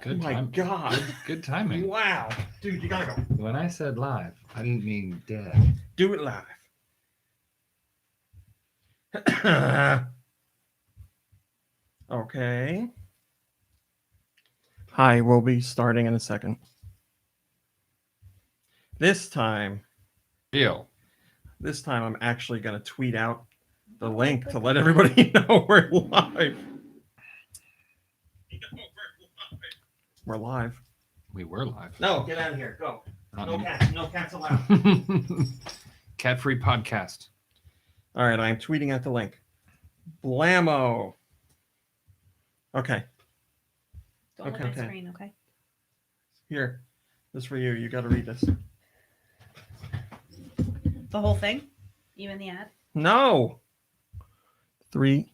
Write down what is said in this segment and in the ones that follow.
Good my time. God. Good timing. Wow. Dude, you gotta go. When I said live, I didn't mean dead. Do it live. Okay. Hi, we'll be starting in a second. This time I'm actually going to tweet out the link to let everybody know we're live. We're live. We were live. No, get out of here. Go. Not No anymore. cats. No cats allowed. Cat-free podcast. All right, I'm tweeting out the link. Blammo. Okay. Don't look Okay, at okay. my screen, okay? Here. This is for you. You got to read this. The whole thing? Even the ad? No. 3.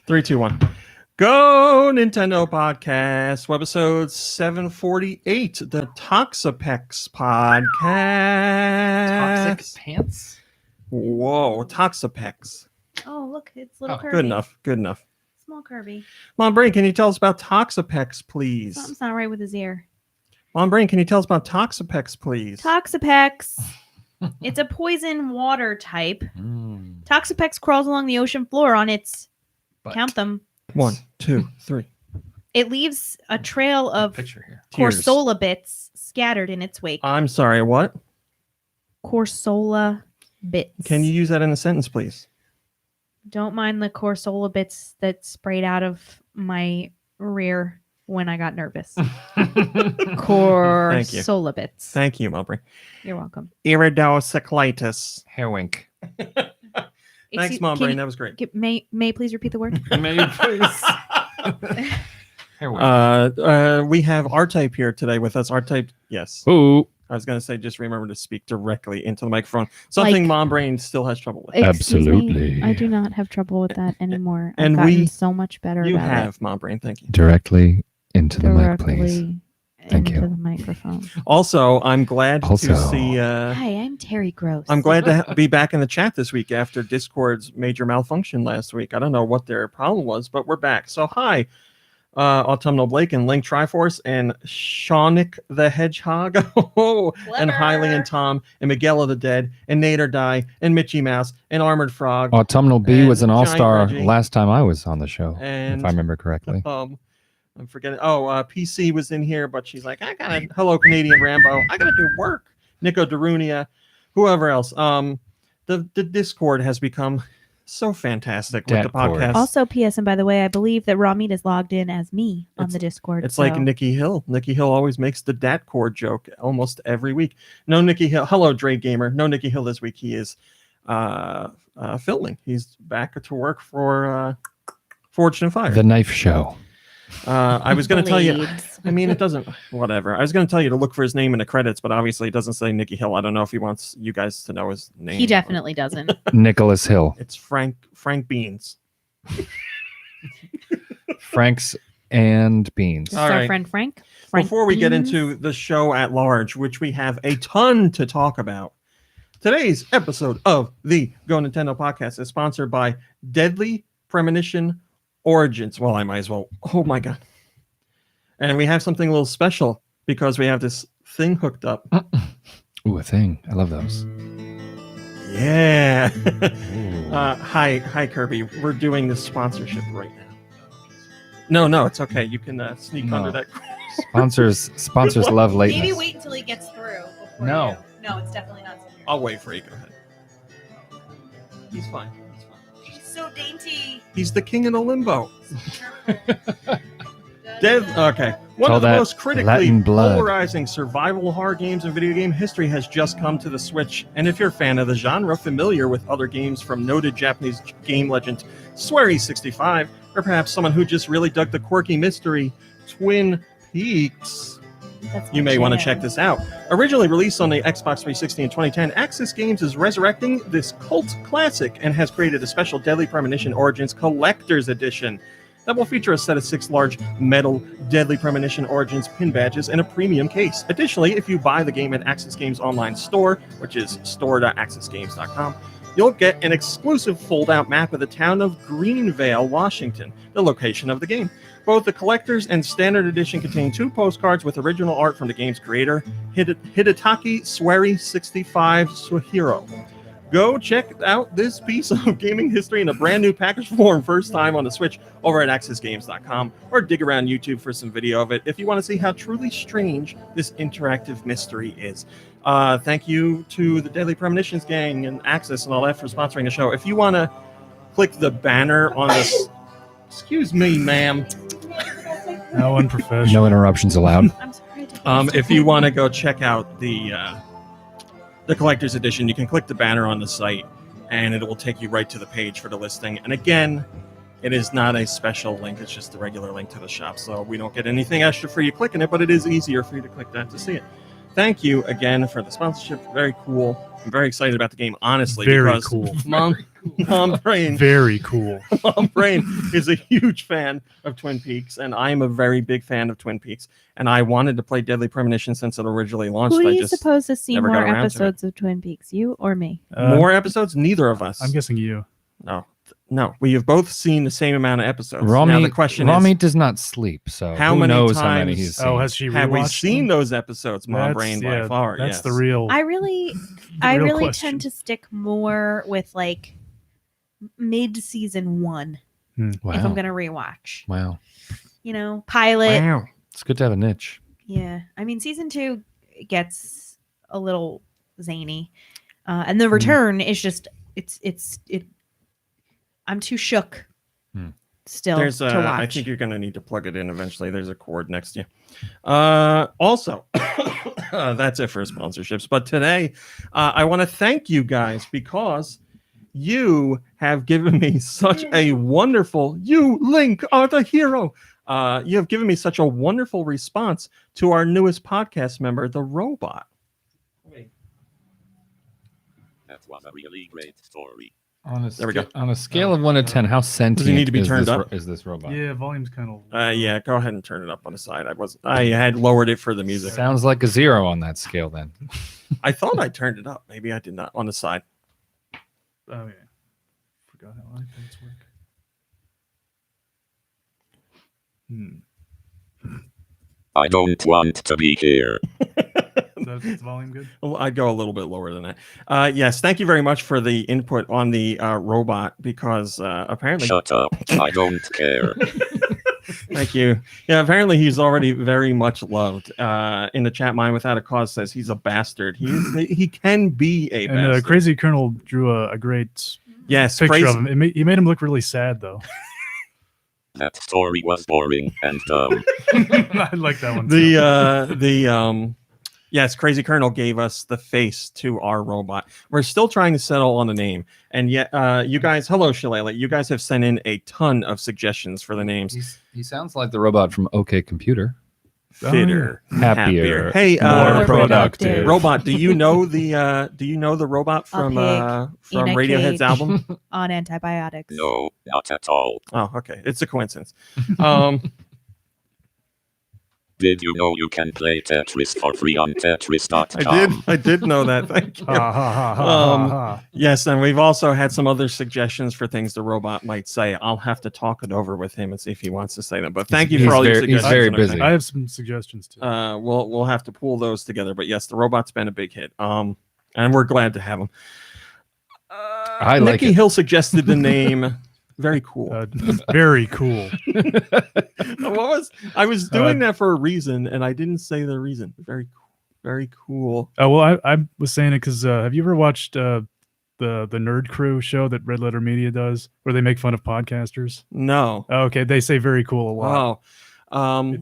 3, 2, 1. Go Nintendo Podcast, Webisode 748, the Toxapex Podcast. Toxic pants? Whoa, Toxapex. Oh, look, it's little Oh, Kirby. Good enough, good enough. Small Kirby. Mom Brain, can you tell us about Toxapex, please? Something's not right with his ear. Mom Brain, can you tell us about Toxapex, please? Toxapex. It's a poison water type. Mm. Toxapex crawls along the ocean floor on its, But count them. 1, 2, 3. It leaves a trail of picture here. Tears. Corsola bits scattered in its wake. I'm sorry, what? Corsola bits. Can you use that in a sentence, please? Don't mind the Corsola bits that sprayed out of my rear when I got nervous. Corsola bits. Thank you, Mom Brain. You're welcome. Iridocyclitis. Hair wink. Thanks, Mom Brain. That was great. May please repeat the word? May you please. Hair wink. We have R-Type here today with us. R-Type, yes. Ooh. I was going to say, just remember to speak directly into the microphone. Something Like- Mom Brain still has trouble with. Excuse me, Absolutely. I do not have trouble with that anymore. And I've gotten we- so much better You about have, Mom Brain. Thank you. Directly into it. the mic, please. Directly Thank into you. the microphone. Also, I'm glad Also- to see... Hi, I'm Terry Gross. I'm glad to be back in the chat this week after Discord's major malfunction last week. I don't know what their problem was, but we're back. So hi, Autumnal Blake and Link Triforce and Shawnick the Hedgehog and Hiley and Tom and Miguel of the Dead and Nader Die and Mitchy Mouse and Armored Frog. Autumnal B was an And all-star Giant Reggie. last time I was on the show, And if I remember correctly. I'm forgetting. PC was in here, but she's like, I gotta. Hello, Canadian Rambo. I gotta do work. Nico Darunia, whoever else. The Discord has become so fantastic with the Datcord. podcast. Also, P.S. And by the way, I believe that Ramit is logged in as me on the Discord. It's like Nikki Hill. Nikki Hill always makes the Datcord joke almost every week. No Nikki Hill. Hello, Dre Gamer. No Nikki Hill this week. He is filming. He's back to work for Forged and Fire. The Knife Show. I was going to tell you. Blades. I mean, it doesn't. Whatever. I was going to tell you to look for his name in the credits, but obviously it doesn't say Nikki Hill. I don't know if he wants you guys to know his name. He definitely doesn't. Nicholas Hill. It's Frank Beans. Frank's and Beans. This All is our right. friend Frank. Before we get Beans. into the show at large, which we have a ton to talk about, today's episode of the Go Nintendo Podcast is sponsored by Deadly Premonition Origins. Well, I might as well. Oh my God. And we have something a little special because we have this thing hooked up. Ooh, a thing. I love those. Yeah. Ooh. Hi, Kirby. We're doing this sponsorship right now. No, it's okay. You can sneak No. under that. Sponsors love lateness. Maybe wait until he gets through. Before No. No, it's definitely not. Severe. I'll wait for you. Go ahead. He's fine. He's so dainty. He's the king of the limbo. Okay. One All of the that most critically Latin blood. polarizing survival horror games in video game history has just come to the Switch. And if you're a fan of the genre, familiar with other games from noted Japanese game legend Swery65, or perhaps someone who just really dug the quirky mystery Twin Peaks, That's you my may want to jam. check this out. Originally released on the Xbox 360 in 2010, Axis Games is resurrecting this cult classic and has created a special Deadly Premonition Origins Collector's Edition that will feature a set of 6 large metal Deadly Premonition Origins pin badges and a premium case. Additionally, if you buy the game at Axis Games online store, which is store.axisgames.com, you'll get an exclusive fold-out map of the town of Greenvale, Washington, the location of the game. Both the collector's and standard edition contain 2 postcards with original art from the game's creator, Hidetaki Swery 65 Suhiro. Go check out this piece of gaming history in a brand new package form first time on the Switch over at accessgames.com, or dig around YouTube for some video of it if you want to see how truly strange this interactive mystery is. Thank you to the Deadly Premonitions gang and Access and all that for sponsoring the show. If you want to click the banner on this... Excuse me, ma'am. No unprofessional. No interruptions allowed. I'm sorry. If you want to go check out the collector's edition, you can click the banner on the site and it will take you right to the page for the listing. And again, it is not a special link, it's just a regular link to the shop, so we don't get anything extra for you clicking it, but it is easier for you to click that to see it. Thank you again for the sponsorship. Very cool. I'm very excited about the game, honestly. Very because cool. Mom Brain Very cool. Mom Brain is a huge fan of Twin Peaks, and I'm a very big fan of Twin Peaks. And I wanted to play Deadly Premonition since it originally launched. Who do I you just suppose to see never more got around to it. episodes of Twin Peaks, you or me? More episodes? Neither of us. I'm guessing you. No, we have both seen the same amount of episodes. Rami, now the question Rami is, does not sleep, so how who many knows how many times- he's seen. Oh, has she have we rewatched seen them? those episodes, Mom That's- Brain, yeah, by far? That's Yes. the real. I really question. tend to stick more with like mid-season 1 Wow. if I'm gonna rewatch. Wow. You know, pilot. Wow. It's good to have a niche. Yeah, I mean, season 2 gets a little zany, and the return is just it. I'm too shook still There's to watch. I think you're going to need to plug it in eventually. There's a cord next to you. Also, that's it for sponsorships. But today, I want to thank you guys because you have given me such a wonderful. You, Link, are the hero. You have given me such a wonderful response to our newest podcast member, the robot. That was a really great story. There we go. On a scale of 1 to 10, how sentient need to be is turned this up? is this robot? Yeah, volume's kind of. Yeah, go ahead and turn it up on the side. I had lowered it for the music. Sounds like a 0 on that scale then. I thought I turned it up. Maybe I did not on the side. Oh yeah. Forgot how iPads work. I don't want to be here. Is the volume good? Well, I'd go a little bit lower than that. Yes, thank you very much for the input on the robot because apparently... Shut up. I don't care. Thank you. Yeah, apparently he's already very much loved. In the chat, Mine Without a Cause says he's a bastard. He can be a And bastard. Crazy Colonel drew a great Yes, picture Crazy... of him. He made him look really sad though. That story was boring and dumb. I like that one. Too. Yes, Crazy Colonel gave us the face to our robot. We're still trying to settle on a name. And yet, you guys, hello, Shalala. You guys have sent in a ton of suggestions for the names. He sounds like the robot from OK Computer. Fitter, Happier, Hey, more productive. robot, do you know the robot from pig in a Radiohead's cage. album? On antibiotics. No, not at all. Oh, okay. It's a coincidence. Did you know you can play Tetris for free on Tetris.com? I did know that. Thank you. Ha, ha, ha, ha, ha. Yes, and we've also had some other suggestions for things the robot might say. I'll have to talk it over with him and see if he wants to say them. But thank you for all your he's suggestions. very and everything. busy. I have some suggestions too. We'll have to pull those together. But yes, the robot's been a big hit. And we're glad to have him. I like Nikki it. Hill suggested the name. Very cool. Very cool. I was doing that for a reason, and I didn't say the reason. Very cool. Very cool. Well, I was saying it because have you ever watched the Nerd Crew show that Red Letter Media does, where they make fun of podcasters? No. Okay, they say very cool a lot. Oh.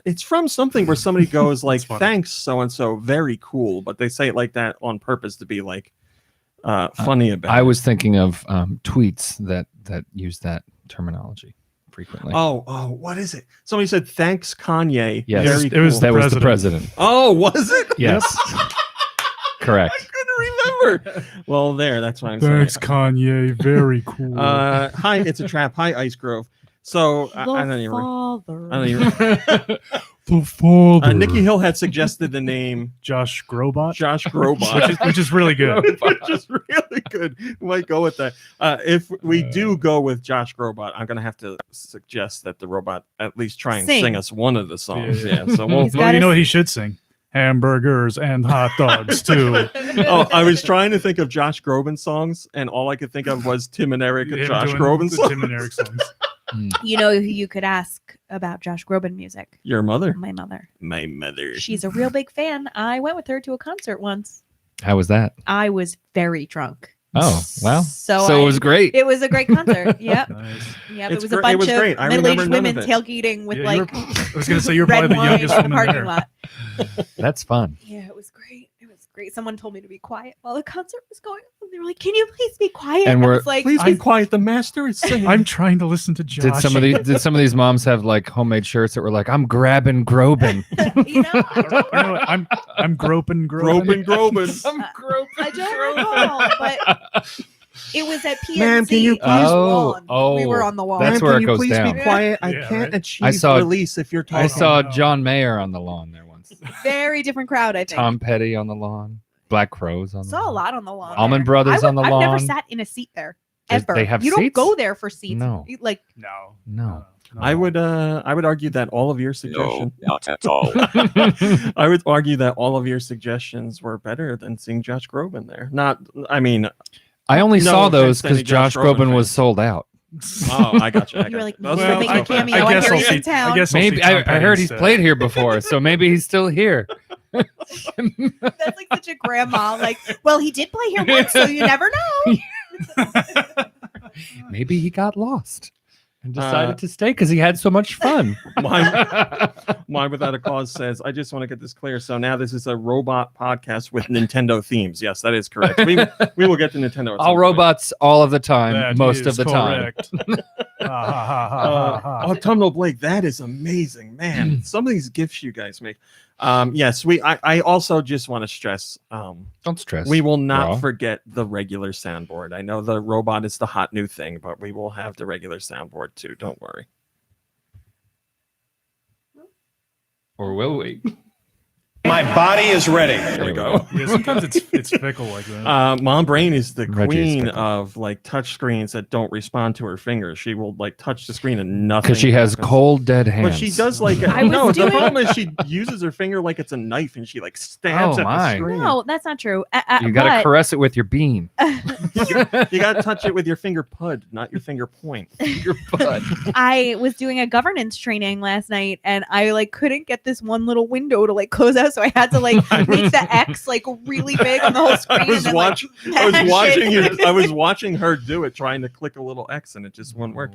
It's from something where somebody goes like, funny. "Thanks, so and so, very cool," but they say it like that on purpose to be like funny about. I it. was thinking of tweets that use that terminology frequently. Oh, what is it? Somebody said, "Thanks, Kanye." Yes. Very It was cool. that was the president. president. Oh, was it? Yes. Correct. I couldn't remember. Well, that's what I'm Thanks, saying. Kanye. Very cool. Hi, it's a trap. Hi, Ice Grove. So I don't even. The father. Nikki Hill had suggested the name Josh Grobot, Josh Grobot. which is really good. Which is really good. We might go with that. If we do go with Josh Grobot, I'm going to have to suggest that the robot at least try and sing us one of the songs. Yeah. Yeah. So we'll. He's Well, got you know his- what he should sing? Hamburgers and hot dogs too. Oh, I was trying to think of Josh Groban songs, and all I could think of was Tim and Eric and Him Josh doing Groban the songs. Tim and Eric songs. You know who you could ask about Josh Groban music? Your mother? My mother. My mother. She's a real big fan. I went with her to a concert once. How was that? I was very drunk. Oh, well. So it was great. It was a great concert. Yep. Nice. Yep. It's It was a it bunch was of great. I middle-aged remember none women of it. tailgating with Yeah, you like I was going to say you're red probably the wine youngest in the woman parking there. lot. That's fun. Yeah, it was great. It was great. Someone told me to be quiet while the concert was going on. They were like, "Can you please be quiet?" And I we're- was like, Please be quiet. The master is singing. I'm trying to listen to Josh. Did some of these moms have like homemade shirts that were like, "I'm grabbing Groban"? you know, You know what? I'm groping. Groban. I don't recall, but it was at PNC. Ma'am, can you please- Oh, we were on the wall. That's Ma'am, where can it you goes please down. be quiet? I Yeah, can't right. achieve I saw- release if you're talking. I saw no. John Mayer on the lawn there once. Very different crowd. I think. Tom Petty on the lawn. Black Crows on the Saw a lawn. lot on the lawn. Almond there. Brothers on the I've never lawn. sat in a seat there Does- ever. they have you don't seats? go there for seats. No. Like No. No. I would argue that all of your No, suggestions. not at all. I would argue that all of your suggestions were better than seeing Josh Groban there. Not, I mean, I only No saw offense those to any because Josh Josh Groban Groban was fans. sold out. oh, I got you. you were like, Those maybe things make a are fair. cameo. I hear he's in town. I guess I'll Maybe see Tom I Petty heard he's instead. played here before, so maybe he's still here. That's like such a grandma. Like, well, he did play here once, so you never know. Maybe he got lost and decided to stay because he had so much fun. Mine Without a Cause says, I just want to get this clear. So now this is a robot podcast with Nintendo themes. Yes, that is correct. We will get to Nintendo. at some All point. robots, all of the time, That most of is the time. correct. Ha, ha, ha, ha, ha, ha. Autumnal Blake, that is amazing, man. Some of these gifts you guys make. Yes, I also just want to stress, Don't stress. we will not Raw. forget the regular soundboard. I know the robot is the hot new thing, but we will have the regular soundboard too. Don't worry. Or will we? My body is ready. There we go. Yeah, sometimes it's fickle like that. Mom Brain is the Reggie is queen fickle. of like touch screens that don't respond to her fingers. She will like touch the screen and nothing. Because she has happens. cold, dead hands. But she does like I was no. doing- The problem is she uses her finger like it's a knife and she like stabs Oh, at my. the screen. No, that's not true. You got to caress it with your bean. You got to touch it with your finger pud, not your finger point. Your butt. I was doing a governance training last night and I like couldn't get this one little window to like close out, so I had to like make the X like really big on the whole screen. I was and then, watching. like, I was mash watching it. you. I was watching her do it, trying to click a little X, and it just wouldn't work.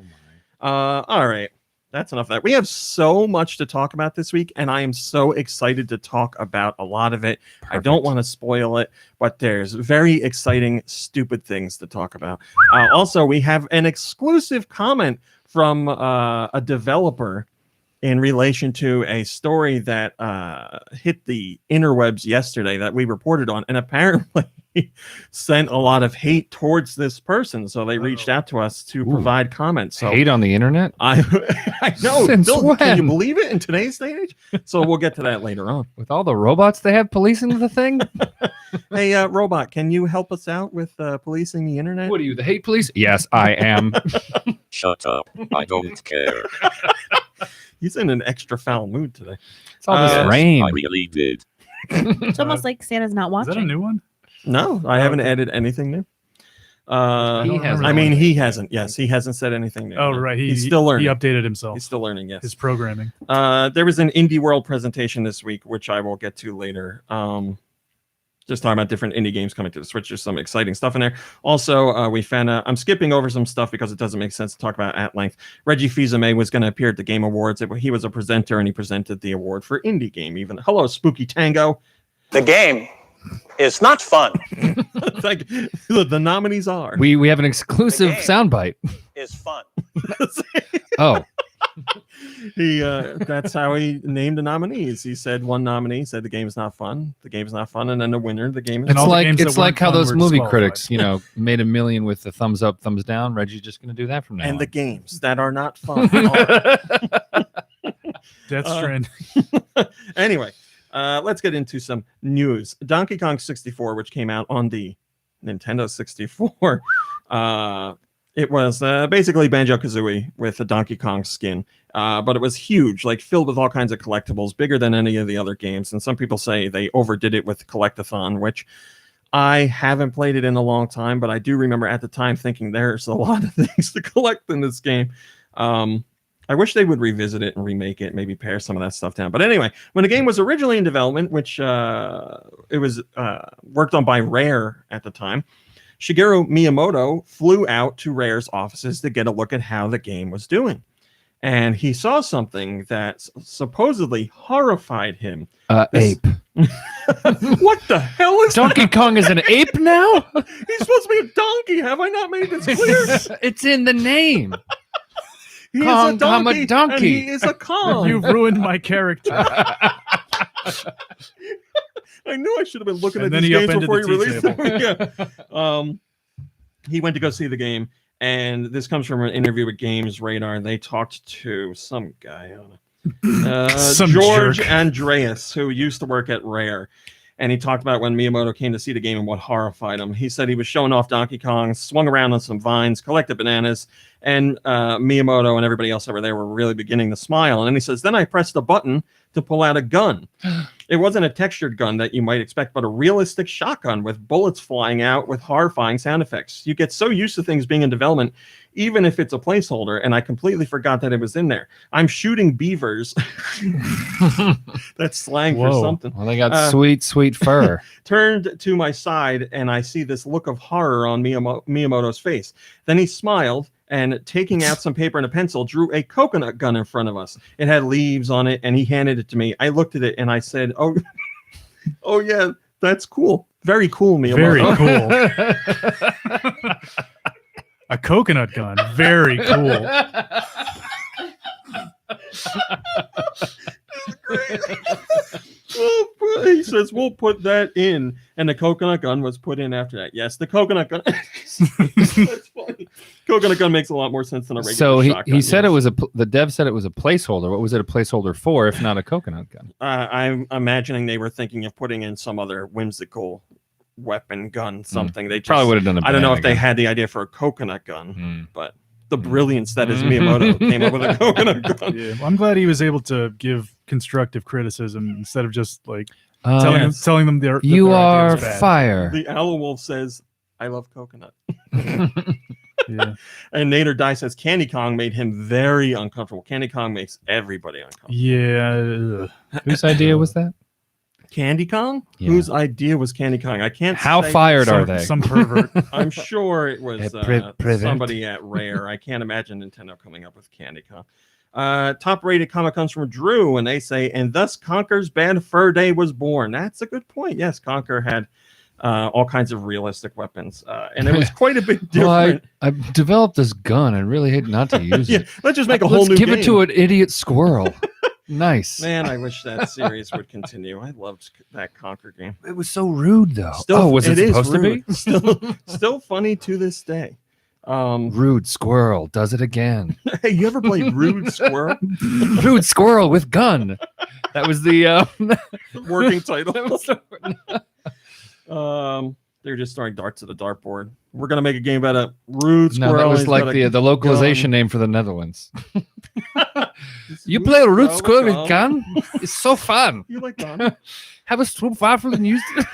All right. That's enough of that. We have so much to talk about this week, and I am so excited to talk about a lot of it. I don't want to spoil it, but there's very exciting, stupid things to talk about. Also, we have an exclusive comment from a developer in relation to a story that hit the interwebs yesterday that we reported on, and apparently sent a lot of hate towards this person. So they reached out to us to provide comments. So Hate on the internet? I know. Since Bill, can you when? believe it in today's day and age? So we'll get to that later on. With all the robots they have policing the thing? Hey, robot, can you help us out with policing the internet? What are you, the hate police? Yes, I am. Shut up. I don't care. He's in an extra foul mood today. It's all this Yes, rain. I really did. It's almost like Santa's not Is watching. that a new one? No, I haven't added anything new. He hasn't. I mean, he hasn't. Yes, he hasn't said anything new. Oh, no. right. He's still learning. He updated himself. He's still learning. Yes. His programming. There was an Indie World presentation this week, which I will get to later. Just talking about different indie games coming to the Switch. There's some exciting stuff in there. Also, we found out, I'm skipping over some stuff because it doesn't make sense to talk about at length. Reggie Fils-Aimé was going to appear at the Game Awards. He was a presenter and he presented the award for indie game. Even hello, Spooky Tango. The game is not fun. It's like the nominees are. We have an exclusive The game. soundbite. Is fun. Oh, He that's how he named the nominees. He said one nominee said the game's not fun. The game's not fun, and then the winner, the game is And it's all the like games that it's like weren't how fun those were movie disqualified. critics, made $1 million with the thumbs up, thumbs down. Reggie's just going to do that from now and on. the games that are not fun. are. Death Stranding. Anyway, let's get into some news. Donkey Kong 64, which came out on the Nintendo 64. It was basically Banjo-Kazooie with a Donkey Kong skin, but it was huge, like filled with all kinds of collectibles, bigger than any of the other games. And some people say they overdid it with Collectathon, which I haven't played it in a long time, but I do remember at the time thinking there's a lot of things to collect in this game. I wish they would revisit it and remake it, maybe pare some of that stuff down. But anyway, when the game was originally in development, which it was worked on by Rare at the time, Shigeru Miyamoto flew out to Rare's offices to get a look at how the game was doing. And he saw something that supposedly horrified him. Ape. What the hell is Donkey Kong is an ape now? He's supposed to be a donkey. Have I not made this clear? It's in the name. He Kong, is a donkey, I'm a donkey. and he is a Kong. You've ruined my character. I knew I should have been looking And at then these he games upended before the he tea released them. Yeah. He went to go see the game, and this comes from an interview with Games Radar. And they talked to some guy on Some George jerk. Andreas, who used to work at Rare. And he talked about when Miyamoto came to see the game and what horrified him. He said he was showing off Donkey Kong, swung around on some vines, collected bananas, and Miyamoto and everybody else over there were really beginning to smile. And then he says, then I pressed a button to pull out a gun. It wasn't a textured gun that you might expect, but a realistic shotgun with bullets flying out with horrifying sound effects. You get so used to things being in development, even if it's a placeholder, and I completely forgot that it was in there. I'm shooting beavers. That's slang for Whoa. something. Well, they got sweet, sweet fur. Turned to my side, and I see this look of horror on Miyamoto's face. Then he smiled, and taking out some paper and a pencil, drew a coconut gun in front of us. It had leaves on it, and he handed it to me. I looked at it, and I said, oh, oh yeah, that's cool. Very cool, Miyamoto. Very cool. A coconut gun. Very cool. He says, we'll put that in. And the coconut gun was put in after that. Yes, the coconut gun. That's funny. Coconut gun makes a lot more sense than a regular So shotgun. he said yes. it was the dev said it was a placeholder. What was it a placeholder for, if not a coconut gun? I'm imagining they were thinking of putting in some other whimsical weapon gun, something. They just, Probably would have done a I don't know if banana they gun. had the idea for a coconut gun, Hmm. but the brilliance that is Miyamoto came up with a coconut gun. Yeah, well, I'm glad he was able to give constructive criticism instead of just like Yes. telling them their You their idea are was bad. fire. The Owl Wolf says, I love coconut. Yeah. And Nader Dye says Candy Kong made him very uncomfortable. Candy Kong makes everybody uncomfortable. Yeah. Whose idea was that? Candy Kong? Yeah. Whose idea was Candy Kong? I can't How say- fired are Some, they? some pervert. I'm sure it was Prevent. somebody at Rare. I can't imagine Nintendo coming up with Candy Kong. Top rated comment comes from Drew, and they say, and thus Conker's Bad Fur Day was born. That's a good point. Yes, Conker had all kinds of realistic weapons, and it was quite a bit Well, different. I developed this gun. I really hate not to use Yeah, it. let's just make a whole Let's new give game. it to an idiot squirrel. Nice. Man, I wish that series would continue. I loved that Conker game. It was so rude, though. Still, was it is supposed to be? rude. Still funny to this day. Rude squirrel does it again. Hey, you ever play Rude Squirrel? Rude squirrel with gun. That was the Working title. that was the- They're just throwing darts at the dartboard. We're gonna make a game about a rude no, squirrel. that was He's like got a the localization gun. name for the Netherlands. You Rude play a rude squirrel squirrel with gun? It's so fun. You like gun? Have a stroopwafel and use it.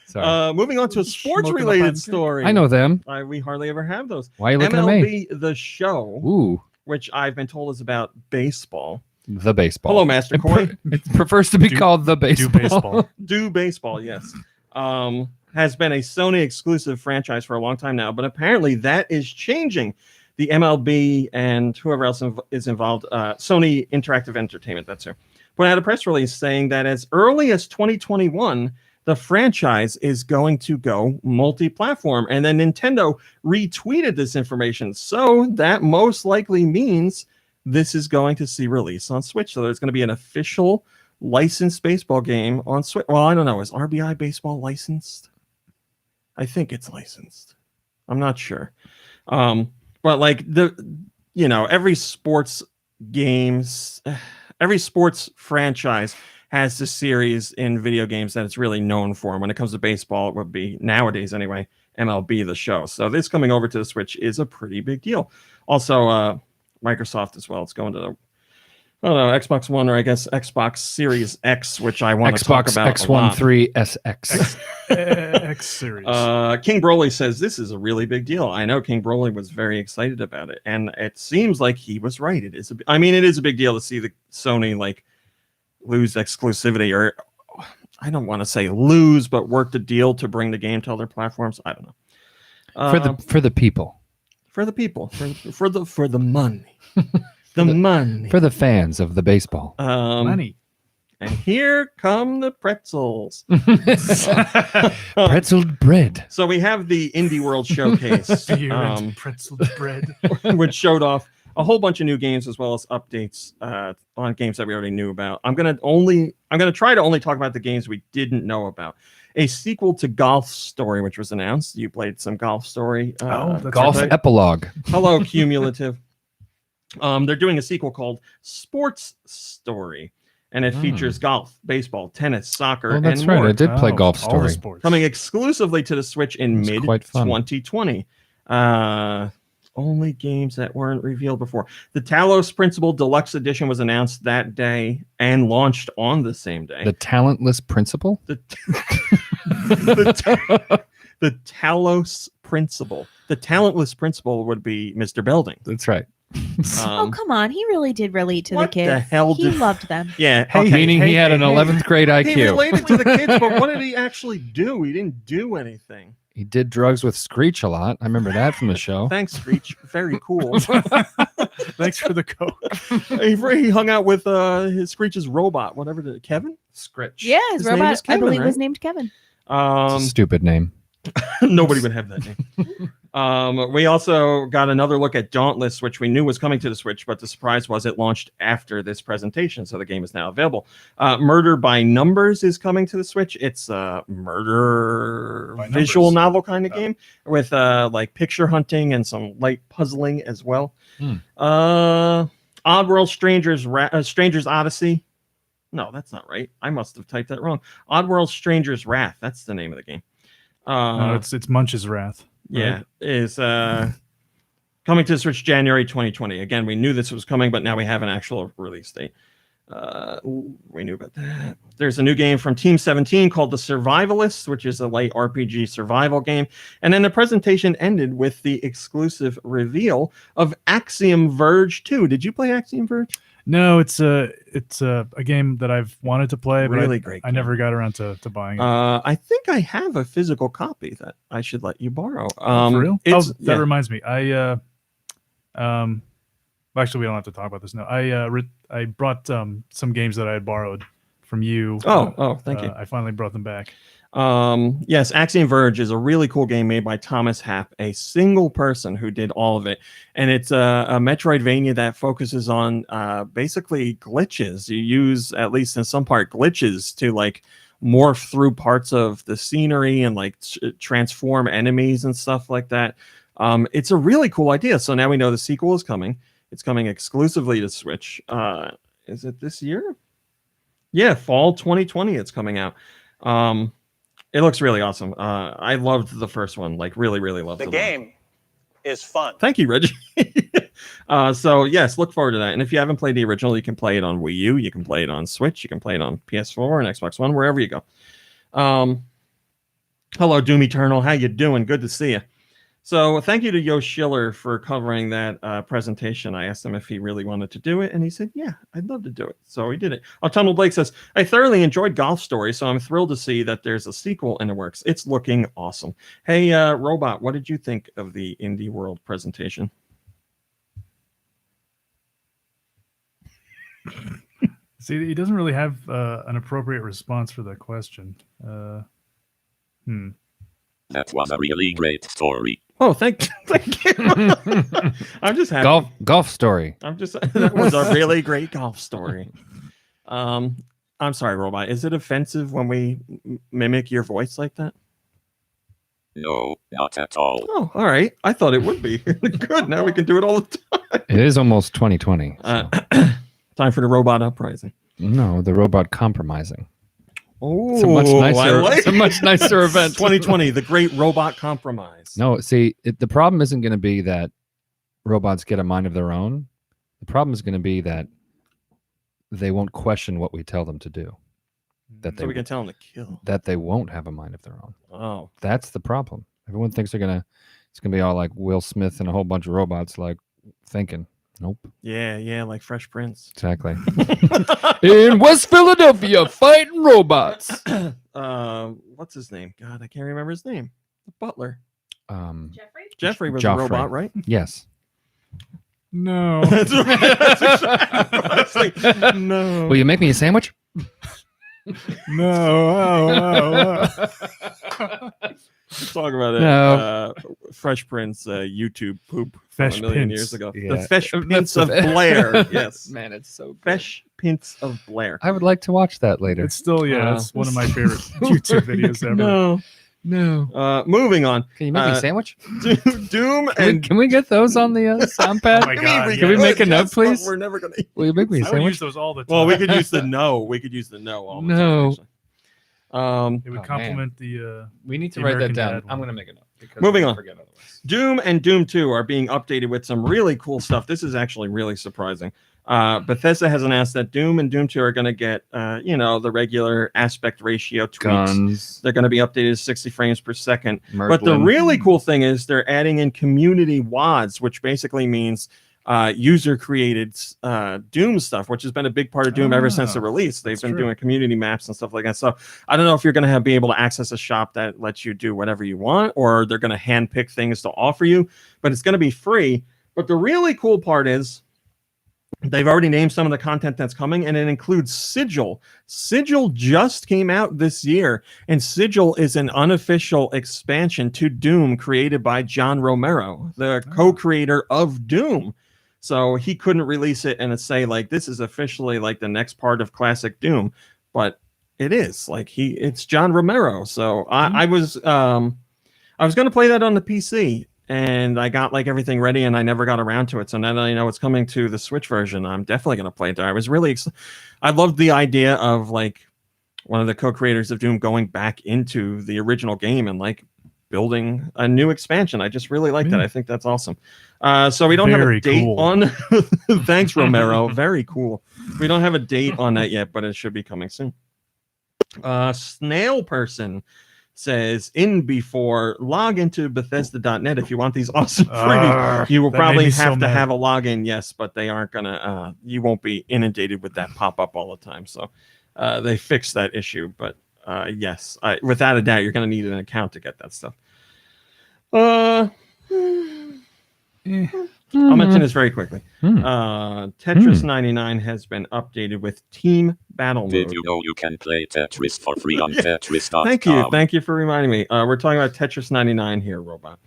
Sorry. Moving on to a sports-related story. I know them. We hardly ever have those. Why are you looking at me? MLB The Show, Ooh, which I've been told is about baseball. the baseball. Hello, Master It, Corey. it prefers to be Do- called the baseball. Do baseball. Do baseball, yes. Has been a Sony exclusive franchise for a long time now, but apparently that is changing. The MLB and whoever else is involved, Sony Interactive Entertainment, that's who, put out a press release saying that as early as 2021, the franchise is going to go multi-platform. And then Nintendo retweeted this information. So that most likely means this is going to see release on Switch. So there's going to be an official licensed baseball game on Switch. Well, I don't know. Is RBI Baseball licensed? I think it's licensed. I'm not sure. But like every sports games, every sports franchise has this series in video games that it's really known for. When it comes to baseball, it would be, nowadays anyway, MLB The Show. So this coming over to the Switch is a pretty big deal. Also, Microsoft as well. It's going to I don't know, Xbox One, or I guess Xbox Series X, which I want to talk about X13 SX. X series. King Broly says this is a really big deal. I know King Broly was very excited about it, and it seems like he was right. It is. It is a big deal to see the Sony like lose exclusivity, or I don't want to say lose, but work the deal to bring the game to other platforms. I don't know. For the people. For the people. For the money. The money. For the fans of the baseball. Money. And here come the pretzels. Pretzeled bread. So we have the Indie World Showcase, Beer and pretzel bread. which showed off a whole bunch of new games as well as updates on games that we already knew about. I'm gonna try to only talk about the games we didn't know about. A sequel to Golf Story, which was announced. You played some Golf Story. That's Golf right. epilogue. Hello, Cumulative. They're doing a sequel called Sports Story, and it features golf, baseball, tennis, soccer, Oh, that's and right. more. I did play Golf all the Story. sports. Coming exclusively to the Switch in It's mid quite fun. 2020. Only games that weren't revealed before. The Talos Principle Deluxe Edition was announced that day and launched on the same day. The talentless principal? The Talos Principle. The talentless principal would be Mr. Belding. That's right. Oh, come on. He really did relate to the what kids. the hell He did- loved them. Yeah. Meaning he had an 11th grade He IQ. related to the kids, but what did he actually do? He didn't do anything. He did drugs with Screech a lot. I remember that from the show. Thanks, Screech. Very cool. Thanks for the code. He hung out with his Screech's robot, whatever the Kevin. Screech. Yeah, his His name robot, is Kevin, I believe, was right? named Kevin. It's a stupid name. Nobody would have that name. We also got another look at Dauntless, which we knew was coming to the Switch, but the surprise was it launched after this presentation, so the game is now available. Murder by Numbers is coming to the Switch. It's a murder By visual numbers. novel kind of game with like picture hunting and some light puzzling as well. Oddworld Stranger's Odyssey. No, that's not right. I must have typed that wrong. Oddworld Stranger's Wrath. That's the name of the game. No, it's Munch's Wrath. Yeah, is coming to the Switch January 2020. Again, we knew this was coming, but now we have an actual release date. We knew about that. There's a new game from Team 17 called The Survivalists, which is a light RPG survival game. And then the presentation ended with the exclusive reveal of Axiom Verge 2. Did you play Axiom Verge? No, it's a game that I've wanted to play, but Really great I never got around to buying it. I think I have a physical copy that I should let you borrow. For real? It's, That reminds me. Actually, we don't have to talk about this now. I brought some games that I had borrowed from you. Thank you. I finally brought them back. Yes, Axiom Verge is a really cool game made by Thomas Happ, a single person who did all of it. And it's a Metroidvania that focuses on basically glitches. You use, at least in some part, glitches to like morph through parts of the scenery and like transform enemies and stuff like that. It's a really cool idea. So now we know the sequel is coming. It's coming exclusively to Switch. Is it this year? Yeah, fall 2020 it's coming out. It looks really awesome. I loved the first one, like really, really loved The it. game is fun. Thank you, Reggie. So yes, look forward to that. And if you haven't played the original, you can play it on Wii U, you can play it on Switch, you can play it on PS4 and Xbox One, wherever you go. Hello, Doom Eternal. How you doing? Good to see you. So thank you to Yo Schiller for covering that presentation. I asked him if he really wanted to do it, and he said, yeah, I'd love to do it. So he did it. Autumnal Blake says, I thoroughly enjoyed Golf Story, so I'm thrilled to see that there's a sequel in the works. It's looking awesome. Hey, Robot, what did you think of the Indie World presentation? See, he doesn't really have an appropriate response for the question. That was a really great story. Oh, thank you. I'm just happy. Golf Story. That was a really great golf story. I'm sorry, Robot. Is it offensive when we mimic your voice like that? No, not at all. Oh, all right. I thought it would be. Good. Now we can do it all the time. It is almost 2020. So. Time for the robot uprising. No, the robot compromising. Oh, It's a much nicer. I like It's a much nicer event. 2020, the great robot compromise. No, see, the problem isn't going to be that robots get a mind of their own. The problem is going to be that they won't question what we tell them to do. That So we can tell them to kill. that they won't have a mind of their own. Oh, That's the problem. Everyone thinks it's gonna be all like Will Smith and a whole bunch of robots like thinking. Nope. yeah, like Fresh Prince. Exactly. In West Philadelphia, fighting robots. What's his name? God, I can't remember his name. The butler. Jeffrey? Jeffrey was Joffrey. a robot, right? Yes. No. That's right. That's exactly- I was like, no. Will you make me a sandwich? No. Let's talk about it. No. Fresh Prince YouTube poop from Fresh a million Prince. years ago. Yeah. The Fresh That's Prince the- of Blair. Yes. Man, it's so good. Fresh Prince of Blair. I would like to watch that later. It's still, it's one of my favorite YouTube videos ever. No. Moving on. Can you make me a Uh, sandwich? Doom Can we, and can we get those on the sound pad? Oh my God, Can we yes. make a note, Yes, but please? We're never gonna. Will you make me a I would use sandwich? those all the time. Well, we could use the no. We could use the no. All the No. time, actually. It would Oh, complement the. We need to The write American that down. Dad I'm one. going to make a note. Because Moving I'll on. forget otherwise. Doom and Doom 2 are being updated with some really cool stuff. This is actually really surprising. Bethesda has announced that Doom and Doom 2 are going to get, the regular aspect ratio tweaks. Guns. They're going to be updated to 60 frames per second. Merglin. But the really cool thing is they're adding in community WADs, which basically means user-created Doom stuff, which has been a big part of Doom ever since the release. They've that's been true. doing community maps and stuff like that. So I don't know if you're going to be able to access a shop that lets you do whatever you want, or they're going to handpick things to offer you, but it's going to be free. But the really cool part is they've already named some of the content that's coming, and it includes Sigil. Sigil just came out this year, and Sigil is an unofficial expansion to Doom created by John Romero, the co-creator of Doom. So he couldn't release it and say like this is officially like the next part of classic Doom, but it is like it's John Romero. So I was going to play that on the PC, and I got like everything ready, and I never got around to it. So now that I know it's coming to the Switch version, I'm definitely going to play it there. I was really I loved the idea of like one of the co-creators of Doom going back into the original game and like building a new expansion. I just really like that. I think that's awesome. So we don't have a Very date cool. on. Thanks, Romero. Very cool. We don't have a date on that yet, but it should be coming soon. Snail Person says in before log into Bethesda.net if you want these awesome freebies. You will that made probably me so have to mad. have a login, yes, but they aren't gonna. You won't be inundated with that pop up all the time. So they fixed that issue, but. Yes, without a doubt, you're going to need an account to get that stuff. I'll mention this very quickly. Tetris 99 has been updated with Team Battle Did Mode. you know you can play Tetris for free on Tetris.com? Thank you for reminding me. We're talking about Tetris 99 here, Robot.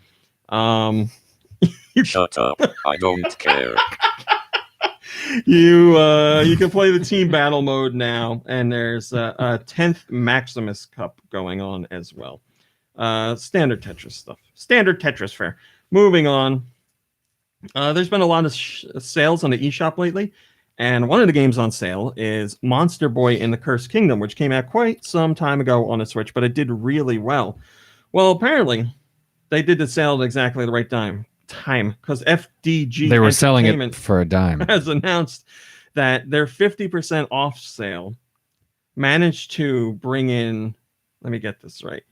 Shut up. I don't care. You can play the Team Battle Mode now, and there's a 10th Maximus Cup going on as well. Standard Tetris stuff. Standard Tetris fare. Moving on. There's been a lot of sales on the eShop lately, and one of the games on sale is Monster Boy in the Cursed Kingdom, which came out quite some time ago on the Switch, but it did really well. Well, apparently, they did the sale at exactly the right time because FDG They were selling it Entertainment for a dime. has announced that their 50% off sale managed to bring in, let me get this right,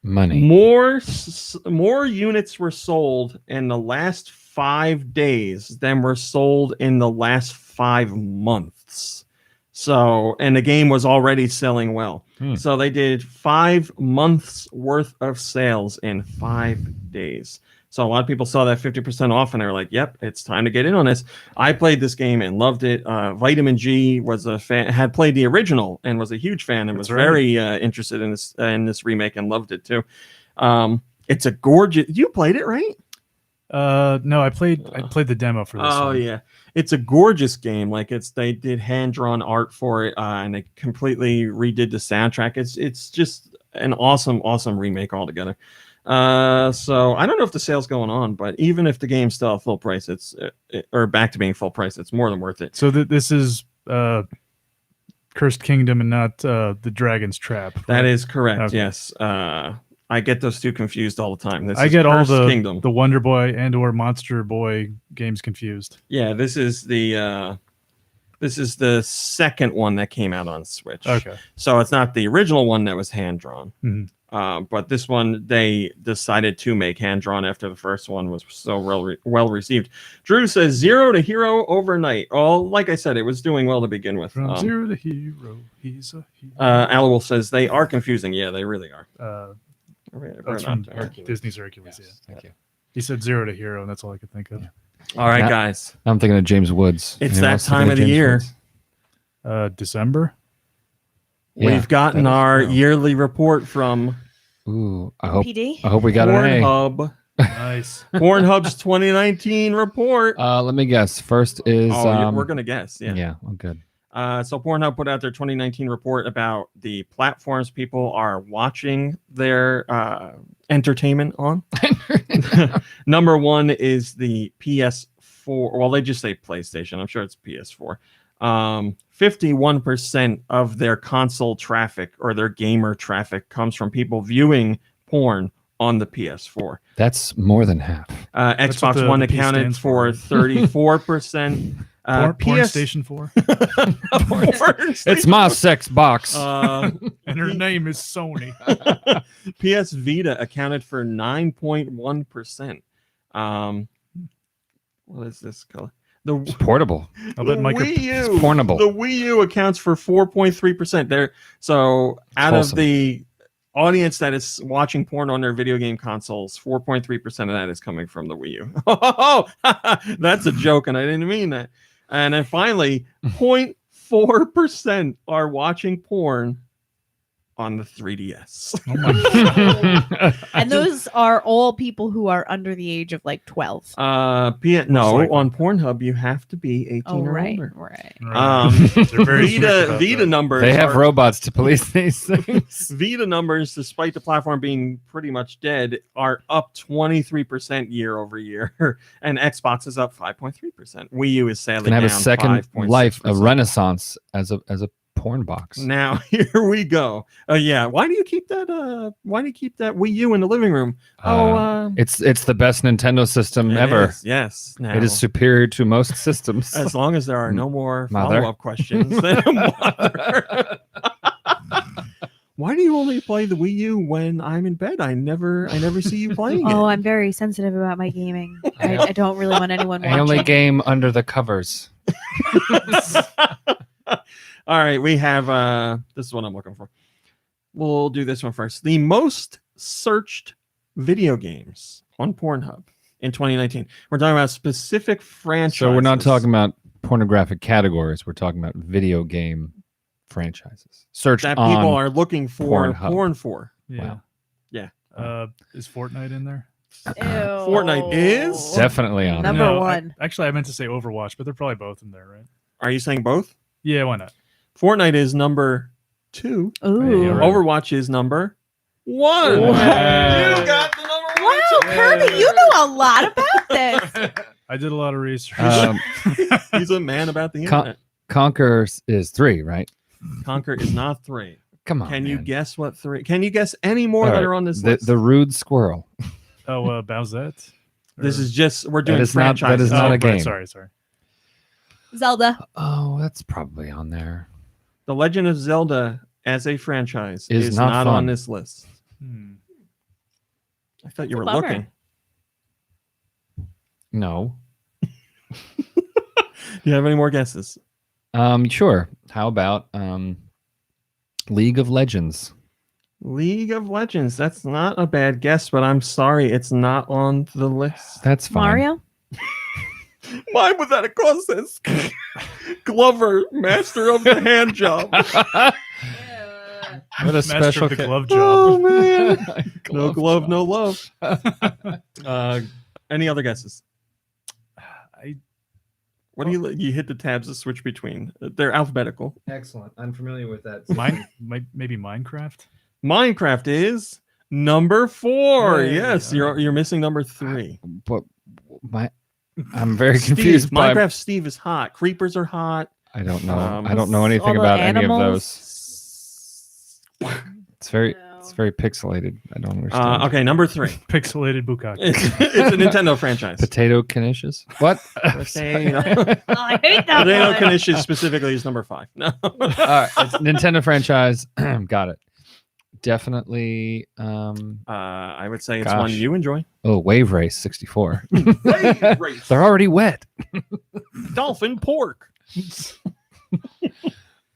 Money. more units were sold in the last 5 days than were sold in the last 5 months. So, and the game was already selling well. So they did 5 months worth of sales in 5 days. So a lot of people saw that 50% off and they were like, yep, it's time to get in on this. I played this game and loved it. Vitamin G was a fan, had played the original and was a huge fan and was very interested in this remake and loved it too. It's a gorgeous, you played it, right? No, I played the demo for this. Oh one. yeah. It's a gorgeous game. Like they did hand-drawn art for it and they completely redid the soundtrack. It's just an awesome remake altogether. So I don't know if the sale's going on, but even if the game's still at full price, or back to being full price, it's more than worth it. So this is Cursed Kingdom and not the Dragon's Trap. Right? That is correct. Okay. Yes. I get those two confused all the time. I get all Cursed Kingdom. the Wonder Boy and or Monster Boy games confused. Yeah, this is the second one that came out on Switch. Okay. So it's not the original one that was hand drawn. Mhm. But this one they decided to make hand drawn after the first one was so well received. Drew says 0 to hero overnight. Oh, like I said, it was doing well to begin with. From zero to hero, he's a hero. Alawolf says they are confusing. Yeah, they really are. That's from Disney's Hercules. Yes, Yeah. thank you. He said 0 to hero, and that's all I could think of. Yeah. All right, Now- guys. I'm thinking of James Woods. It's Anyone that else thinking time of the James year. Woods? December. Yeah, We've gotten that is our true. yearly report from Ooh, I hope PD. we got an A. Pornhub. Nice. Pornhub's 2019 report. Let me guess. First is We're gonna guess. Yeah. yeah. Well, good. So Pornhub put out their 2019 report about the platforms people are watching their entertainment on. Number one is the PS4. Well, they just say PlayStation. I'm sure it's PS4. 51% of their console traffic or their gamer traffic comes from people viewing porn on the PS4. That's more than half. That's what Xbox One the P accounted stands for for. 34%. Porn Station 4. It's my sex box. And her name is Sony. PS Vita accounted for 9.1%. What is this color? It's portable. I'll bet Micro. Wii U. It's pornable. The Wii U accounts for 4.3%. There, so out wholesome. of the audience that is watching porn on their video game consoles, 4.3% of that is coming from the Wii U. Oh, that's a joke, and I didn't mean that. And then finally, 0.4% are watching porn on the 3DS. Oh my God. And those are all people who are under the age of like 12. No, likely. on Pornhub you have to be 18 Oh, or right, older. right. They're very strict about Vita that. numbers. They have are- robots to police these things. Vita numbers, despite the platform being pretty much dead, are up 23% year over year, and Xbox is up 5.3%. Wii U is sadly Can have a down second 5.6%. life, a renaissance as a porn box. Now here we go. Yeah, why do you keep that? Why do you keep that Wii U in the living room? It's the best Nintendo system It ever. is, yes, now, It is superior to most systems. as long as there are no more Mother. follow-up questions. Then Mother. Why do you only play the Wii U when I'm in bed? I never see you playing Oh, it. I'm very sensitive about my gaming. I don't really want anyone I watching. only game under the covers. All right, we have this is what I'm looking for. We'll do this one first. The most searched video games on Pornhub in 2019. We're talking about specific franchises. So we're not talking about pornographic categories. We're talking about video game franchises. Search that on people are looking for Pornhub. porn for. Yeah. Wow. Yeah. Is Fortnite in there? Ew. Fortnite is Definitely on Number there. No, one. Actually, I meant to say Overwatch, but they're probably both in there, right? Are you saying both? Yeah, why not? Fortnite is number 2. Ooh. Yeah, right. Overwatch is number 1. Wow. You got the number 1. Wow, Kirby, you know a lot about this. I did a lot of research. He's a man about the Con- internet. Conquer is 3, right? Conquer is not 3. Come on. Can you man. guess what 3? Can you guess any more All that right. are on this the list? the rude squirrel? Bowsette? This Or- is just we're doing is not- that is franchises. not a right, game. Sorry. Zelda. Oh, that's probably on there. The Legend of Zelda as a franchise Is is not not fun. on this list. I thought you It's a were bummer. looking. No. Do you have any more guesses? Sure. How about League of Legends? League of Legends. That's not a bad guess, but I'm sorry, it's not on the list. That's fine. Mario. Mine was at a cost says Glover, master of the hand job. What a Master special of the ca- glove Oh job. man. No glove, job. no love. Any other guesses? What do you hit the tabs to switch between? They're alphabetical. Excellent. I'm familiar with that. Maybe Minecraft? Minecraft is Number 4. Hey, Yes, you're missing number 3. But I'm very confused. Steve, Minecraft Steve is hot. Creepers are hot. I don't know. I all don't know anything the about any of animals. those. It's very No. pixelated. I don't understand. Okay, number 3. Pixelated Bukkake. It's a Nintendo franchise. Potato Knishes? What? Potato Oh, I hate that Potato one. Knishes specifically is number 5. No. All right, it's Nintendo franchise. Got it. Definitely. I would say it's Gosh. one you enjoy. Oh, Wave Race 64. Wave Race. They're already wet. Dolphin pork.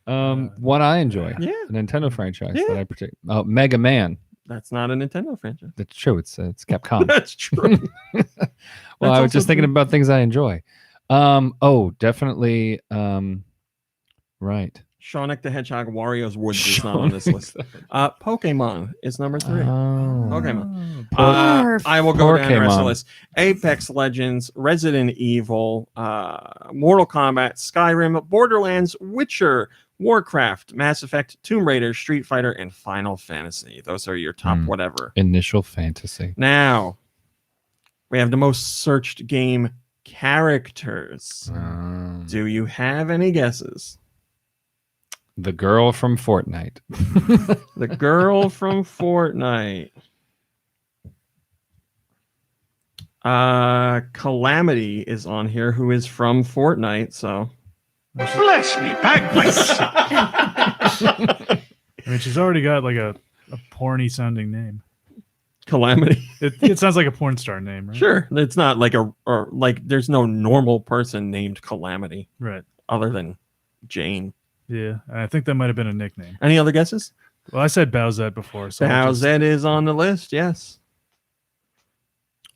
One I enjoy. Yeah. A Nintendo franchise Yeah. that I predict. Oh, Mega Man. That's not a Nintendo franchise. That's true. It's Capcom. That's true. Well, That's I was also just thinking true. about things I enjoy. Oh, definitely. Right. Sonic the Hedgehog Wario's Woods is not on this list. Pokemon is number 3. Oh. Pokemon. Barf. I will go down the rest of the Pokemon. list. Apex Legends, Resident Evil, Mortal Kombat, Skyrim, Borderlands, Witcher, Warcraft, Mass Effect, Tomb Raider, Street Fighter, and Final Fantasy. Those are your top whatever. Initial Fantasy. Now, we have the most searched game characters. Do you have any guesses? The girl from Fortnite. The girl from Fortnite. Calamity is on here, who is from Fortnite, so. Bless me, bagpipes. I mean, she's already got like a porny sounding name. Calamity. It sounds like a porn star name, right? Sure. It's not like there's no normal person named Calamity Right. other than Jane. Yeah. I think that might have been a nickname. Any other guesses? Well, I said Bowsette before. So I'll just- Bowsette is on the list, yes.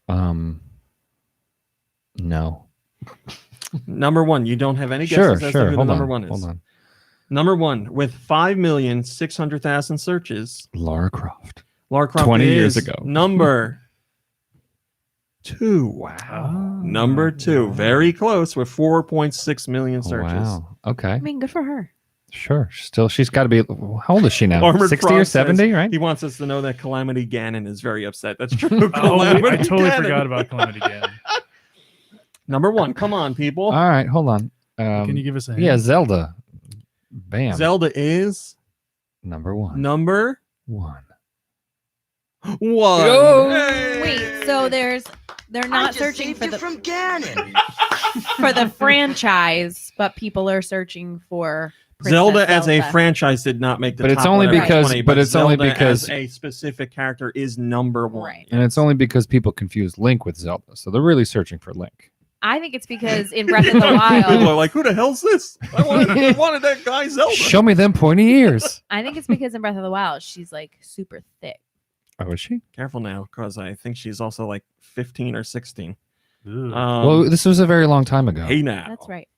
No. Number 1. You don't have any guesses Sure, as to sure. who Hold the number on. 1 is. Hold on. Number 1, with 5,600,000 searches, Lara Croft. Lara Croft 20 years is ago. Number 2. Oh. Number 2. Very close with 4.6 million Oh, searches. wow. Okay. I mean, good for her. Sure. Still, she's got to be. How old is she now? Armored 60 or Frost says 70, right? He wants us to know that Calamity Ganon is very upset. That's true. Oh, Calamity I totally Ganon. forgot about Calamity Ganon. Number 1. Come on, people. All right. Hold on. Can you give us a hint? Yeah, Zelda. Bam. Zelda is Number 1. number 1. 1. Yo! Hey! Wait, so they're not searching for the Ganon. for the franchise, but people are searching for Princess Zelda as a Zelda. franchise did not make the But it's top only 11 because- 20, but it's only Zelda because- as a specific character is number 1. Right. And it's only because people confuse Link with Zelda. So they're really searching for Link. I think it's because in Breath of the People are Wild, like, who the hell's this? I wanted that guy Zelda. Show me them pointy ears. I think it's because in Breath of the Wild, she's like super thick. Oh, is she? Careful now, because I think she's also like 15 or 16. Ugh. Well, this was a very long time ago. Hey now. That's right.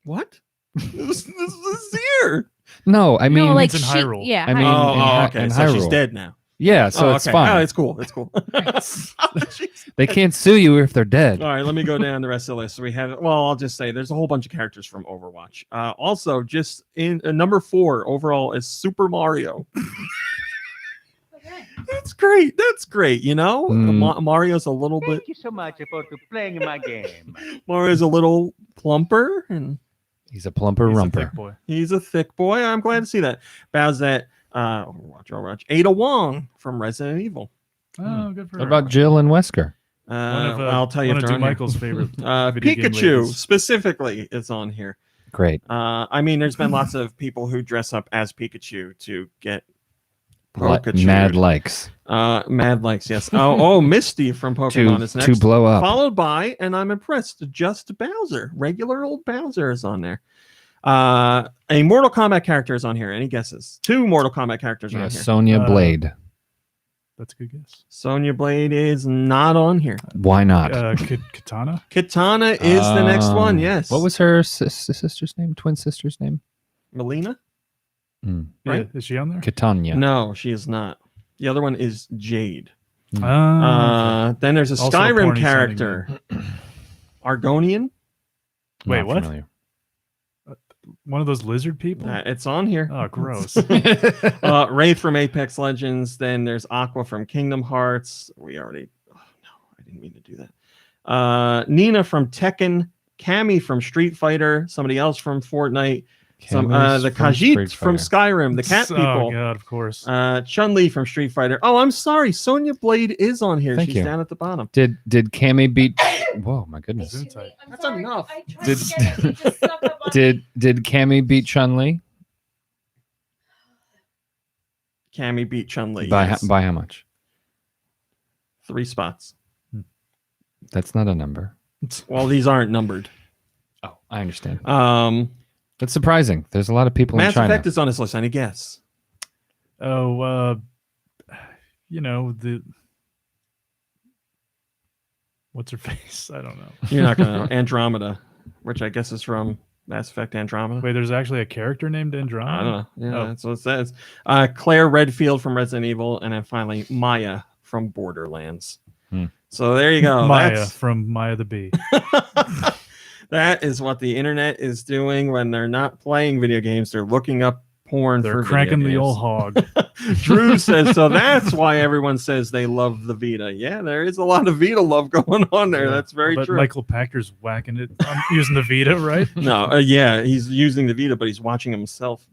What? this is here. No, I mean, no, like in she, Hyrule. yeah. I mean, Hyrule. in Hy- okay. in So she's Hyrule. dead now. yeah, so it's okay. fine. Oh, it's cool. It's cool. Jeez. They can't sue you if they're dead. All right, let me go down the rest of the list. We have, well, I'll just say there's a whole bunch of characters from Overwatch. Also, just in number 4 overall is Super Mario. That's great. That's great. You know, Mario's a little bit. Thank you so much for playing my game. Mario's a little plumper, and He's a plumper He's a rumper. thick boy. he's a thick boy. I'm glad to see that. Bowsette, Overwatch. Ada Wong from Resident Evil. Oh, good for What her. about Jill and Wesker? One of, I'll tell you one if of they're on here. Michael's favorite video game Pikachu ladies. specifically is on here. Great. I mean, there's been lots of people who dress up as Pikachu to get Li- Pikachu. Mad likes Mad likes, yes. Oh, Misty from Pokemon is next. to blow up. Followed by, and I'm impressed, just Bowser. Regular old Bowser is on there. A Mortal Kombat character is on here. Any guesses? 2 Mortal Kombat characters are Yeah, on here. Sonya Blade. That's a good guess. Sonya Blade is not on here. Why not? Katana? Katana is the next one, yes. What was her sister's name? Twin sister's name? Melina? Mm. Right? Yeah, is she on there? Katanya. No, she is not. The other one is Jade. Oh, Then there's a Also a Skyrim porny character. Argonian? Wait, Not what? familiar. One of those lizard people? It's on here. Oh, gross. Wraith from Apex Legends. Then there's Aqua from Kingdom Hearts. We already. Oh, no, I didn't mean to do that. Nina from Tekken. Cammy from Street Fighter. Somebody else from Fortnite. The Khajiit from Skyrim. The cat people. Oh god, of course. Chun-Li from Street Fighter. Oh, I'm sorry. Sonya Blade is on here. Thank She's you. down at the bottom. Did Cammy beat? Whoa, my goodness. That's enough. Did did Cammy beat Chun-Li? Cammy beat Chun-Li. By yes. by how much? 3 spots. That's not a number. Well, these aren't numbered. Oh, I understand. Mass That's surprising. There's a lot of people in China. Effect is on this list. Any guess? Oh, what's her face? I don't know. You're not gonna know. Andromeda, which I guess is from Mass Effect Andromeda. Wait, there's actually a character named Andromeda? I don't know. Yeah, Oh. that's what it says. Claire Redfield from Resident Evil, and then finally Maya from Borderlands. So there you go. Maya from Maya the Bee. That is what the internet is doing when they're not playing video games. They're looking up porn. They're for cranking video the games. old hog. Drew says so. That's why everyone says they love the Vita. Yeah, there is a lot of Vita love going on there. Yeah, That's very but true. Michael Packer's whacking it. I'm using the Vita, right? No, yeah, he's using the Vita, but he's watching himself.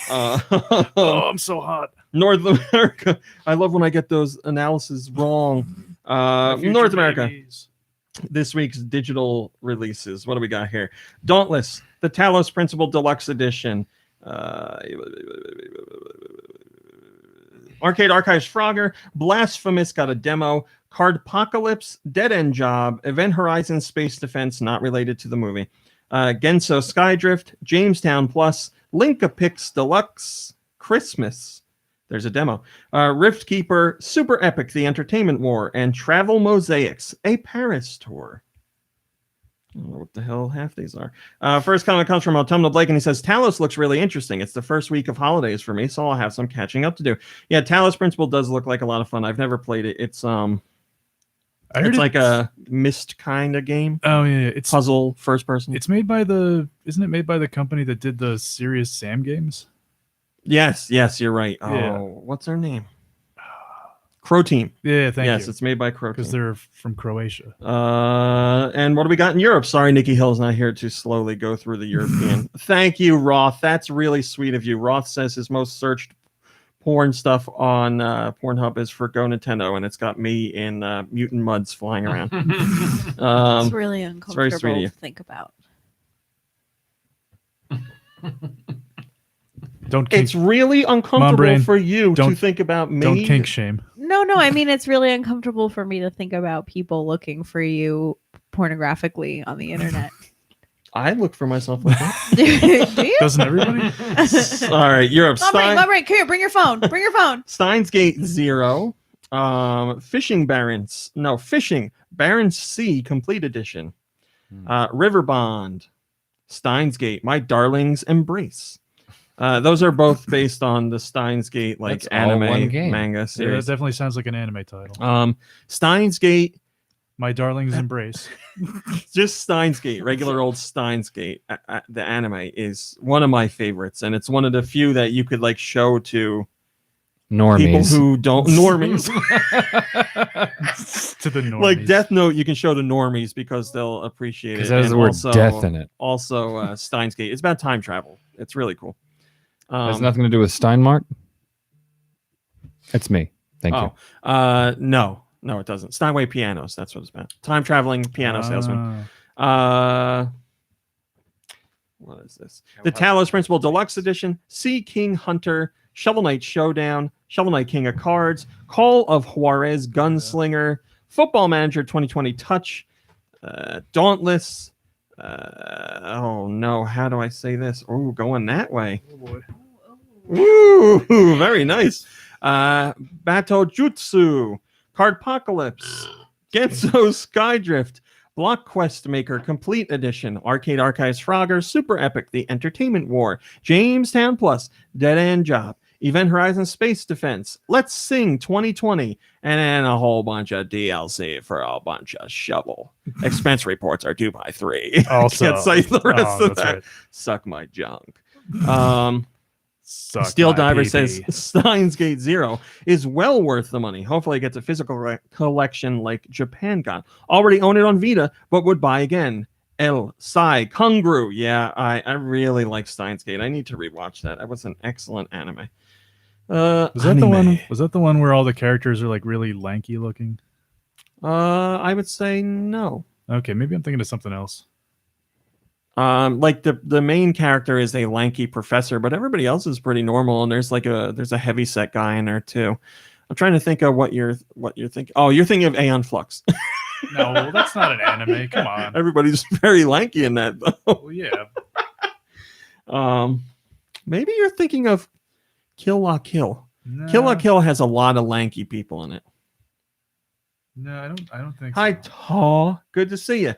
Oh, I'm so hot. North America. I love when I get those analyses wrong. North America. Babies. This week's digital releases. What do we got here? Dauntless, the Talos Principle Deluxe Edition. Arcade Archives Frogger, Blasphemous got a demo, Cardpocalypse, Dead End Job, Event Horizon Space Defense, not related to the movie, Genso Skydrift, Jamestown Plus, Link-a-Pix Deluxe, Christmas. There's a demo. Rift Keeper, Super Epic, The Entertainment War, and Travel Mosaics, a Paris tour. I don't know what the hell half these are. First comment comes from Autumnal Blake, and he says, Talos looks really interesting. It's the first week of holidays for me, so I'll have some catching up to do. Yeah, Talos Principle does look like a lot of fun. I've never played it. It's I heard it's like a Myst kind of game. Oh yeah, it's Puzzle, first person. Isn't it made by the company that did the Serious Sam games? Yes, you're right. Oh, Yeah. what's their name? Crow Team. Yeah, thank Yes, you. it's made by Crow Because Team. they're from Croatia. And what do we got in Europe? Sorry, Nikki Hill's not here to slowly go through the European. Thank you, Roth. That's really sweet of you. Roth says his most searched porn stuff on Pornhub is for GoNintendo, and it's got me in mutant muds flying around. It's really very uncomfortable sweet of you. to think about. Don't kink, It's really uncomfortable Brain. for you to Don't- think about me. don't kink shame. No, I mean it's really uncomfortable for me to think about people looking for you pornographically on the internet. I look for myself like that. Do you? Doesn't everybody? All right, Europe. Mom, come here, bring your phone. Bring your phone. Steins Gate 0. Fishing Barons. No, Fishing Barons Sea Complete Edition. River Bond. Steins Gate. My Darling's Embrace. Those are both based on the Steins Gate like That's all one anime game. manga Yeah, that series. definitely sounds like an anime title. Steins Gate, My Darling's Embrace. just Steins Gate, regular old Steins Gate. The anime is one of my favorites, and it's one of the few that you could like show to people Normies. who don't normies. To the normies. Like Death Note, you can show to normies because they'll appreciate it. Because it has And the word also- death in it. Also, Steins Gate. It's about time travel. It's really cool. Has nothing to do with Steinmart. It's me. Thank you. No, it doesn't. Steinway Pianos. That's what it's about. Time traveling piano salesman. What is this? The Talos Principle Deluxe Edition, Sea King Hunter, Shovel Knight Showdown, Shovel Knight King of Cards, Call of Juarez Gunslinger, Football Manager 2020 Touch, Dauntless. Oh no, how do I say this? Oh, going that way. Oh boy. Ooh, very nice. Bato Jutsu, Cardpocalypse, Genso Skydrift, Block Quest Maker Complete Edition, Arcade Archives Frogger, Super Epic, The Entertainment War, Jamestown Plus, Dead End Job, Event Horizon Space Defense, Let's Sing 2020, and then a whole bunch of DLC for a bunch of shovel. Expense reports are due by 3. Also, Can't say the rest of that's that. right. Suck my junk. Suck Steel my Diver pee-pee. says Steins Gate Zero is well worth the money. Hopefully it gets a physical collection like Japan got. Already own it on Vita, but would buy again. El Sai Kungru. Yeah, I really like Steins Gate. I need to rewatch that. That was an excellent anime. Was that the one? Was that the one where all the characters are like really lanky looking? I would say no. Okay, maybe I'm thinking of something else. Like the main character is a lanky professor, but everybody else is pretty normal, and there's a heavy set guy in there too. I'm trying to think of what you're thinking. Oh, you're thinking of Aeon Flux. No, that's not an anime. Come on. Everybody's very lanky in that though. Well, yeah. Maybe you're thinking of Kill La Kill. No, Kill La Kill has a lot of lanky people in it. No, I don't think Hi, so. Taw. Good to see you.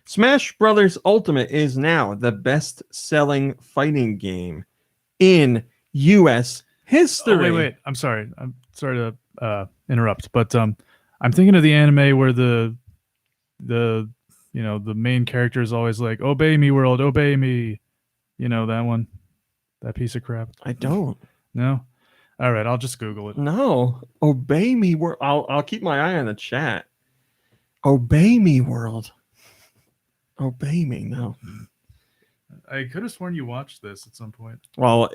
Smash Brothers Ultimate is now the best-selling fighting game in U.S. history. Oh, wait. I'm sorry to interrupt, but I'm thinking of the anime where the main character is always like, "Obey me, world, obey me." You know that one, that piece of crap. I don't. No. All right, I'll just Google it. No, Obey Me World. I'll keep my eye on the chat. Obey Me World. Obey Me. No. I could have sworn you watched this at some point. Well,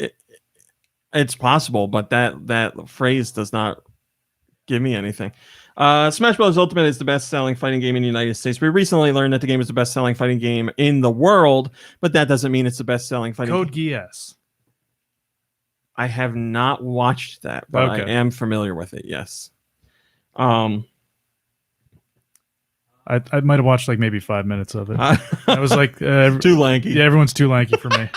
it's possible, but that phrase does not give me anything. Smash Bros. Ultimate is the best-selling fighting game in the United States. We recently learned that the game is the best-selling fighting game in the world, but that doesn't mean it's the best-selling fighting Code game. Geass. I have not watched that, but Okay. I am familiar with it, yes. I might have watched like maybe 5 minutes of it. I was like, too lanky. yeah, everyone's too lanky for me.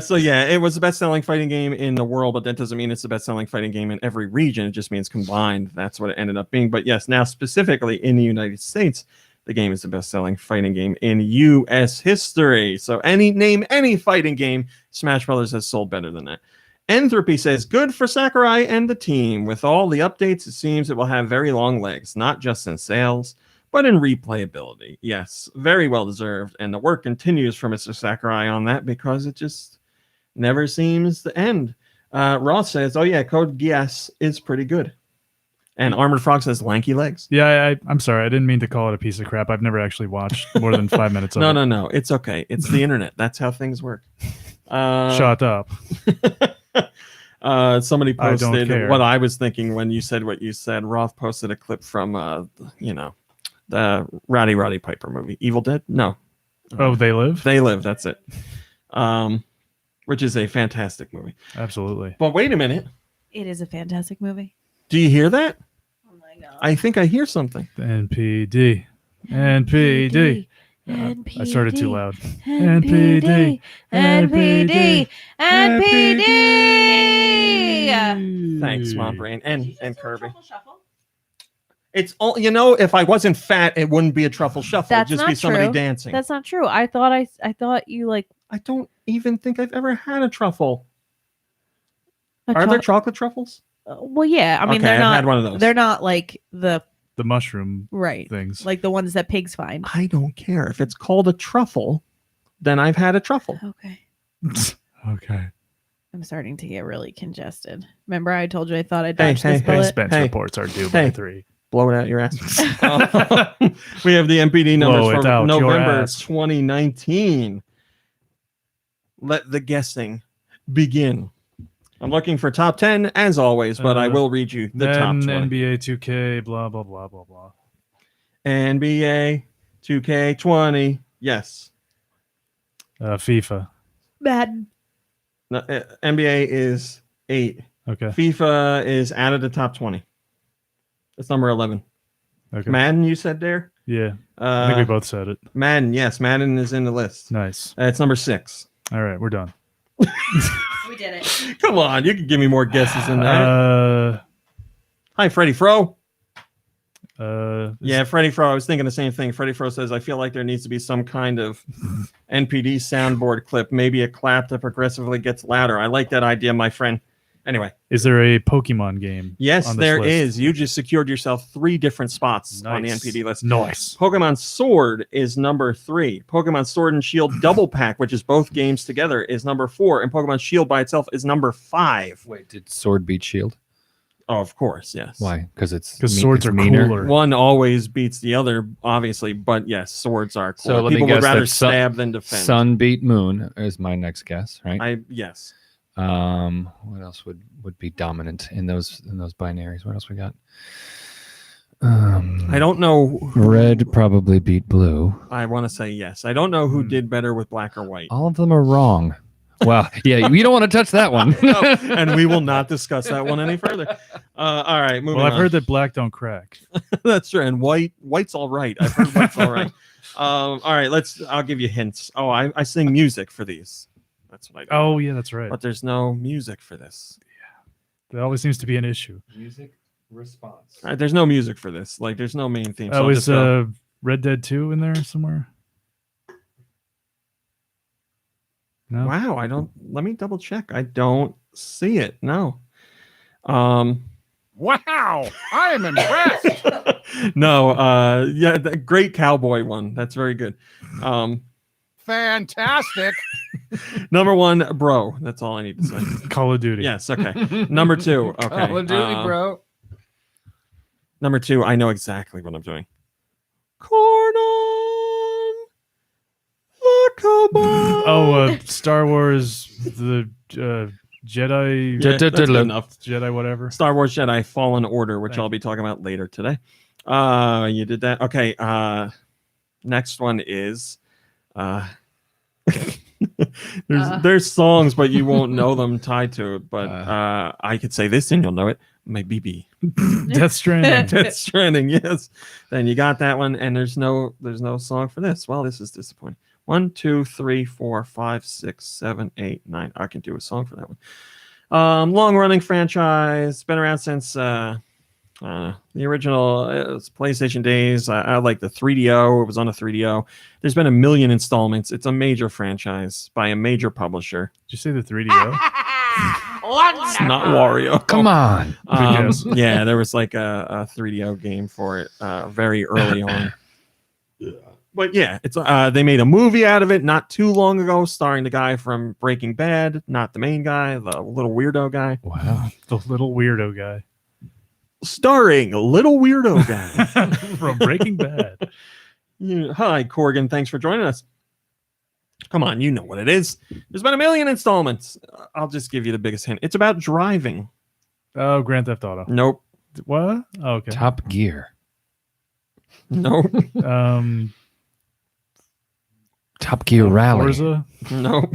So yeah, it was the best-selling fighting game in the world, but that doesn't mean it's the best-selling fighting game in every region. It just means combined. That's what it ended up being. But yes, now specifically in the United States, the game is the best-selling fighting game in U.S. history. So name any fighting game, Smash Brothers has sold better than that. Entropy says, good for Sakurai and the team. With all the updates, it seems it will have very long legs, not just in sales, but in replayability. Yes, very well deserved. And the work continues for Mr. Sakurai on that because it just never seems to end. Ross says, oh yeah, Code Geass is pretty good. And Armored Frog says, lanky legs. Yeah, I'm sorry. I didn't mean to call it a piece of crap. I've never actually watched more than 5 minutes of it. No. It's okay. It's the internet. That's how things work. Shut up. Somebody I don't posted care. what I was thinking when you said what you said. Roth posted a clip from, the Roddy Piper movie. Evil Dead? No. Oh, They Live? They Live. That's it. Which is a fantastic movie. Absolutely. But wait a minute. It is a fantastic movie. Do you hear that? Oh my god. I think I hear something. NPD. NPD. NPD. I started too loud. NPD. NPD. NPD. Thanks, Mom Brain and Kirby. It's all if I wasn't fat, it wouldn't be a truffle shuffle. That's It'd just be not somebody true. dancing. That's not true. I thought you like I don't even think I've ever had a truffle. a Are there chocolate truffles? well, yeah. I mean, Okay, they're I've not. had one of those. They're not like the mushroom right, things. like the ones that pigs find. I don't care. If it's called a truffle, then I've had a truffle. Okay. Okay. I'm starting to get really congested. Remember, I told you I thought I Hey, dodged hey, this hey, bullet. Expense Hey. reports are due Hey. by 3. Blow it out your ass. We have the MPD Blow numbers it for out your November ass. 2019. Let the guessing begin. I'm looking for top 10 as always, but I will read you the top 20. NBA 2K, blah, blah, blah, blah, blah. NBA 2K20. Yes. FIFA. Bad. No, NBA is 8. Okay. FIFA is out of the top 20. It's number 11. Okay. Madden, you said there? Yeah. I think we both said it. Madden, yes. Madden is in the list. Nice. It's number 6. All right, we're done. We did it. Come on, you can give me more guesses than that. Hi, Freddie Fro. Yeah, Freddie Fro. I was thinking the same thing. Freddie Fro says, I feel like there needs to be some kind of NPD soundboard clip, maybe a clap that progressively gets louder. I like that idea, my friend. Anyway. Is there a Pokemon game? Yes, on this there list? is. You just secured yourself 3 different spots on the Nice. NPD list. Nice. Pokemon Sword is number 3. Pokemon Sword and Shield Double Pack, which is both games together, is number 4. And Pokemon Shield by itself is number 5. Wait, did Sword beat Shield? Oh, of course, yes. Why? Because swords it's are meaner. cooler. One always beats the other, obviously, but yes, swords are cool. So let me People would guess rather that Sun- stab than defend. Sun beat Moon is my next guess, right? Yes. What else would be dominant in those binaries? What else we got? I don't know. Red probably beat blue. I want to say yes. I don't know who did better with black or white. All of them are wrong. Well, yeah, you don't want to touch that one. No, and we will not discuss that one any further. All right, moving Well, I've on. heard that black don't crack. That's true, and white's all right. I've heard white's all right. All right, I'll give you hints. Oh, I sing music for these. That's what I do. Oh, yeah, that's right. But there's no music for this. That always seems to be an issue. Music response. All right, there's no music for this. Like, there's no main theme. So Oh, I'll is just go. Red Dead 2 in there somewhere? No. Wow, I don't. Let me double check. I don't see it. No. Wow, I am impressed. No. Yeah, the great cowboy one. That's very good. Fantastic. Number 1, bro. That's all I need to say. Call of Duty. Yes. Okay. Number 2. Okay. Call of Duty, bro. Number 2. I know exactly what I'm doing. Corn on the cob. Oh, Star Wars, the Jedi, Yeah, that's good enough. Jedi whatever. Star Wars Jedi Fallen Order, which Thank I'll be talking about later today. You did that. Okay. Next one is there's songs, but you won't know them tied to it. But I could say this and you'll know it. My BB. Death Stranding. Death Stranding, yes. Then you got that one, and there's no song for this. Well, this is disappointing. 1, 2, 3, 4, 5, 6, 7, 8, 9. I can do a song for that one. Long-running franchise, been around since the original PlayStation days. I like the 3DO. It was on a 3DO. There's been a million installments. It's a major franchise by a major publisher. Did you say the 3DO? It's not Wario. Come on. guess. Yeah, there was like a 3DO game for it very early on. But yeah, it's they made a movie out of it not too long ago, starring the guy from Breaking Bad, not the main guy, the little weirdo guy. Wow. The little weirdo guy Starring little weirdo guy. from Breaking Bad. Hi, Corgan. Thanks for joining us. Come on, you know what it is. There's been a million installments. I'll just give you the biggest hint. It's about driving. Oh, Grand Theft Auto. Nope. What? Oh, okay. Top Gear. Nope. Top Gear Rally. Forza. Nope.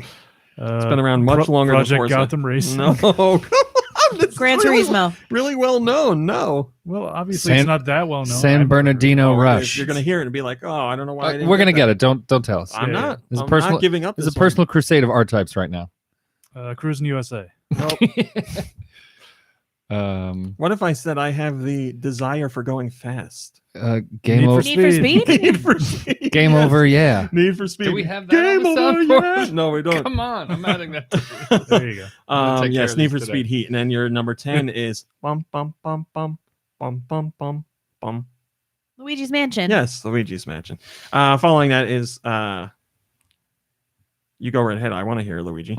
It's been around much longer Project than Forza. Gotham Racing. No. Come on. This Gran is really, Turismo. really well known. No. Well, obviously San- it's not that well known. San Bernardino Oh, Rush. You're going to hear it and be like, oh, I don't know why. I didn't We're gonna that. get it. Don't tell us. I'm not. It's a I'm personal- not giving up. It's this a personal crusade of R types right now. Cruising USA. One. Nope. What if I said I have the desire for going fast? Game Need for over. Need for Speed? Need for Speed. Game yes. over. Yeah. Need for Speed. Do we have that on Game the over? soundboard? Yeah. No, we don't. Come on, I'm adding that. There you go. gonna take care Yes, of Need these for today. Speed Heat, and then your number 10 is bum bum bum bum bum bum bum bum. Luigi's Mansion. Yes, Luigi's Mansion. Following that is you go right ahead. I want to hear Luigi.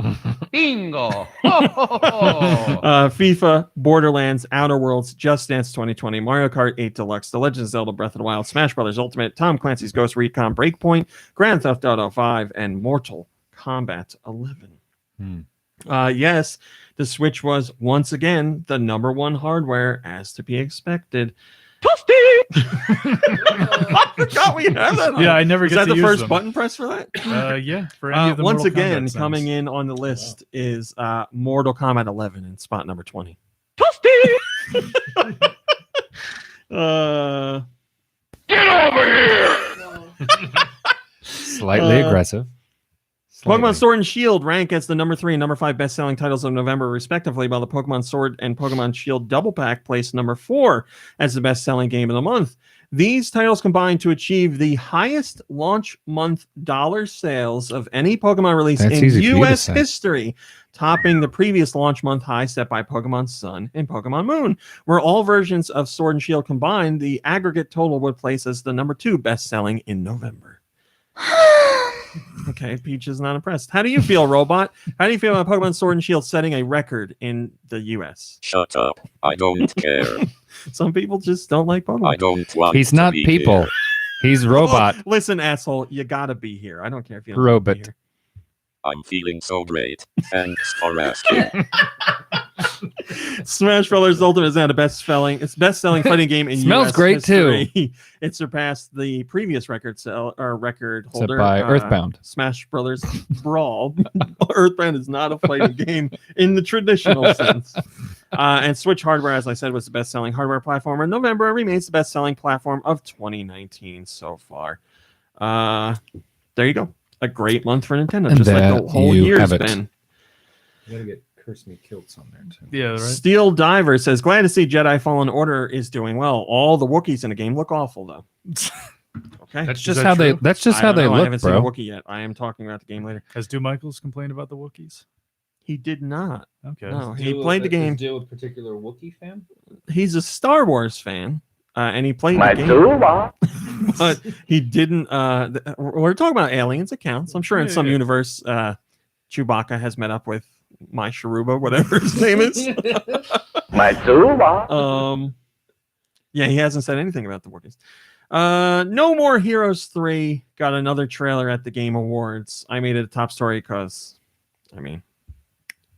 Bingo. FIFA, Borderlands, Outer Worlds, Just Dance 2020, Mario Kart 8 Deluxe, The Legend of Zelda Breath of the Wild, Smash Brothers Ultimate, Tom Clancy's Ghost Recon Breakpoint, Grand Theft Auto 5, and Mortal Kombat 11. Yes, the Switch was once again the number 1 hardware, as to be expected. Toasty! I forgot we have that. Yeah, I never Is get that to the use first them. button press for that? Yeah, for any of the Once Mortal again, Kombat coming sounds. in on the list is Mortal Kombat 11 in spot number 20. Get over here. Slightly aggressive. Slightly. Pokemon Sword and Shield rank as the number 3 and number 5 best-selling titles of November, respectively, while the Pokemon Sword and Pokemon Shield Double Pack placed number 4 as the best-selling game of the month. These titles combined to achieve the highest launch month dollar sales of any Pokemon release That's in easy for you to U.S. say. history, topping the previous launch month high set by Pokemon Sun and Pokemon Moon. Where all versions of Sword and Shield combined, the aggregate total would place as the number 2 best-selling in November. Okay, Peach is not impressed. How do you feel, Robot? How do you feel about Pokemon Sword and Shield setting a record in the U.S.? Shut up. I don't care. Some people just don't like Pokemon. I don't want He's to not be people. here. He's robot. Oh, listen, asshole, you gotta be here. I don't care if you don't Robot. Be here. I'm feeling so great. Thanks for asking. Smash Bros. Ultimate is now the best-selling fighting game in Smells US great, history. It surpassed the previous record Set holder by Earthbound. Smash Brothers Brawl. Earthbound is not a fighting game in the traditional sense. And Switch hardware, as I said, was the best-selling hardware platform in November and remains the best-selling platform of 2019 so far. There you go. A great month for Nintendo, And just like the there whole you year's have it. been. You gotta get Curse Me Kilts on there too. Yeah, right. Steel Diver says, glad to see Jedi Fallen Order is doing well. All the Wookiees in the game look awful, though. Okay. That's Is just that how true? they. That's just I how don't they know. I look, haven't seen a bro. Wookiee yet. I am talking about the game later. Has Stu Michaels complained about the Wookiees? He did not. Okay. No, he played the game. Deal with particular Wookiee fan. He's a Star Wars fan, and he played the game. But he didn't. We're talking about aliens accounts. I'm sure in some universe, Chewbacca has met up with my Sharuba, whatever his name is. Yeah, he hasn't said anything about the Wookiees. No More Heroes 3 got another trailer at the Game Awards. I made it a top story because, I mean,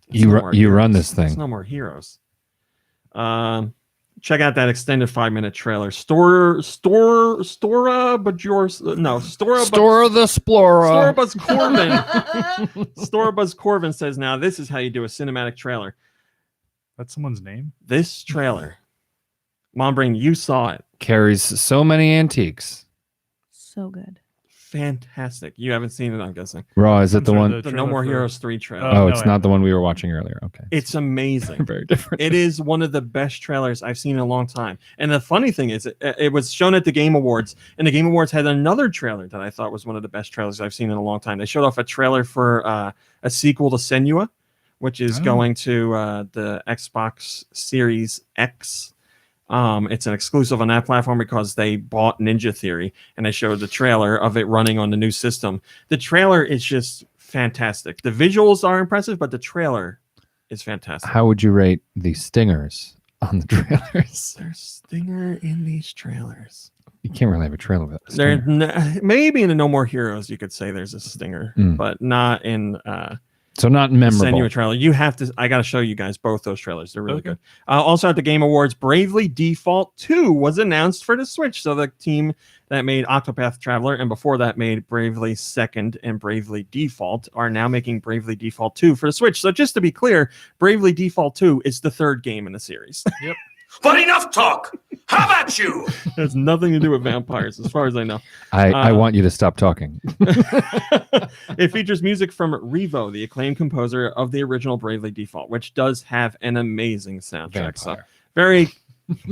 it's You No ru- More you run Heroes. this thing. It's No More Heroes. Check out that extended 5-minute trailer. Stora the Splora. Storabuzz Corvin. Storabuzz Corvin says, now this is how you do a cinematic trailer. That's someone's name? This trailer. Mom Brain, you saw it. Carries so many antiques. So good. Fantastic. You haven't seen it, I'm guessing. Raw, is it I'm the sorry, one? The No trailer More for- Heroes 3 trailer. Oh, no, it's I not haven't. the one we were watching earlier. Okay. It's amazing. Very different. It is one of the best trailers I've seen in a long time. And the funny thing is, it was shown at the Game Awards, and the Game Awards had another trailer that I thought was one of the best trailers I've seen in a long time. They showed off a trailer for a sequel to Senua, which is going to the Xbox Series X. It's an exclusive on that platform because they bought Ninja Theory, and they showed the trailer of it running on the new system. The trailer is just fantastic. The visuals are impressive, but the trailer is fantastic. How would you rate the stingers on the trailers? There's stinger in these trailers. You can't really have a trailer without a There, stinger. maybe in the No More Heroes you could say there's a stinger, but not in So not memorable. Senua trailer. You have to. I got to show you guys both those trailers. They're really good. Also at the Game Awards, Bravely Default 2 was announced for the Switch. So the team that made Octopath Traveler and before that made Bravely Second and Bravely Default are now making Bravely Default 2 for the Switch. So just to be clear, Bravely Default 2 is the third game in the series. Yep. But enough talk. How about you? It has nothing to do with vampires, as far as I know. I want you to stop talking. It features music from Revo, the acclaimed composer of the original Bravely Default, which does have an amazing soundtrack. So Vampire. very,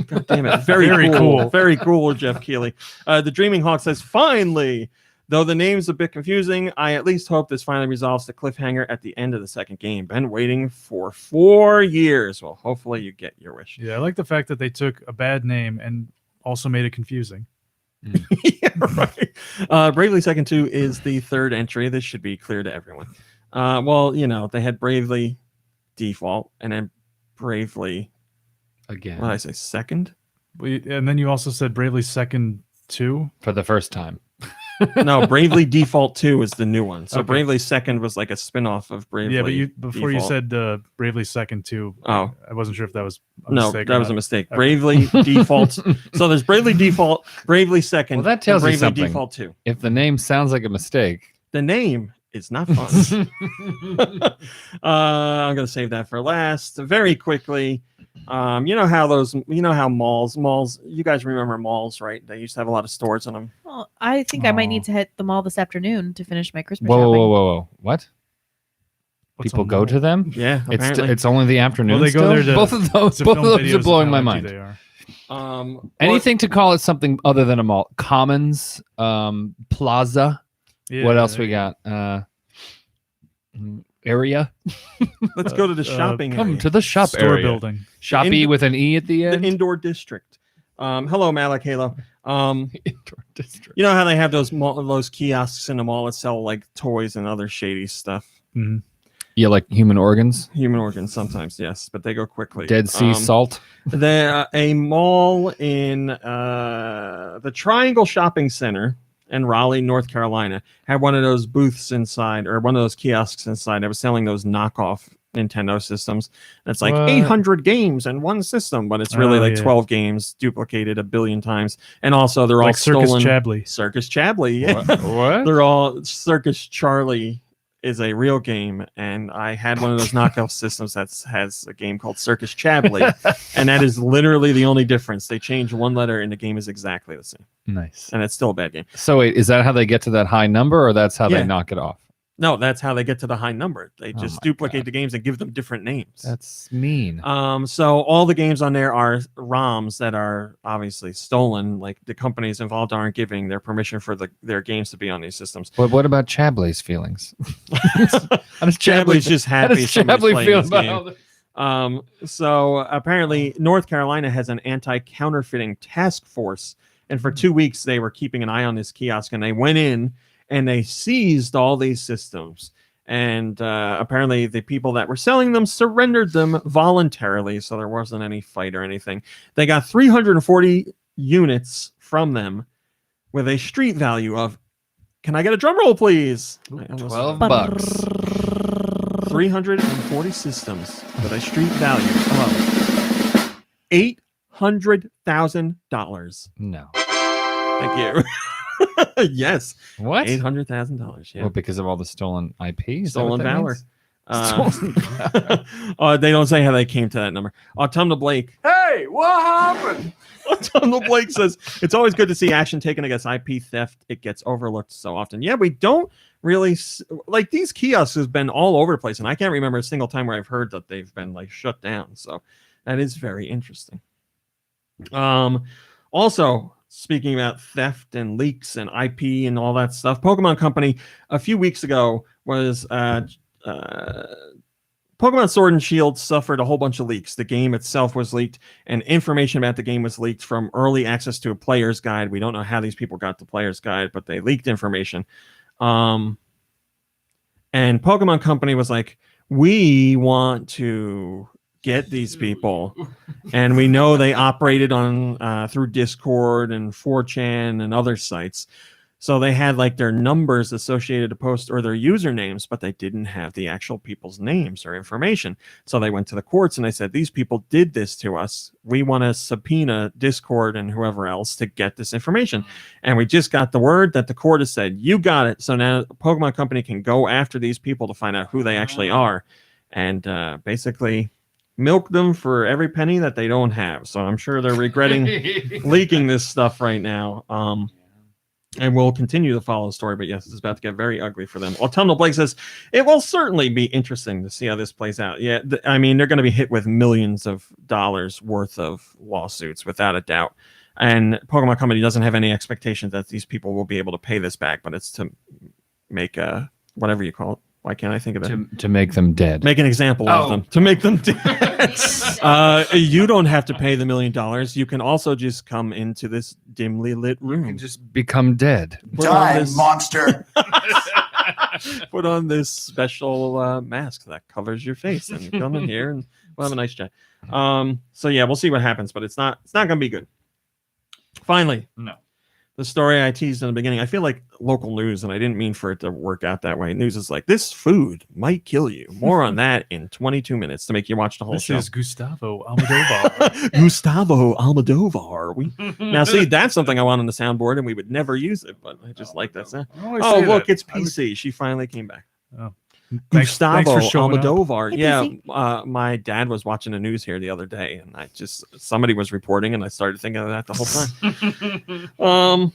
God damn it, very cool. Very cool, Jeff Keighley. The Dreaming Hawk says, finally, though the name's a bit confusing, I at least hope this finally resolves the cliffhanger at the end of the second game. Been waiting for 4 years. Well, hopefully you get your wish. Yeah, I like the fact that they took a bad name and also made it confusing. Yeah, right. Bravely Second 2 is the third entry. This should be clear to everyone. Well, you know, they had Bravely Default and then Bravely, Again. what did I say, Second? And then you also said Bravely Second 2. For the first time. No, Bravely Default 2 is the new one. So Okay. Bravely Second was like a spin-off of Bravely. Yeah, but before you Default. said Bravely Second 2, Oh. I wasn't sure if that was a No, mistake. that was a mistake. Okay. Bravely Default. So there's Bravely Default, Bravely Second, Well, that tells and you Bravely something. Default 2. If the name sounds like a mistake, The name is not fun. I'm gonna save that for last. Very quickly, you know how malls. You guys remember malls, right? They used to have a lot of stores in them. Well, I think I might need to hit the mall this afternoon to finish my Christmas Whoa, shopping. whoa! What? What's People a go mall? to them? Yeah, apparently. It's only the afternoon. Well, they go there to- both of those. to Both of film those are videos of blowing how my empty mind. they are. Anything to call it something other than a mall. Commons, plaza. Yeah, What else there we you go. got? Area. Let's go to the shopping Come area. to the shop Store area. building. Shoppy with an E at the The end. indoor district. Hello, Malik. Halo. Indoor district. You know how they have those kiosks in the mall that sell like toys and other shady stuff. Mhm. Yeah, like human organs, Human organs sometimes, yes, but they go quickly. Dead Sea salt. A mall in the Triangle Shopping Center in Raleigh, North Carolina, had one of those booths inside, or one of those kiosks inside that was selling those knockoff Nintendo systems. And it's like What? 800 games in one system, but it's really Oh, like yeah. 12 games duplicated a billion times. And also they're all Like Circus stolen. Chabley. Circus Chabley, yeah. What? They're all Circus Charlie is a real game, and I had one of those knockoff systems that has a game called Circus Chabley, and that is literally the only difference. They change one letter, and the game is exactly the same, Nice. and it's still a bad game. So wait, is that how they get to that high number, or that's how Yeah. they knock it off? No, that's how they get to the high number. They Oh just my duplicate God. the games and give them different names. That's mean. So all the games on there are ROMs that are obviously stolen. Like the companies involved aren't giving their permission for their games to be on these systems. But what about Chabley's feelings? How does Chabley's just how happy does somebody's Chabley playing feel this about game. all this? So apparently North Carolina has an anti-counterfeiting task force, and for 2 weeks they were keeping an eye on this kiosk, and they went in and they seized all these systems. And apparently the people that were selling them surrendered them voluntarily, so there wasn't any fight or anything. They got 340 units from them with a street value of, can I get a drum roll, please? $12. 340 systems with a street value of $800,000. No. Thank you. Yes. What? $800,000. Yeah. Well, because of all the stolen IP? Is that what Stolen that valor. means? They don't say how they came to that number. Autumnal Blake. Hey, what happened? Autumnal Blake says, it's always good to see action taken against IP theft. It gets overlooked so often. Yeah, we don't really like these kiosks has been all over the place, and I can't remember a single time where I've heard that they've been like shut down. So that is very interesting. Also, speaking about theft and leaks and IP and all that stuff, Pokemon Company a few weeks ago was Pokemon Sword and Shield suffered a whole bunch of leaks. The game itself was leaked, and information about the game was leaked from early access to a player's guide. We don't know how these people got the player's guide, but they leaked information. And Pokemon Company was like, we want to get these people, and we know they operated on through Discord and 4chan and other sites, so they had like their numbers associated to post or their usernames, but they didn't have the actual people's names or information. So they went to the courts and they said, these people did this to us. We want to subpoena Discord and whoever else to get this information. And we just got the word that the court has said, you got it. So now Pokemon Company can go after these people to find out who they actually are, and basically milk them for every penny that they don't have. So I'm sure they're regretting leaking this stuff right now. And we'll continue to follow the story, but yes, it's about to get very ugly for them. Autumnal Blake says, it will certainly be interesting to see how this plays out. Yeah, I mean, they're going to be hit with millions of dollars worth of lawsuits, without a doubt. And Pokemon Company doesn't have any expectation that these people will be able to pay this back, but it's to make whatever you call it. Why can't I think of it? To make them dead. Make an example of them. To make them dead. You don't have to pay the $1 million. You can also just come into this dimly lit room. You can just become dead. Die, monster. Put on this special mask that covers your face, and come in here and we'll have a nice chat. So yeah, we'll see what happens, but it's not going to be good. Finally, No. The story I teased in the beginning, I feel like local news, and I didn't mean for it to work out that way. News is like, this food might kill you. More on that in 22 minutes to make you watch the whole This show. is Gustavo Almodovar. Gustavo Almodovar. Now, see, that's something I want on the soundboard, and we would never use it, but I just like that sound. Oh, look, it's PC. She finally came back. Thanks Gustavo for showing up. Almodovar. Hey, Yeah, PC. my dad was watching the news here the other day, and somebody was reporting, and I started thinking of that the whole time.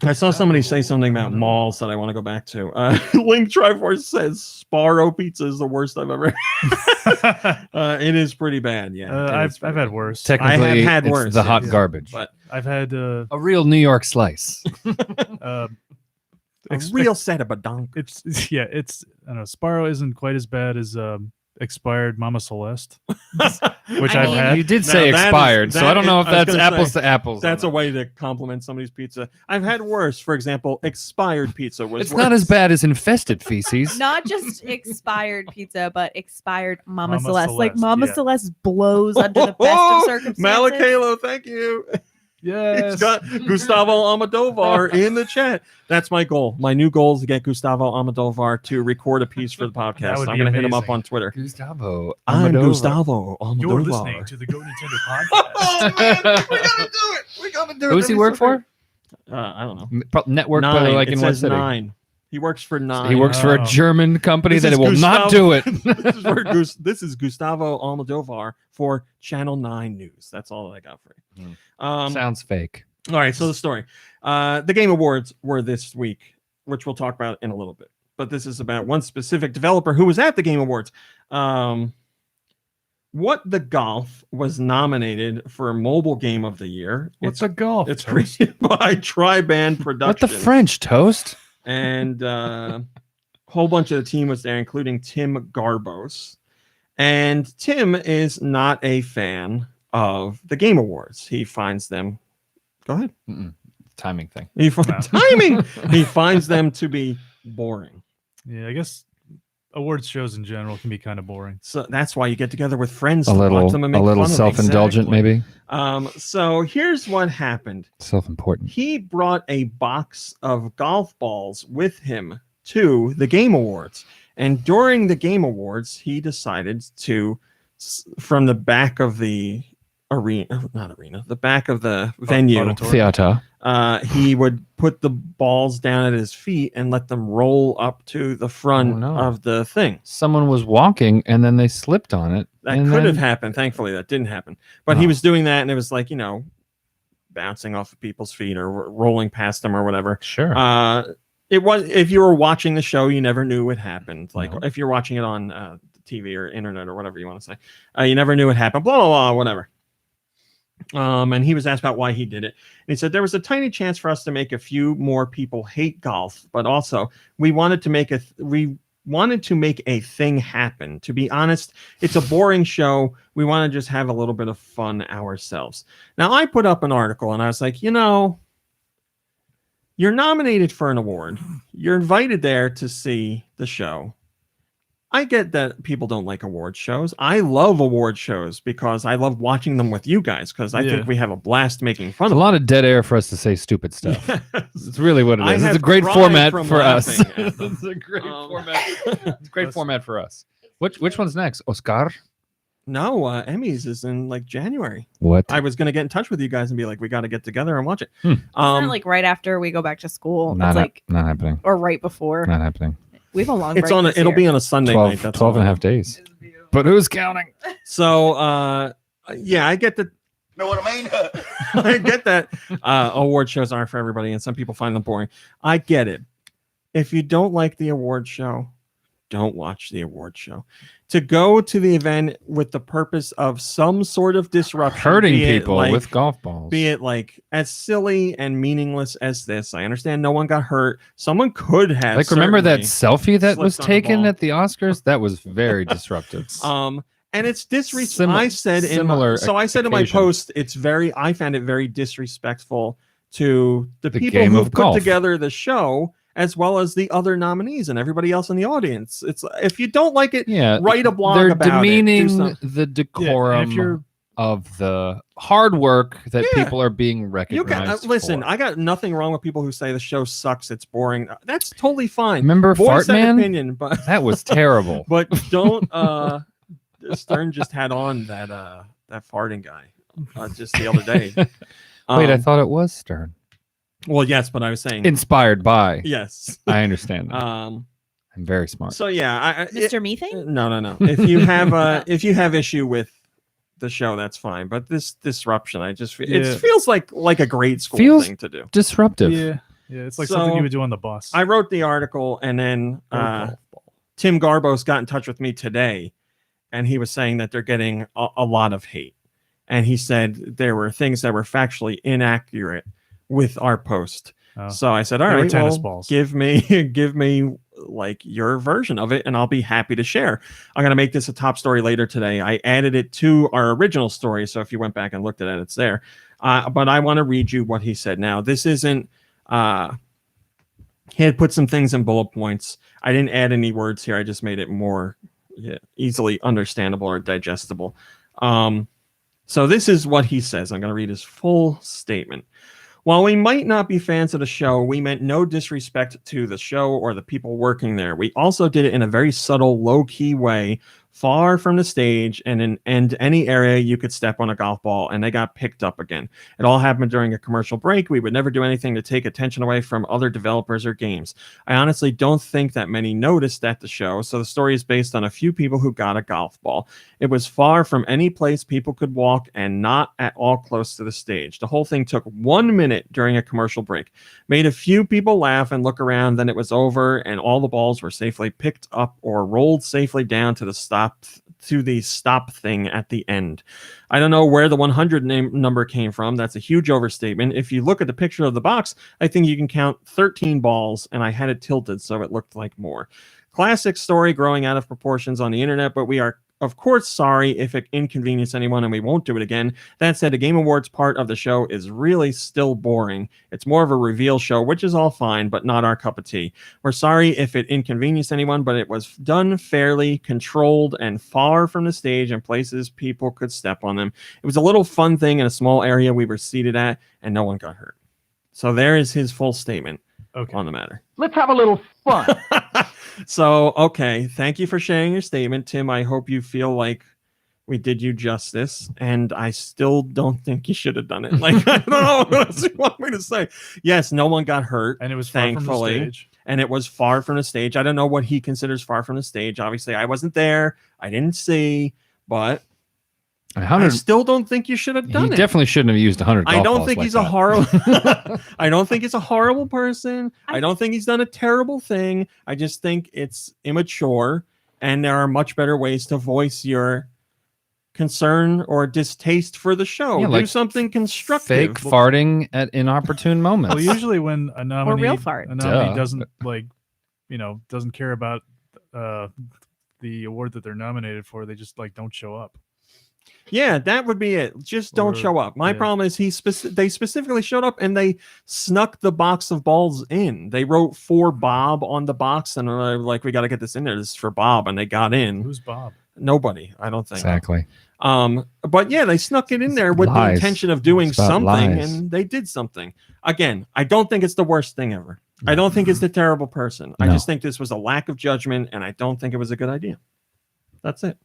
I saw somebody say something about malls that I want to go back to. Link Triforce says Sparrow Pizza is the worst I've ever had. It is pretty bad, yeah. I've had worse. Technically, I have had it's worse, the hot yes. garbage. But I've had A real New York slice. a real set of badonk. It's it's I don't know. Sparrow isn't quite as bad as expired Mama Celeste, which I I've mean, had. You did Now, say that is- expired, so that I don't know is- if I was that's gonna apples say, to apples. That's a on way to compliment somebody's pizza. I've had worse. For example, expired pizza that. was It's not as worse. bad as infested feces. Not just expired pizza, but expired Mama, Mama Celeste. Like Celeste, Mama yeah. Celeste blows under the best of circumstances. Malakalo, thank you. Yes. It's got Gustavo Almodovar in the chat. That's my goal. My new goal is to get Gustavo Almodovar to record a piece for the podcast. would I'm be going to hit him up amazing. on Twitter. Gustavo. I'm Almodovar. Gustavo Almodovar. You're listening to the GoNintendo podcast. Oh man, we gotta do it. We gotta do it. Who's he work for? I don't know. Network, but Nine. like It in what says city? 9. He works for 9. He works for a Oh. German company This that is will not do it. this is Gustavo Almodovar for Channel 9 News. That's all that I got for you. Sounds fake. All right, so the story. The Game Awards were this week, which we'll talk about in a little bit. But this is about one specific developer who was at the Game Awards. What the Golf was nominated for Mobile Game of the Year. What's a golf? It's created by Tri-Band What Productions. the French toast? And a whole bunch of the team was there, including Tim Garbos. And Tim is not a fan of the Game Awards. He finds them. Go ahead. Timing thing. He finds timing. He finds them to be boring. Yeah, I guess awards shows in general can be kind of boring. So that's why you get together with friends. A to watch little, them and make fun of them. self-indulgent, Exactly. maybe. So here's what happened. Self-important. He brought a box of golf balls with him to the Game Awards. And during the Game Awards, he decided to, from the back of the the back of the venue, Auditorium. Theater. he would put the balls down at his feet and let them roll up to the front Oh, no. of the thing. Someone was walking and then they slipped on it. That and could then- have happened. Thankfully, that didn't happen. But he Oh. was doing that, and it was like, bouncing off of people's feet or rolling past them or whatever. Sure. It was, if you were watching the show, you never knew what happened. Like No. if you're watching it on TV or internet or whatever you want to say, you never knew what happened. Blah blah blah, whatever. And he was asked about why he did it. And he said there was a tiny chance for us to make a few more people hate golf, but also we wanted to make a thing happen. To be honest, it's a boring show. We want to just have a little bit of fun ourselves. Now, I put up an article and I was like, you're nominated for an award. You're invited there to see the show. I get that people don't like award shows. I love award shows because I love watching them with you guys because I think we have a blast making fun It's of a them. lot of dead air for us to say stupid stuff. It's really what it I is. It's a have great cried format from for us. laughing at them. It's a great Um, It's a great format for us. Which one's next? Oscar? No, Emmys is in like January. What? I was going to get in touch with you guys and be like, we got to get together and watch it. It's not like right after we go back to school. not, It's like not happening. or right before. Not happening. We have a long It's break on. this It'll year. be on a Sunday 12, night. That's 12 and a all. half days. But who's counting? So, yeah, I get that. Know what I mean? I get that award shows aren't for everybody, and some people find them boring. I get it. If you don't like the award show, don't watch the award show. To go to the event with the purpose of some sort of disruption, Hurting be it people like- with golf balls. be it like as silly and meaningless as this. I understand no one got hurt. Someone could have. Like, remember that certainly selfie that was slipped on the taken ball. at the Oscars? That was very disruptive. And it's disrespectful. I said similar I said in my occasion. post, I found it very disrespectful to the people game who of put golf. together the show as well as the other nominees and everybody else in the audience. It's if you don't like it, Yeah, write a blog they're about demeaning it. Do some- the Yeah, decorum and if you're of the hard work that Yeah. people are being You recognized. can listen. for. I got nothing wrong with people who say the show sucks. It's boring. That's totally fine. Remember Voice Fart that Man? opinion, but That was terrible. but don't. Stern just had on that farting guy just the other day. Wait, I thought it was Stern. Well, yes, but I was saying Inspired by. yes. I understand. That. Um. I'm very smart. So yeah, Mr. Methane? No. If you have if you have issue with the show, that's fine. But this disruption, I just it feels like a grade school Feels thing to do. Disruptive. Yeah, it's like So, something you would do on the bus. I wrote the article, and then Tim Garbos got in touch with me today, and he was saying that they're getting a lot of hate, and he said there were things that were factually inaccurate with our post. Oh. So I said, all They were right, tennis well, balls. give me like your version of it, and I'll be happy to share. I'm going to make this a top story later today. I added it to our original story, so if you went back and looked at it, it's there. But I want to read you what he said. Now, this isn't... he had put some things in bullet points. I didn't add any words here. I just made it more easily understandable or digestible. So this is what he says. I'm going to read his full statement. While we might not be fans of the show, we meant no disrespect to the show or the people working there. We also did it in a very subtle, low-key way, far from the stage and in any area you could step on a golf ball, and they got picked up again. It all happened during a commercial break. We would never do anything to take attention away from other developers or games. I honestly don't think that many noticed at the show, so the story is based on a few people who got a golf ball. It was far from any place people could walk and not at all close to the stage. The whole thing took 1 minute during a commercial break. Made a few people laugh and look around, then it was over, and all the balls were safely picked up or rolled safely down to the stop thing at the end. I don't know where the 100 number came from. That's a huge overstatement. If you look at the picture of the box, I think you can count 13 balls, and I had it tilted so it looked like more. Classic story growing out of proportions on the internet, but we are of course sorry if it inconvenienced anyone, and we won't do it again. That said, the Game Awards part of the show is really still boring. It's more of a reveal show, which is all fine, but not our cup of tea. We're sorry if it inconvenienced anyone, but it was done fairly, controlled, and far from the stage and places people could step on them. It was a little fun thing in a small area we were seated at, and no one got hurt. So there is his full statement on the matter. Let's have a little fun. So, okay. Thank you for sharing your statement, Tim. I hope you feel like we did you justice, and I still don't think you should have done it. Like, I don't know what else you want me to say. Yes, no one got hurt, and it was far from the stage. And it was far from the stage. I don't know what he considers far from the stage. Obviously, I wasn't there. I didn't see, but I still don't think you should have done it. He definitely shouldn't have used 100 golf I don't balls think like he's that. a horrible. I don't think he's a horrible person. I don't think he's done a terrible thing. I just think it's immature, and there are much better ways to voice your concern or distaste for the show. Yeah, Do like something constructive. Fake farting at inopportune moments. Well, usually when a nominee, real fart. doesn't doesn't care about the award that they're nominated for, they just don't show up. Yeah, that would be it. Just don't show up. My problem is they specifically showed up and they snuck the box of balls in. They wrote for Bob on the box, and they're like, we got to get this in there. This is for Bob, and they got in. Who's Bob? Nobody, I don't think. Exactly. But yeah, they snuck it in there with the intention of doing It's about something, lies. and they did something. Again, I don't think it's the worst thing ever. I don't think it's the terrible person. I No. just think this was a lack of judgment, and I don't think it was a good idea. That's it.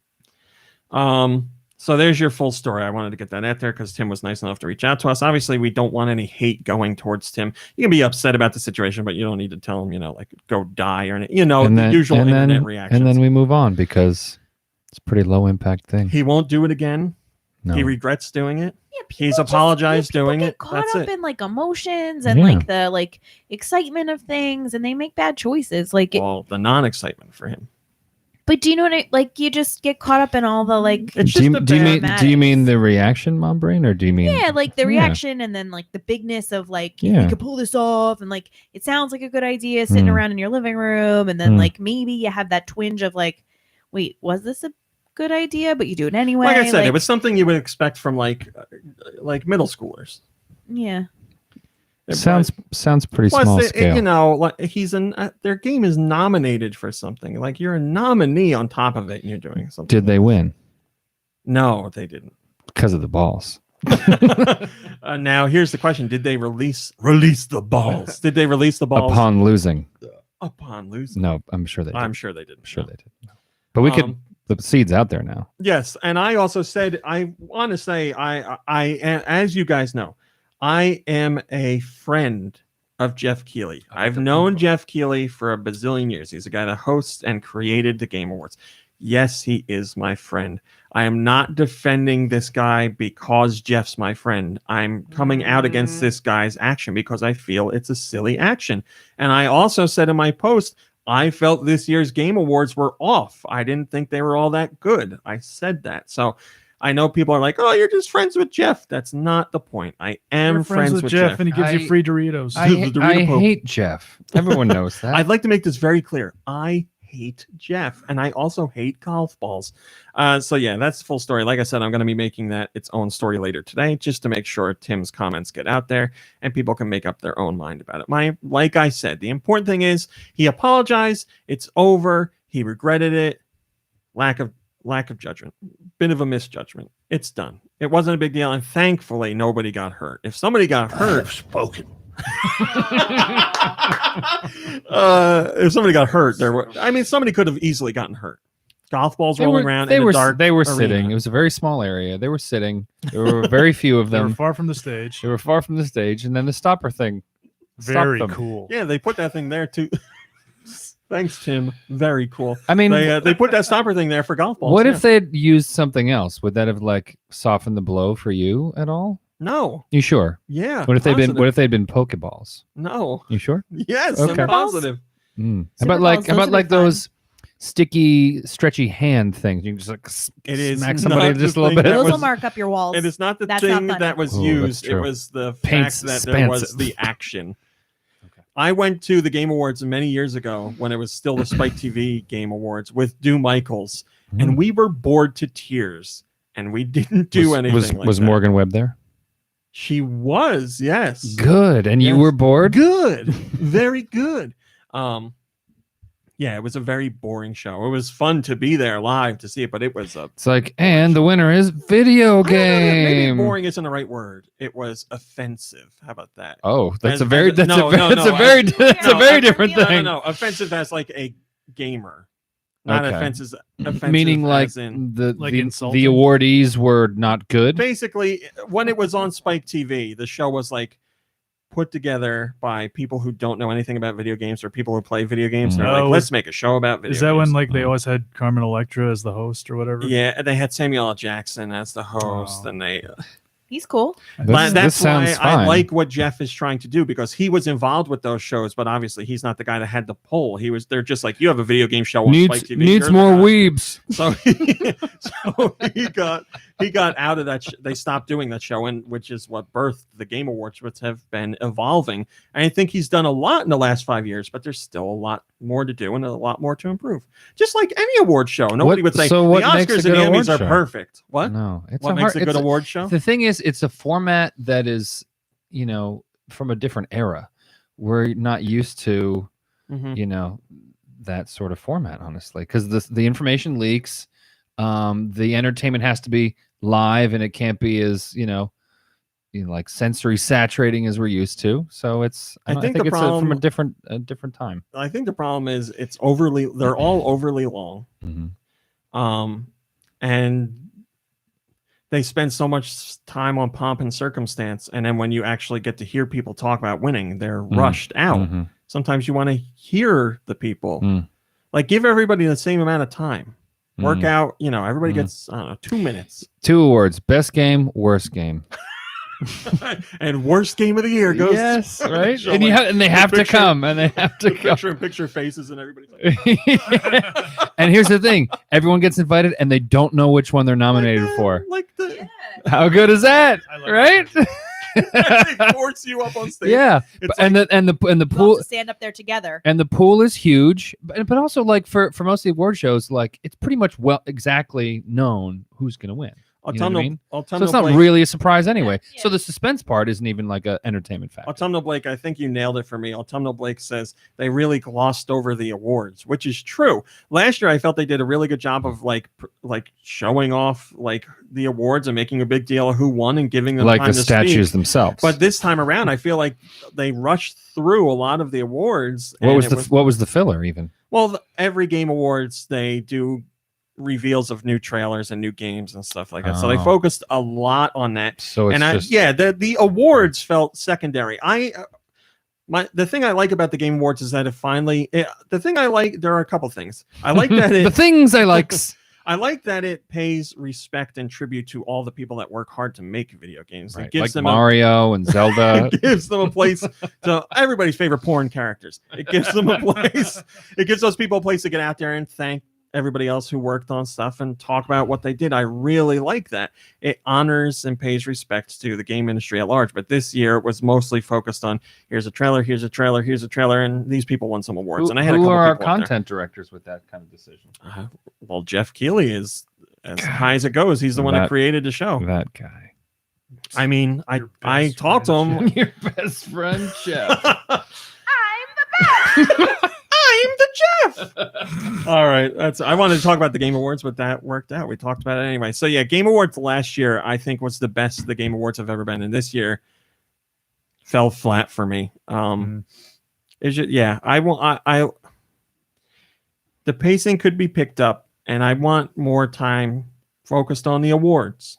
So there's your full story. I wanted to get that out there because Tim was nice enough to reach out to us. Obviously, we don't want any hate going towards Tim. You can be upset about the situation, but you don't need to tell him, like, go die or anything. The usual internet reactions. And then we move on because it's a pretty low impact thing. He won't do it again. No. He regrets doing it. Yeah, He's apologized doing it. Caught That's up it. in emotions and the excitement of things, and they make bad choices. Well, the non-excitement for him. But do you know what you just get caught up in all the It's just do you mean the reaction, Mom Brain, or do you mean the reaction and then the bigness of we could pull this off, and it sounds like a good idea sitting around in your living room, and then maybe you have that twinge of wait, was this a good idea? But you do it anyway. Like I said, it was something you would expect from middle schoolers. Yeah. Sounds pretty Plus, small scale. he's their game is nominated for something. You're a nominee on top of it, and you're doing something. Did they win? No, they didn't. Because of the balls. Now here's the question: did they release the balls? Did they release the balls Upon losing. upon losing? No, I'm sure they did. I'm sure they did. I'm sure they did. But we could. The seed's out there now. Yes, and I also said I want to say as you guys know, I am a friend of Jeff Keighley. I've known Jeff Keighley for a bazillion years. He's a guy that hosts and created the Game Awards. Yes, he is my friend. I am not defending this guy because Jeff's my friend. I'm coming out against this guy's action because I feel it's a silly action. And I also said in my post, I felt this year's Game Awards were off. I didn't think they were all that good. I said that. So I know people are like, oh, you're just friends with Jeff. That's not the point. I am You're friends with Jeff, and he gives you free Doritos. I hate Jeff. Everyone knows that. I'd like to make this very clear. I hate Jeff, and I also hate golf balls. So yeah, that's the full story. Like I said, I'm going to be making that its own story later today, just to make sure Tim's comments get out there and people can make up their own mind about it. Like I said, the important thing is he apologized. It's over. He regretted it. Lack of judgment, bit of a misjudgment. It's done. It wasn't a big deal, and thankfully nobody got hurt. If somebody got hurt, I've spoken. If somebody got hurt, somebody could have easily gotten hurt. Golf balls rolling around in the dark. They were arena. sitting. It was a very small area. They were sitting. There were very few of They them. were far from the stage. They were far from the stage, and then the stopper thing. Very stopped them. cool. Yeah, they put that thing there too. Thanks, Tim. Very cool. I mean, they put that stopper thing there for golf balls. what yeah. if they'd used something else? Would that have like softened the blow for you at all? No. You sure? Yeah. What if they'd been? What if they'd been Pokeballs? No. You sure? Yes. Okay. I'm positive. How Super about balls, those would be fun. those sticky, stretchy hand things? You can just like It is smack somebody not just a the little thing bit. that Those was- will mark up your walls. It is not the That's not thing fun. that was Oh, used. that's It true. was the Paint's fact that there was expensive. the action. I went to the Game Awards many years ago when it was still the Spike TV Game Awards with Dew Michaels, and we were bored to tears, and we didn't do anything. Was like that. Morgan Webb there? She was, yes. Good, and you Yes. were bored. Good, very good. Yeah, it was a very boring show. It was fun to be there live to see it, but it was a. It's like, and the winner is video game. Maybe boring isn't the right word. It was offensive. How about that? Oh, that's As- a very as- no, no, that's no, a very I- that's no, a very I- different thing. No. Offensive as like a gamer, not Okay. offensive. Meaning like as in, the insulting? awardees were not good. basically when it was on Spike TV, the show was like put together by people who don't know anything about video games or people who play video games. They're like, Oh, let's make a show about video Is that games. when like they always had Carmen Electra as the host or whatever? Yeah, and they had Samuel L. Jackson as the host, Oh. and they. He's cool. But that's sounds why fine. I like what Jeff is trying to do because he was involved with those shows, but obviously he's not the guy that had the pull. They're just like, you have a video game show on Spike TV. Needs You're more the guy." weebs. So he got out of that. They stopped doing that show, and which is what birthed the Game Awards, which have been evolving. And I think he's done a lot in the last 5 years, but there's still a lot more to do and a lot more to improve. Just like any award show, nobody would say so the what makes a Oscars and good the award Emmys are show? perfect. What? No, it's What makes a good it's award show? The thing is, it's a format that is, from a different era. We're not used to, Mhm. that sort of format, honestly, because the information leaks. The entertainment has to be live, and it can't be as like sensory saturating as we're used to. So I think think the it's from a problem- different time. I think the problem is they're all overly long. And they spend so much time on pomp and circumstance, and then when you actually get to hear people talk about winning, they're rushed out. Mhm. Sometimes you want to hear the people. Mm. Like give everybody the same amount of time. Work Mm. out, everybody gets 2 minutes. 2 awards: best game, worst game. And worst game of the year goes Yes, right. Show And like they have to picture- come, and they have to come. picture faces and everybody's like, And here's the thing: everyone gets invited, and they don't know which one they're nominated for. like the How good is that? I like Right? they force you up on stage. Yeah. It's And the We'll have pool to stand up there together. and the pool is huge, but also like for most of the award shows, like it's pretty much exactly known who's going to win. You know what I mean? So Autumnal it's not Blake, really a surprise anyway. Yeah. So the suspense part isn't even like an entertainment factor. Autumnal Blake, I think you nailed it for me. Autumnal Blake says they really glossed over the awards, which is true. Last year, I felt they did a really good job of like showing off like the awards and making a big deal of who won and giving them like time the to statues speak. themselves. But this time around, I feel like they rushed through a lot of the awards. what and was what was the filler even? Well, every Game Awards, they do reveals of new trailers and new games and stuff like that. So they Oh. focused a lot on that. So it's just The awards felt secondary. The thing I like about the Game Awards is that there are a couple things. I like that the things I likes. I like that it pays respect and tribute to all the people that work hard to make video games. Right. It gives Like them Mario and Zelda. it gives them a place to everybody's favorite porn characters. It gives them a place. It gives those people a place to get out there and thank everybody else who worked on stuff and talk about what they did. I really like that. It honors and pays respect to the game industry at large. But this year it was mostly focused on here's a trailer, and these people won some awards. And I had a who couple are our people up there. content directors with that kind of decision? Well, Jeff Keighley is as high as it goes. He's the one that created the show. That guy. I mean, I best talked to him. Your best friend, Jeff. I'm the Jeff. All right, I wanted to talk about the Game Awards, but that worked out. We talked about it anyway. So yeah, Game Awards last year I think was the best the Game Awards have ever been, and this year fell flat for me. It's just, yeah, I the pacing could be picked up, and I want more time focused on the awards.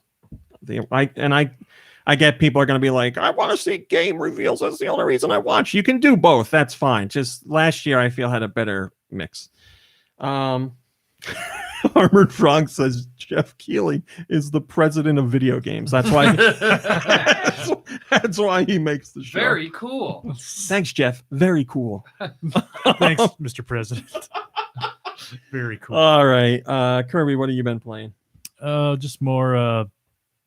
I get people are going to be like, I want to see game reveals. That's the only reason I watch. You can do both. That's fine. Just last year, I feel had a better mix. Armored Frog says Jeff Keighley is the president of video games. That's why. That's why he makes the show. Very cool. Thanks, Jeff. Very cool. Thanks, Mr. President. Very cool. All right, Kirby, what have you been playing? Just more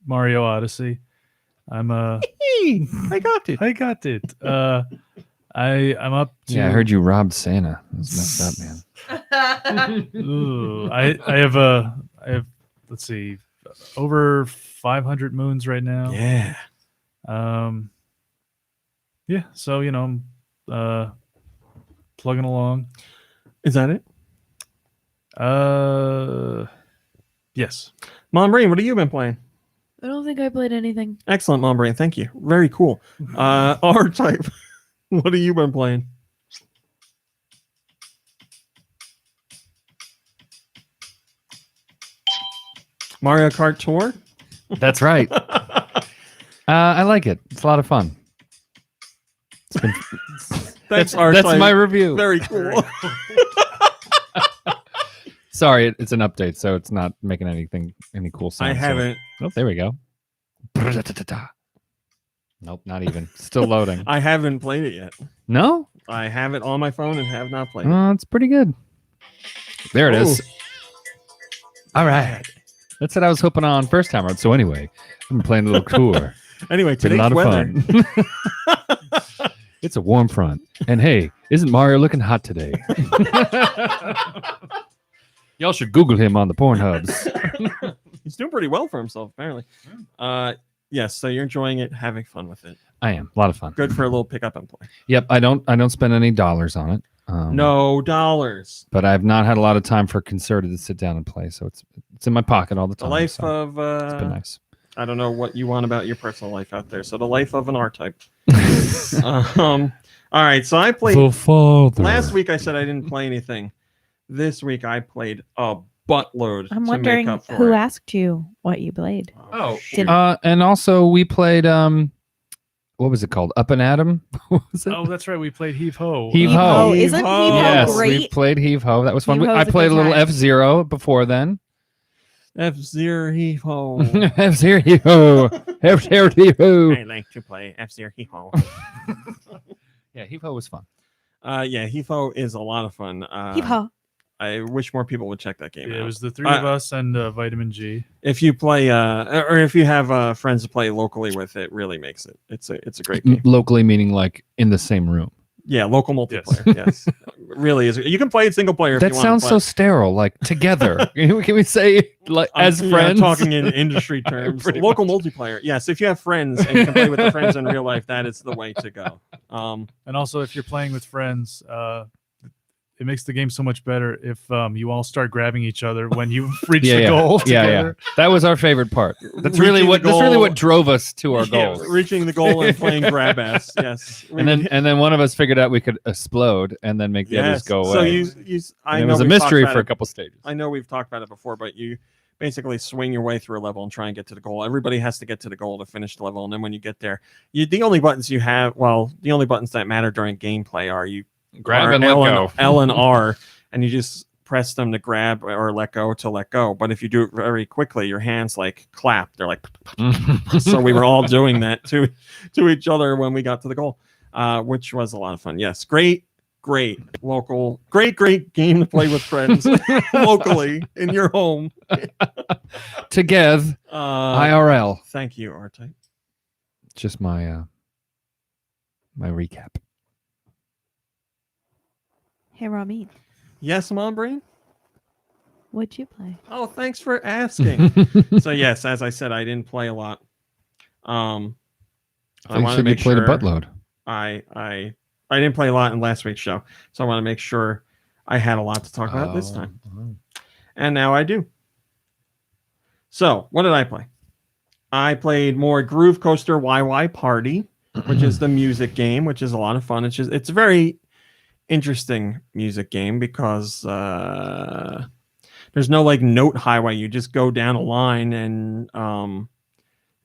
Mario Odyssey. I'm Hey, I got it. I got it. I'm up to. Yeah, I heard you robbed Santa. That's messed up, man. Ooh, I have let's see, over 500 moons right now. Yeah. Yeah. So I'm plugging along. Is that it? Yes. Mom Brain, what have you been playing? I don't think I played anything. Excellent, Mom Brain. Thank you. Very cool. R-Type, what have you been playing? Mario Kart Tour? That's right. I like it. It's a lot of fun. It's been, Thanks, R-Type. that's my review. Very cool. Sorry, it's an update, so it's not making any cool sounds. I haven't. So. Oh, there we go. Nope, not even. Still loading. I haven't played it yet. No? I have it on my phone and have not played it. It's pretty good. There it is. All right. That's what I was hoping on first time around. So anyway, I'm playing a little tour. Anyway, Been a today's lot of weather. fun. It's a warm front. And hey, isn't Mario looking hot today? Y'all should Google him on the Pornhubs. He's doing pretty well for himself, apparently. Yes, so you're enjoying it, having fun with it. I am. A lot of fun. Good for a little pick up and play. Yep. I don't spend any dollars on it. No dollars. But I've not had a lot of time for Concerted to sit down and play, so it's in my pocket all the The time. life so of it's been nice. I don't know what you want about your personal life out there. So the life of an R-Type. All right, so I played The father. last week. I said I didn't play anything. This week I played a buttload. I'm to wondering make up for who it. asked you what you played. Oh, Didn't- and also we played what was it called? Up and Atom? What was it? Oh, that's right. We played Heave Ho. Heave Heave Ho. Ho. Isn't Heave Ho Yes, great? we played Heave Ho. That was fun. Heave Ho's I a played good a little time. F-Zero before then. F-Zero Hee-Ho. F-Zero Hee-Ho. F-Zero Hee-Ho. I like to play F-Zero Hee-Ho. Yeah, Heave Ho was fun. Yeah, Hee-Ho is a lot of fun. Heave ho. I wish more people would check that game Yeah, out. it was the three of us and Vitamin G. If you play, or if you have friends to play locally with, it really makes it. It's a great game. Locally meaning like in the same room. Yeah, local multiplayer. Yes, really is. You can play it single player. That if you sounds want, so sterile. Like together. Can we say like as friends? Talking in industry terms, local multiplayer. Yes, if you have friends and you can play with the friends in real life, that is the way to go. And also, if you're playing with friends, it makes the game so much better if you all start grabbing each other when you reach the goal together. Yeah. That was our favorite part. That's really what drove us to our goals. Reaching the goal and playing grab ass. Yes. And then one of us figured out we could explode and then make the others go away. So it was a mystery for a couple stages. I know we've talked about it before, but you basically swing your way through a level and try and get to the goal. Everybody has to get to the goal to finish the level, and then when you get there, the only buttons that matter during gameplay are you grab and let go. L and R, and you just press them to grab or let go to let go. But if you do it very quickly, your hands like clap. They're like, so we were all doing that to each other when we got to the goal, which was a lot of fun. Yes, great local, great game to play with friends locally in your home together. IRL. Thank you, R-Type. Just my recap. Hey, Ramin. Yes, Mom Brain? What'd you play? Oh, thanks for asking. So, yes, as I said, I didn't play a lot. I want to make sure played a buttload. I didn't play a lot in last week's show, so I want to make sure I had a lot to talk about this time. And now I do. So, what did I play? I played more Groove Coaster YY Party, which is the music game, which is a lot of fun. It's a very interesting music game because there's no like note highway. You just go down a line and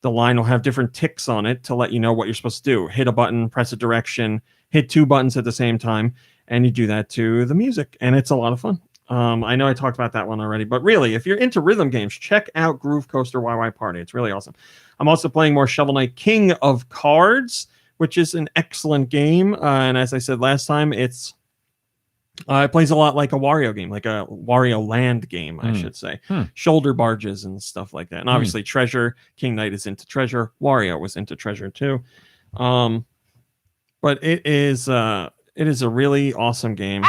the line will have different ticks on it to let you know what you're supposed to do. Hit a button, press a direction, hit two buttons at the same time, and you do that to the music, and it's a lot of fun. I know I talked about that one already, but really, if you're into rhythm games, check out Groove Coaster YY Party. It's really awesome. I'm also playing more Shovel Knight King of Cards, which is an excellent game. And as I said last time, it plays a lot like a Wario game, like a Wario Land game, I should say. Shoulder barges and stuff like that. And obviously Treasure, King Knight is into Treasure. Wario was into Treasure too. But it is a really awesome game.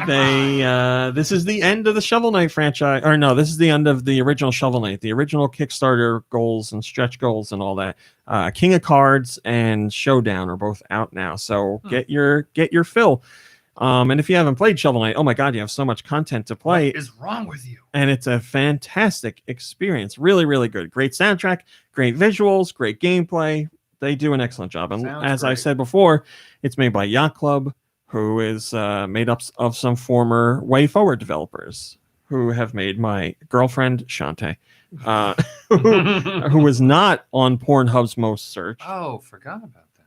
This is the end of the Shovel Knight franchise, or no, this is the end of the original Shovel Knight. The original Kickstarter goals and stretch goals and all that. King of Cards and Showdown are both out now, so get your fill. And if you haven't played Shovel Knight, oh my God, you have so much content to play. What is wrong with you? And it's a fantastic experience. Really, really good. Great soundtrack, great visuals, great gameplay. They do an excellent job. And as I said before, it's made by Yacht Club, who is made up of some former Way Forward developers who have made my girlfriend, Shantae, who was not on Pornhub's most searched. Oh, forgot about that.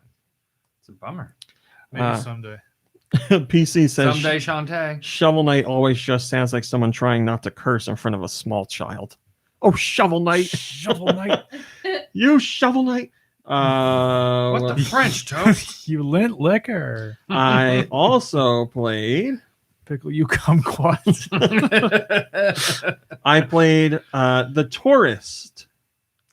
It's a bummer. Maybe someday. PC says, someday, Shantae. Shovel Knight always just sounds like someone trying not to curse in front of a small child. Oh, Shovel Knight. Shovel Knight. You Shovel Knight. What the French, Toast? You lint liquor. I also played Pickle You Kumquats. I played The Tourist.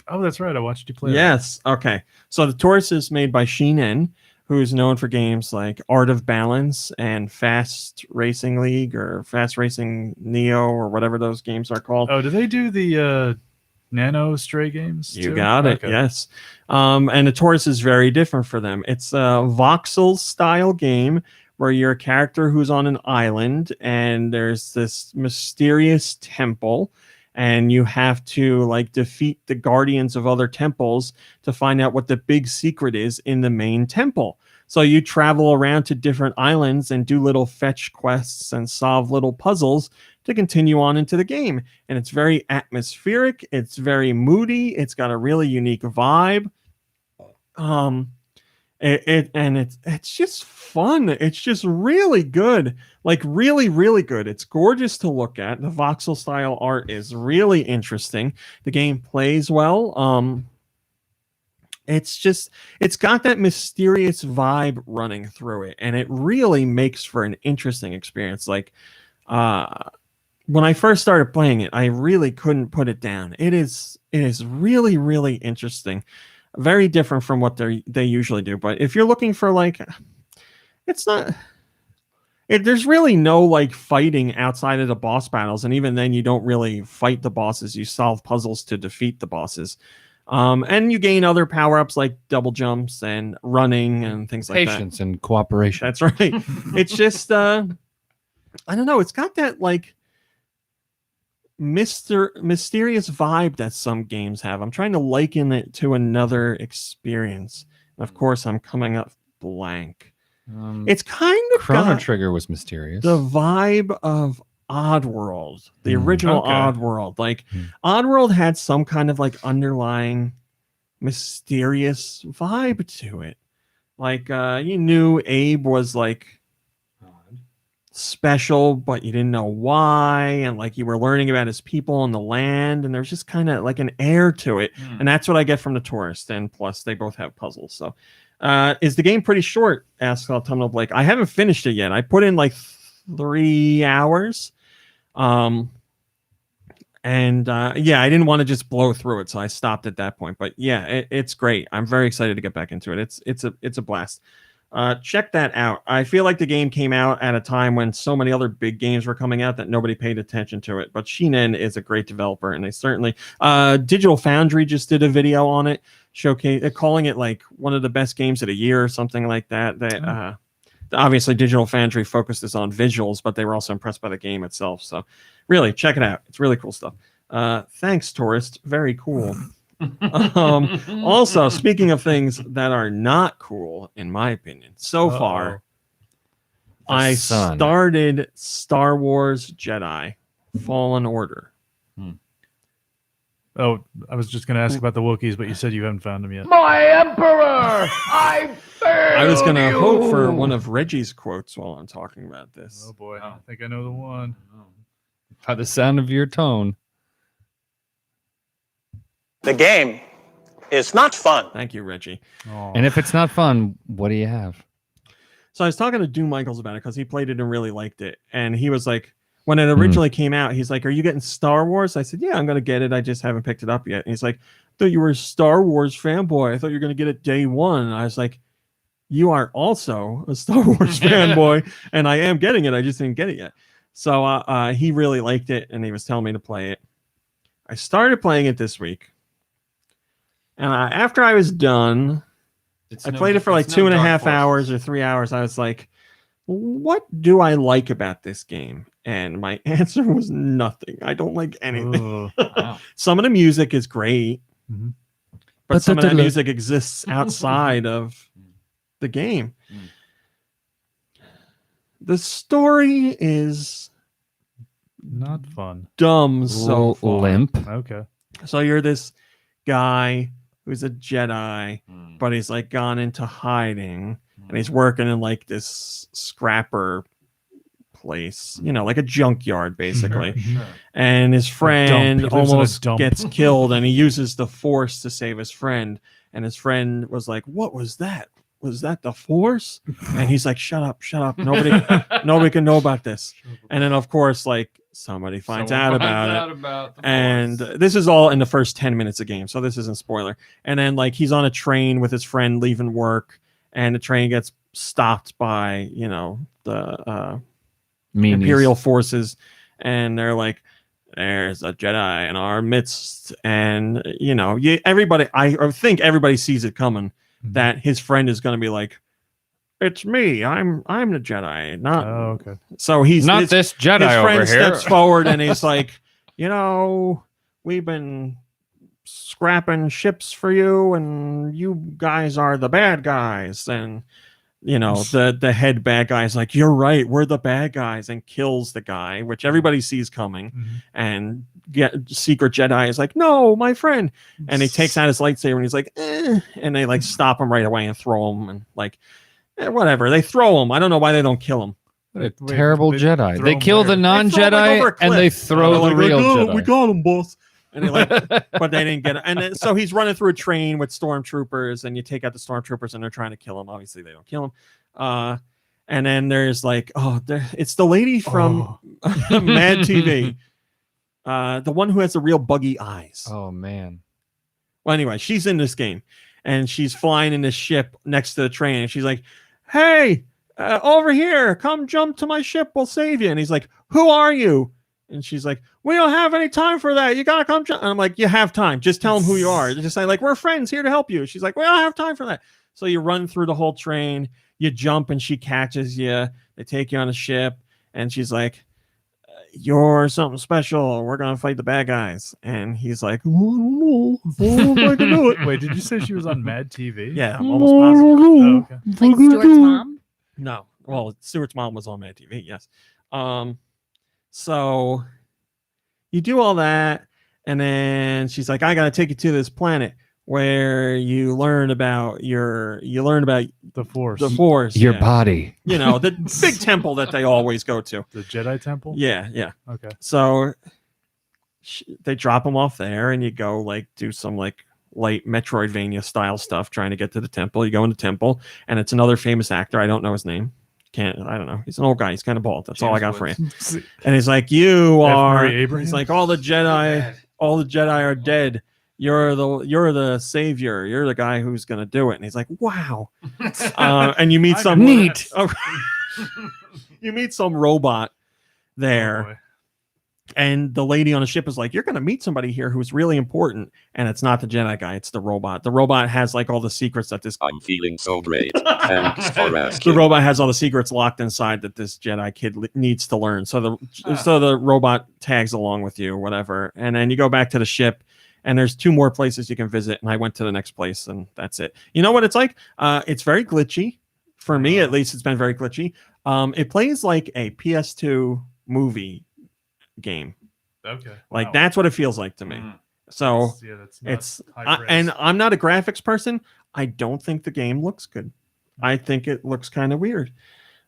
Oh, that's right. I watched you play. Yes. Okay. So The Tourist is made by Sheen, who is known for games like Art of Balance and Fast Racing League or Fast Racing Neo or whatever those games are called. Oh, do they do the Nano Stray games? You got it. Okay. Yes. And The Tourist is very different for them. It's a voxel style game where you're a character who's on an island and there's this mysterious temple and you have to like defeat the guardians of other temples to find out what the big secret is in the main temple. So you travel around to different islands and do little fetch quests and solve little puzzles to continue on into the game. And it's very atmospheric. It's very moody. It's got a really unique vibe. It's just fun. It's just really good. Like really, really good. It's gorgeous to look at. The voxel style art is really interesting. The game plays well. It's got that mysterious vibe running through it, and it really makes for an interesting experience. Like, when I first started playing it, I really couldn't put it down. It is really, really interesting. very different from what they usually do. But if you're looking for like, it's not. There's really no like fighting outside of the boss battles, and even then, you don't really fight the bosses. You solve puzzles to defeat the bosses, and you gain other power ups like double jumps and running and things like that. Patience and cooperation. That's right. It's just I don't know. It's got that like mysterious vibe that some games have. I'm trying to liken it to another experience. And of course, I'm coming up blank. It's kind of Chrono Trigger was mysterious. The vibe of Oddworld, the original Oddworld. Like Oddworld had some kind of like underlying mysterious vibe to it. Like you knew Abe was like special, but you didn't know why, and like you were learning about his people and the land, and there's just kind of like an air to it. And that's what I get from The Tourist, and plus they both have puzzles. So is the game pretty short? Asks Autumnal Blake. I haven't finished it yet. I put in like 3 hours. Yeah, I didn't want to just blow through it, so I stopped at that point. But yeah, it's great. I'm very excited to get back into it. It's a blast. Check that out. I feel like the game came out at a time when so many other big games were coming out that nobody paid attention to it. But Shinen is a great developer, and they certainly Digital Foundry just did a video on it, calling it like one of the best games of the year or something like that. That obviously Digital Foundry focused this on visuals, but they were also impressed by the game itself. So really check it out. It's really cool stuff. Thanks, Tourist. Very cool. Also, speaking of things that are not cool, in my opinion, so far, I started Star Wars Jedi Fallen Order. Oh, I was just going to ask about the Wookiees, but you said you haven't found them yet. My Emperor! I was going to hope for one of Reggie's quotes while I'm talking about this. Oh boy, I think I know the one. By the sound of your tone. The game is not fun. Thank you, Reggie. Oh. And if it's not fun, what do you have? So I was talking to Doom Michaels about it because he played it and really liked it. And he was like, when it originally came out, he's like, "Are you getting Star Wars?" I said, "Yeah, I'm going to get it. I just haven't picked it up yet." And he's like, "I thought you were a Star Wars fanboy. I thought you were going to get it day one." And I was like, "You are also a Star Wars fanboy, and I am getting it. I just didn't get it yet." So he really liked it, and he was telling me to play it. I started playing it this week. And after I was done, I played it for like 2.5 hours or 3 hours. I was like, what do I like about this game? And my answer was nothing. I don't like anything. Wow. Some of the music is great, but some of that music exists outside of the game. The story is not fun. Dumb so far. Limp. Okay. So you're this guy who's a Jedi, but he's like gone into hiding, and he's working in like this scrapper place, like a junkyard basically. And his friend almost gets killed, and he uses the Force to save his friend. And his friend was like, "What was that? Was that the Force?" And he's like, "Shut up. Nobody can know about this." And then of course, like, somebody finds out about it. And this is all in the first 10 minutes of game, so this isn't spoiler. And then like he's on a train with his friend leaving work, and the train gets stopped by the Imperial forces, and they're like, "There's a Jedi in our midst." And everybody, I think everybody sees it coming, that his friend is going to be like, "It's me. I'm the Jedi." Not. Oh, okay. So he's not this Jedi his friend over here. steps forward and he's like, "We've been scrapping ships for you, and you guys are the bad guys." And the head bad guy is like, "You're right. We're the bad guys," and kills the guy, which everybody sees coming. And Secret Jedi is like, "No, my friend," and he takes out his lightsaber and he's like, and they like stop him right away and throw him, and like. Whatever, they throw him. I don't know why they don't kill him. What a terrible Jedi. They kill the non-Jedi and they throw the real Jedi. We got him, boss. And they but they didn't get it. And then, so he's running through a train with stormtroopers, and you take out the stormtroopers, and they're trying to kill him. Obviously, they don't kill him. And then there's like, it's the lady from Mad TV, the one who has the real buggy eyes. Oh man. Well, anyway, she's in this game. and she's flying in this ship next to the train, and she's like, "Hey, over here, come jump to my ship, we'll save you." And he's like, "Who are you?" And she's like, "We don't have any time for that. You gotta come jump." And I'm like, "You have time. Just tell them who you are. Just say like, we're friends here to help you." She's like, "We don't have time for that." So you run through the whole train, you jump, and she catches you. They take you on a ship, and she's like, "You're something special. We're gonna fight the bad guys." And he's like, "I don't know if I can do it." Wait, did you say she was on Mad TV? Yeah, I'm almost positive. Oh, okay. Like Stuart's mom. No, well, Stuart's mom was on Mad TV. Yes. So you do all that, and then she's like, "I gotta take you to this planet where you learn about The Force. the Force, Your yeah. body. You know, the big temple that they always go to." The Jedi Temple? Yeah, yeah. Okay. So they drop him off there, and you go like do some like light Metroidvania style stuff trying to get to the temple. You go in the temple, and it's another famous actor. I don't know his name. I don't know. He's an old guy. He's kind of bald. That's all I got for you. And he's like, "You are." Murray Abraham? He's like, all the Jedi are dead. You're the savior. You're the guy who's gonna do it." And he's like, "Wow." And you meet some Neat. you meet some robot there. Oh, boy. And the lady on the ship is like, "You're going to meet somebody here who's really important." And it's not the Jedi guy. It's the robot. The robot has like all the secrets that this... I'm feeling so great. Thanks for asking. The robot has all the secrets locked inside that this Jedi kid needs to learn. So the robot tags along with you or whatever. And then you go back to the ship, and there's 2 more places you can visit. And I went to the next place, and that's it. You know what it's like? It's very glitchy. For me, at least, it's been very glitchy. It plays like a PS2 movie game. Okay. Like Wow. that's what it feels like to me. So That's not it's high praise. and I'm not a graphics person. I don't think the game looks good. I think it looks kind of weird.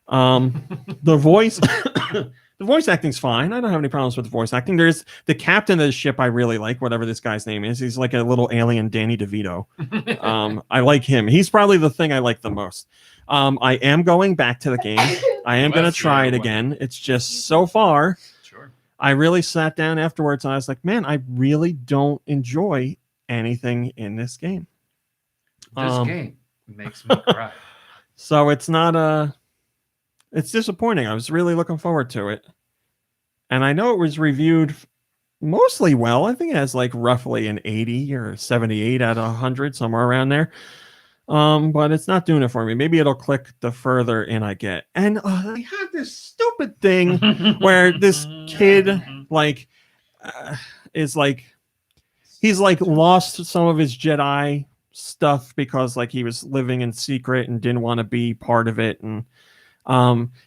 The voice the voice acting's fine. I don't have any problems with the voice acting. There's the captain of the ship I really like, whatever this guy's name is. He's like a little alien Danny DeVito. I like him. He's probably the thing I like the most. I am going back to the game. I am going to try it again. It's just so far. I really sat down afterwards and I was like, man, I really don't enjoy anything in this game. This game makes me cry. So it's not it's disappointing. I was really looking forward to it. And I know it was reviewed mostly well. I think it has like roughly an 80 or 78 out of 100, somewhere around there. But it's not doing it for me. Maybe it'll click the further in I get. And they have this stupid thing where this kid is like, he's like lost some of his Jedi stuff because like he was living in secret and didn't want to be part of it. And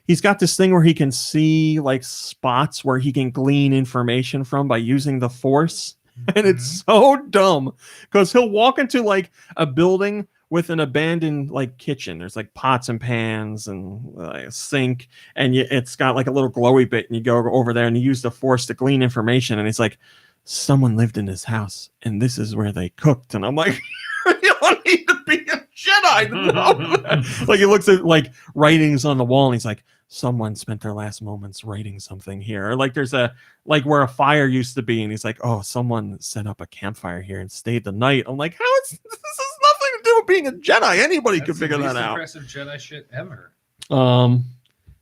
he's got this thing where he can see like spots where he can glean information from by using the Force. And it's so dumb because he'll walk into like a building with an abandoned like kitchen. There's like pots and pans and a sink, and it's got like a little glowy bit, and you go over there and you use the Force to glean information. And it's like, someone lived in this house and this is where they cooked. And I'm like, you don't need to be a Jedi to know that. Like he looks at like writings on the wall and he's like, someone spent their last moments writing something here. Or like there's a like where a fire used to be, and he's like, oh, someone set up a campfire here and stayed the night. I'm like, how is this has nothing to do with being a Jedi. Anybody could figure that out. Impressive Jedi shit ever.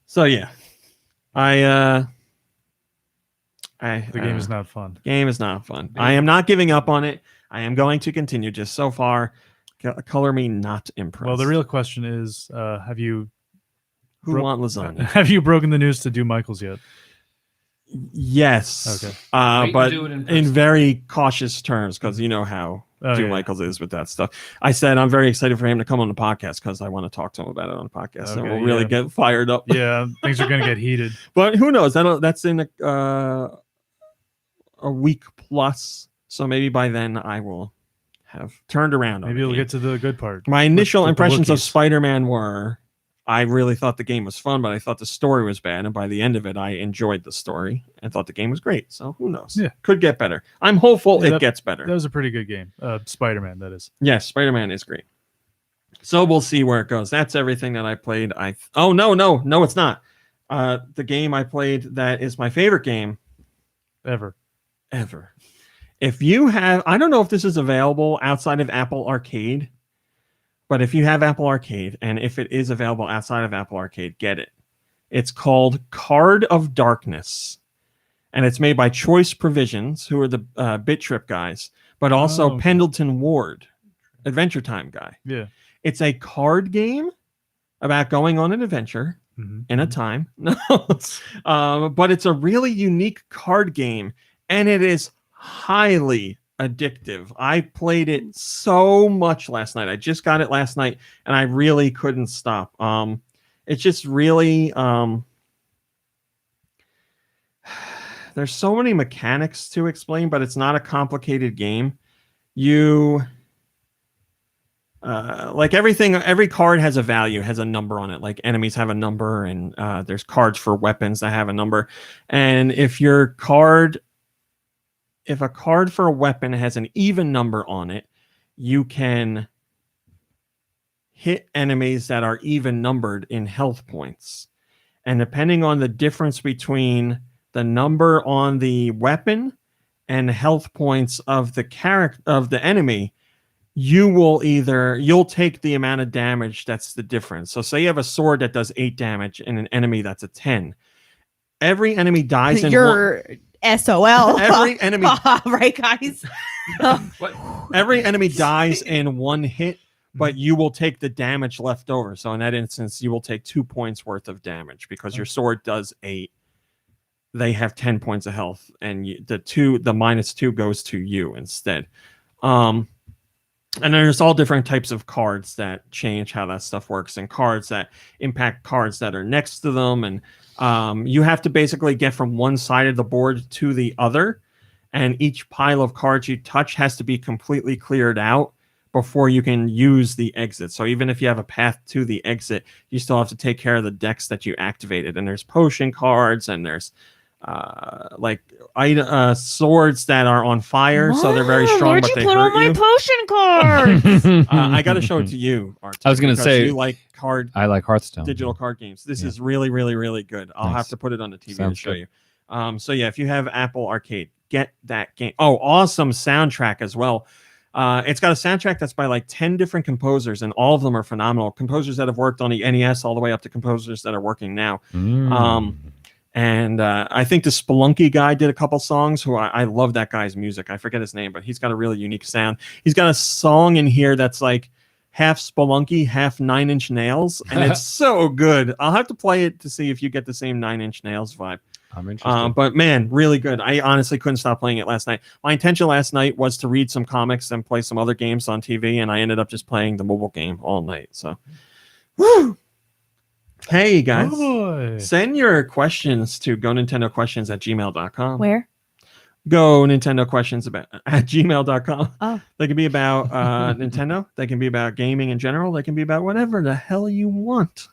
So yeah. The game is not fun. Game is not fun. I am not giving up on it. I am going to continue. Just so far, color me not impressed. Well, the real question is, have you want lasagna? Have you broken the news to Do Michaels yet? Yes. Okay. But do it in very cautious terms, because you know how Joe Michaels is with that stuff. I said I'm very excited for him to come on the podcast because I want to talk to him about it on the podcast. Okay, and we'll really get fired up. Yeah, things are going to get heated. But who knows? That's in a week plus. So maybe by then I will have turned around. Maybe we'll get to the good part. My initial with impressions of Wookiees. Spider-Man were, I really thought the game was fun, but I thought the story was bad. And by the end of it, I enjoyed the story and thought the game was great. So who knows? Yeah. Could get better. I'm hopeful it gets better. That was a pretty good game. Spider-Man, that is. Yes, Spider-Man is great. So we'll see where it goes. That's everything that I played. No, it's not. The game I played that is my favorite game Ever. If you have, I don't know if this is available outside of Apple Arcade, but if you have Apple Arcade, and if it is available outside of Apple Arcade, get it. It's called Card of Darkness, and it's made by Choice Provisions, who are the Bit Trip guys, but also Pendleton Ward, Adventure Time guy. Yeah. It's a card game about going on an adventure in a time. No, but it's a really unique card game, and it is highly addictive. I played it so much last night. I just got it last night, and I really couldn't stop. It's just really there's so many mechanics to explain, but it's not a complicated game. You like everything, every card has a value, has a number on it. Like enemies have a number, and there's cards for weapons that have a number. And if a card for a weapon has an even number on it, you can hit enemies that are even numbered in health points. And depending on the difference between the number on the weapon and the health points of the enemy, you'll take the amount of damage that's the difference. So say you have a sword that does 8 damage and an enemy that's a 10. Every enemy dies in SOL. Every enemy right, guys? Every enemy dies in one hit, but you will take the damage left over. So in that instance, you will take 2 points worth of damage because your sword does 8. They have 10 points of health, and the -2 goes to you instead. And there's all different types of cards that change how that stuff works, and cards that impact cards that are next to them. And you have to basically get from one side of the board to the other, and each pile of cards you touch has to be completely cleared out before you can use the exit. So even if you have a path to the exit, you still have to take care of the decks that you activated. And there's potion cards, and there's swords that are on fire, so they're very strong. Where'd but you they put all hurt my you. potion cards? I got to show it to you, Art. I was going to say, you like I like Hearthstone. digital card games. This is really, really, really good. I'll have to put it on the TV Sounds to show good. you. So yeah, if you have Apple Arcade, get that game. Oh, awesome soundtrack as well. It's got a soundtrack that's by like 10 different composers, and all of them are phenomenal. Composers that have worked on the NES all the way up to composers that are working now. And I think the Spelunky guy did a couple songs. I love that guy's music. I forget his name, but he's got a really unique sound. He's got a song in here that's like half Spelunky, half Nine Inch Nails, and it's so good. I'll have to play it to see if you get the same Nine Inch Nails vibe. I'm interested. But man, really good. I honestly couldn't stop playing it last night. My intention last night was to read some comics and play some other games on TV, and I ended up just playing the mobile game all night. So, woo! Hey guys, send your questions to GoNintendoQuestions@gmail.com. Where? Go Nintendo questions at gmail.com. Oh. They can be about Nintendo. They can be about gaming in general. They can be about whatever the hell you want.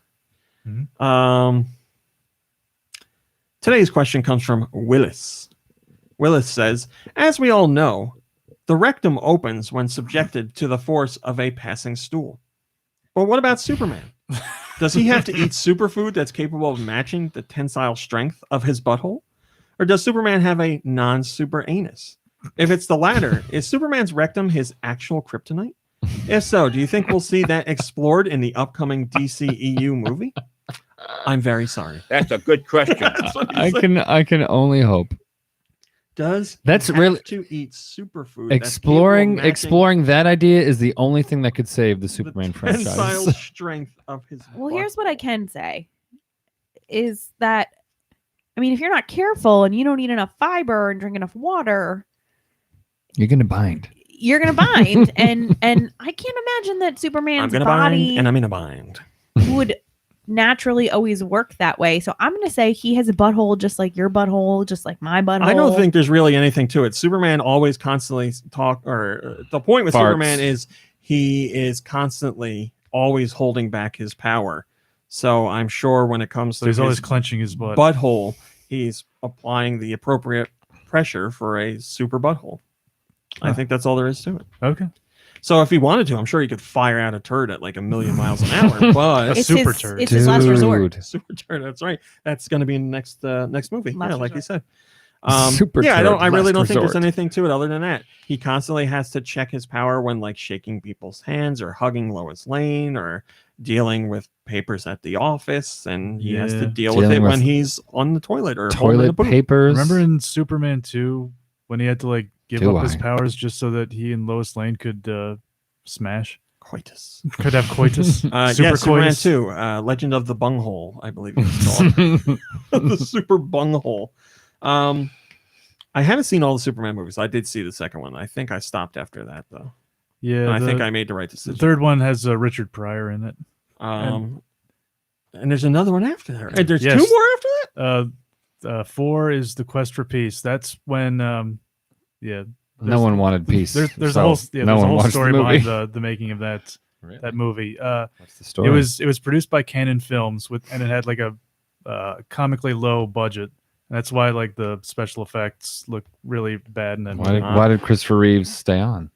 Today's question comes from Willis. Willis says, as we all know, the rectum opens when subjected to the force of a passing stool. But what about Superman? Does he have to eat superfood that's capable of matching the tensile strength of his butthole? Or does Superman have a non-super anus? If it's the latter, is Superman's rectum his actual kryptonite? If so, do you think we'll see that explored in the upcoming DCEU movie? I'm very sorry. That's a good question. I can only hope. Does that's he really have to eat superfood? Exploring that idea is the only thing that could save the Superman franchise. Tensile strength of his. Well, here's what I can say: is that, I mean, if you're not careful and you don't eat enough fiber and drink enough water, you're gonna bind. You're gonna bind, and I can't imagine that Superman's body bind, and I'm in a bind. would naturally always work that way. So I'm gonna say he has a butthole just like your butthole, just like my butthole. I don't think there's really anything to it. Superman always constantly the point with Superman is he is constantly always holding back his power. So I'm sure when it comes to he's always clenching his butthole, he's applying the appropriate pressure for a super butthole. I think that's all there is to it. Okay. So if he wanted to, I'm sure he could fire out a turd at like 1,000,000 miles an hour. But it's super turd. It's his last resort. Super turd. That's right. That's going to be in the next movie. Last like you said. Super yeah, turd, I really last don't think there's resort. anything to it other than that. He constantly has to check his power when like shaking people's hands or hugging Lois Lane or dealing with papers at the office, and he has to deal with it Dealing when with he's on the toilet or holding the Toilet poop. papers. Remember in Superman 2 when he had to like give Do up his I? powers just so that he and Lois Lane could smash? Coitus. Could have coitus. Yeah, Super Superman coitus. 2, Legend of the Bunghole, I believe it's called. The Super Bunghole. I haven't seen all the Superman movies. I did see the second one. I think I stopped after that, though. Yeah, And I think I made the right the decision. third one has Richard Pryor in it. And there's another one after that. And there's Yes. 2 more after that? 4 is The Quest for Peace. That's when, No one wanted peace. There's so a whole, no there's a one whole watched story the movie. behind the making of that movie. What's the story? It was produced by Canon Films and it had like a comically low budget. And that's why like the special effects look really bad in that movie. Why did Christopher Reeves stay on?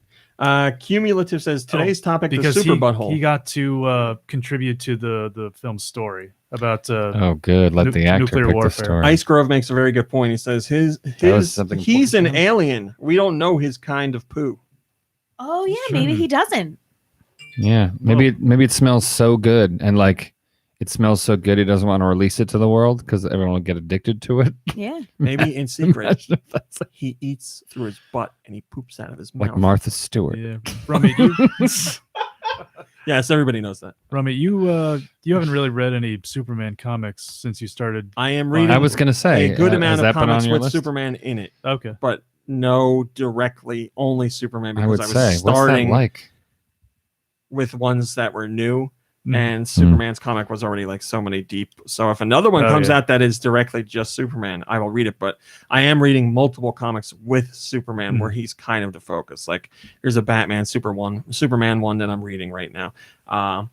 Cumulative says today's topic the because Super Butthole. he got to contribute to the film's story about Oh, good. Let the actor nuclear pick the warfare. story. Ice Grove makes a very good point. He says something he's an important to him? alien. We don't know his kind of poo. Oh yeah, maybe he doesn't. Yeah, maybe it smells so good, and like it smells so good, he doesn't want to release it to the world because everyone will get addicted to it. Yeah. Maybe in secret Imagine if that's he eats through his butt and he poops out of his mouth. like Martha Stewart. Yeah, Rummy, Yes, everybody knows that. Rummy, you haven't really read any Superman comics since you started. I am reading. I was gonna say a good has amount that of been on comics your with list? Superman in it, Okay, but no directly only Superman I because would I was say, what's that starting like? with ones that were new. Mhm. And Superman's comic was already like so many deep. So if another one comes out that is directly just Superman, I will read it. But I am reading multiple comics with Superman where he's kind of the focus. Like there's a Batman Superman one that I'm reading right now. I'm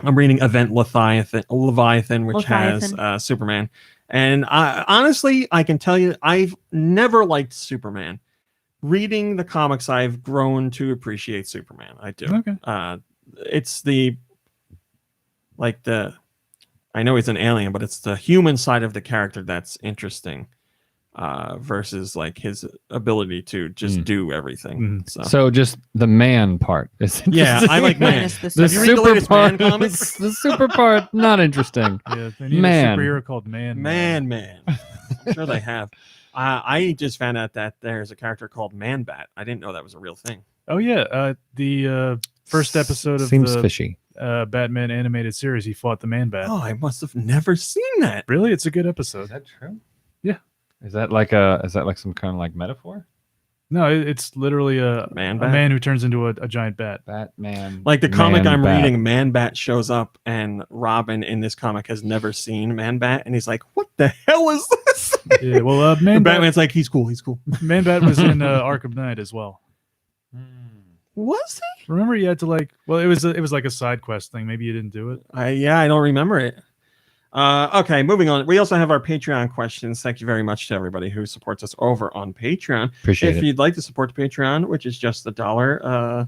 reading Event Leviathan, which has Superman. And honestly, I can tell you, I've never liked Superman. Reading the comics, I've grown to appreciate Superman. I do. Okay. It's I know he's an alien, but it's the human side of the character that's interesting versus like his ability to just do everything. So just the man part is yeah, I like man. Minus Have the you read the latest Man comic? The super part, not interesting. Yeah, they need Man. a superhero called Man. I'm sure they have. I just found out that there's a character called Man Bat. I didn't know that was a real thing. Oh yeah, the first episode of Seems the fishy. Batman animated series, he fought the Man Bat. Oh, I must have never seen that. Really? It's a good episode. Is that true? Yeah. Is that like some kind of like metaphor? No, it's literally a Man-Bat? man who turns into a giant bat. Batman. Like the comic I'm Man-Bat. reading, Man Bat shows up, and Robin in this comic has never seen Man Bat, and he's like, "What the hell is this?" Yeah, well, And Man Bat, Batman's like, "He's cool. He's cool." Man Bat was in Arkham Knight as well. Was he? Remember, you had to like. Well, it was like a side quest thing. Maybe you didn't do it. I don't remember it. Okay, moving on. We also have our Patreon questions. Thank you very much to everybody who supports us over on Patreon. Appreciate If it. you'd like to support the Patreon, which is just $1,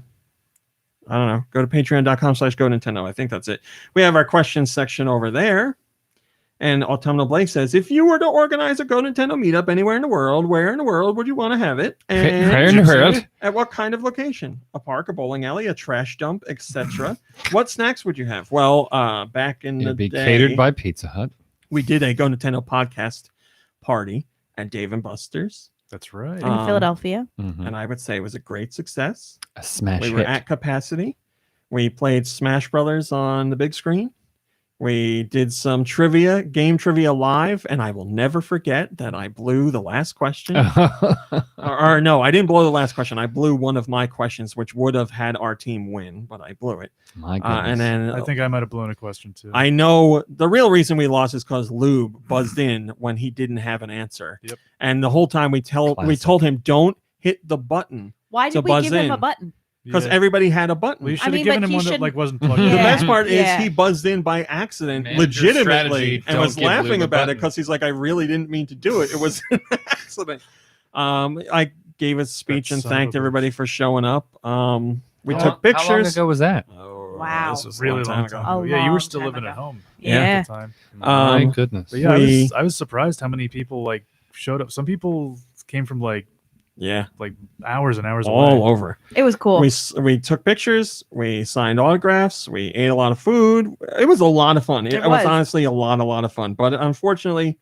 I don't know, go to patreon.com/GoNintendo. I think that's it. We have our questions section over there. And Autumnal Blake says, if you were to organize a Go Nintendo meetup anywhere in the world, where in the world would you want to have it? And Where in the world? at what kind of location? A park, a bowling alley, a trash dump, etc. What snacks would you have? Well, back in the It'd be day, catered by Pizza Hut. we did a Go Nintendo podcast party at Dave and Buster's. That's right. In Philadelphia. Mhm. And I would say it was a great success. A smash We were hit. at capacity. We played Smash Brothers on the big screen. We did some game trivia live, and I will never forget that I blew the last question. or no, I didn't blow the last question. I blew one of my questions, which would have had our team win, but I blew it. My goodness. And then I think I might have blown a question too. I know the real reason we lost is because Lube buzzed in when he didn't have an answer. Yep. And the whole time we told him, don't hit the button. Why to did we buzz give him a in. button? Because Yeah. everybody had a button. We should I have mean, given but him he one that should- like wasn't plugged The in. best part Yeah. is he buzzed in by accident, Manager legitimately, strategy, and don't was give Lube laughing a about it button. because he's like, I really didn't mean to do it. It was an accident. I gave a speech That and son of a thanked bitch. everybody for showing up. We How took pictures. long ago was that? Oh, Wow. this was a Really long time ago. A Yeah, you were long still time living ago. at home Yeah. at the time. My Um, goodness. But yeah, We- I was surprised how many people like showed up. Some people came from like hours and hours all away. over. It was cool. We took pictures, we signed autographs, we ate a lot of food. It was a lot of fun. It was honestly a lot of fun. But unfortunately,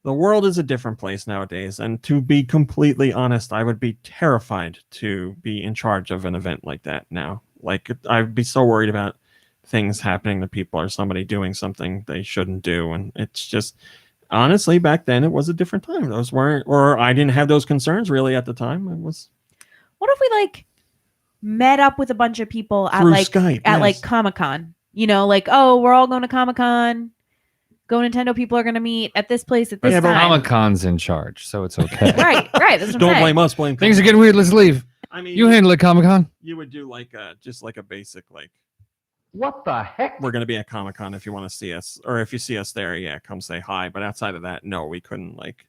the world is a different place nowadays. And to be completely honest, I would be terrified to be in charge of an event like that now. Like, I'd be so worried about things happening to people or somebody doing something they shouldn't do. And it's just, honestly, back then it was a different time. Those weren't, or I didn't have those concerns really at the time. It was. What if we like met up with a bunch of people at Through like Skype, at yes. like Comic-Con? You know, like, oh, we're all going to Comic-Con. GoNintendo people are going to meet at this place at this time. Comic-Con's in charge, so it's okay. Right. That's what Don't I'm saying. blame us. Blame Things are getting weird. Let's leave. I mean, You handle it, Comic-Con. You would do like just like a basic like. What the heck? We're gonna be at Comic-Con if you want to see us, or if you see us there, yeah, come say hi. But outside of that, no, we couldn't like.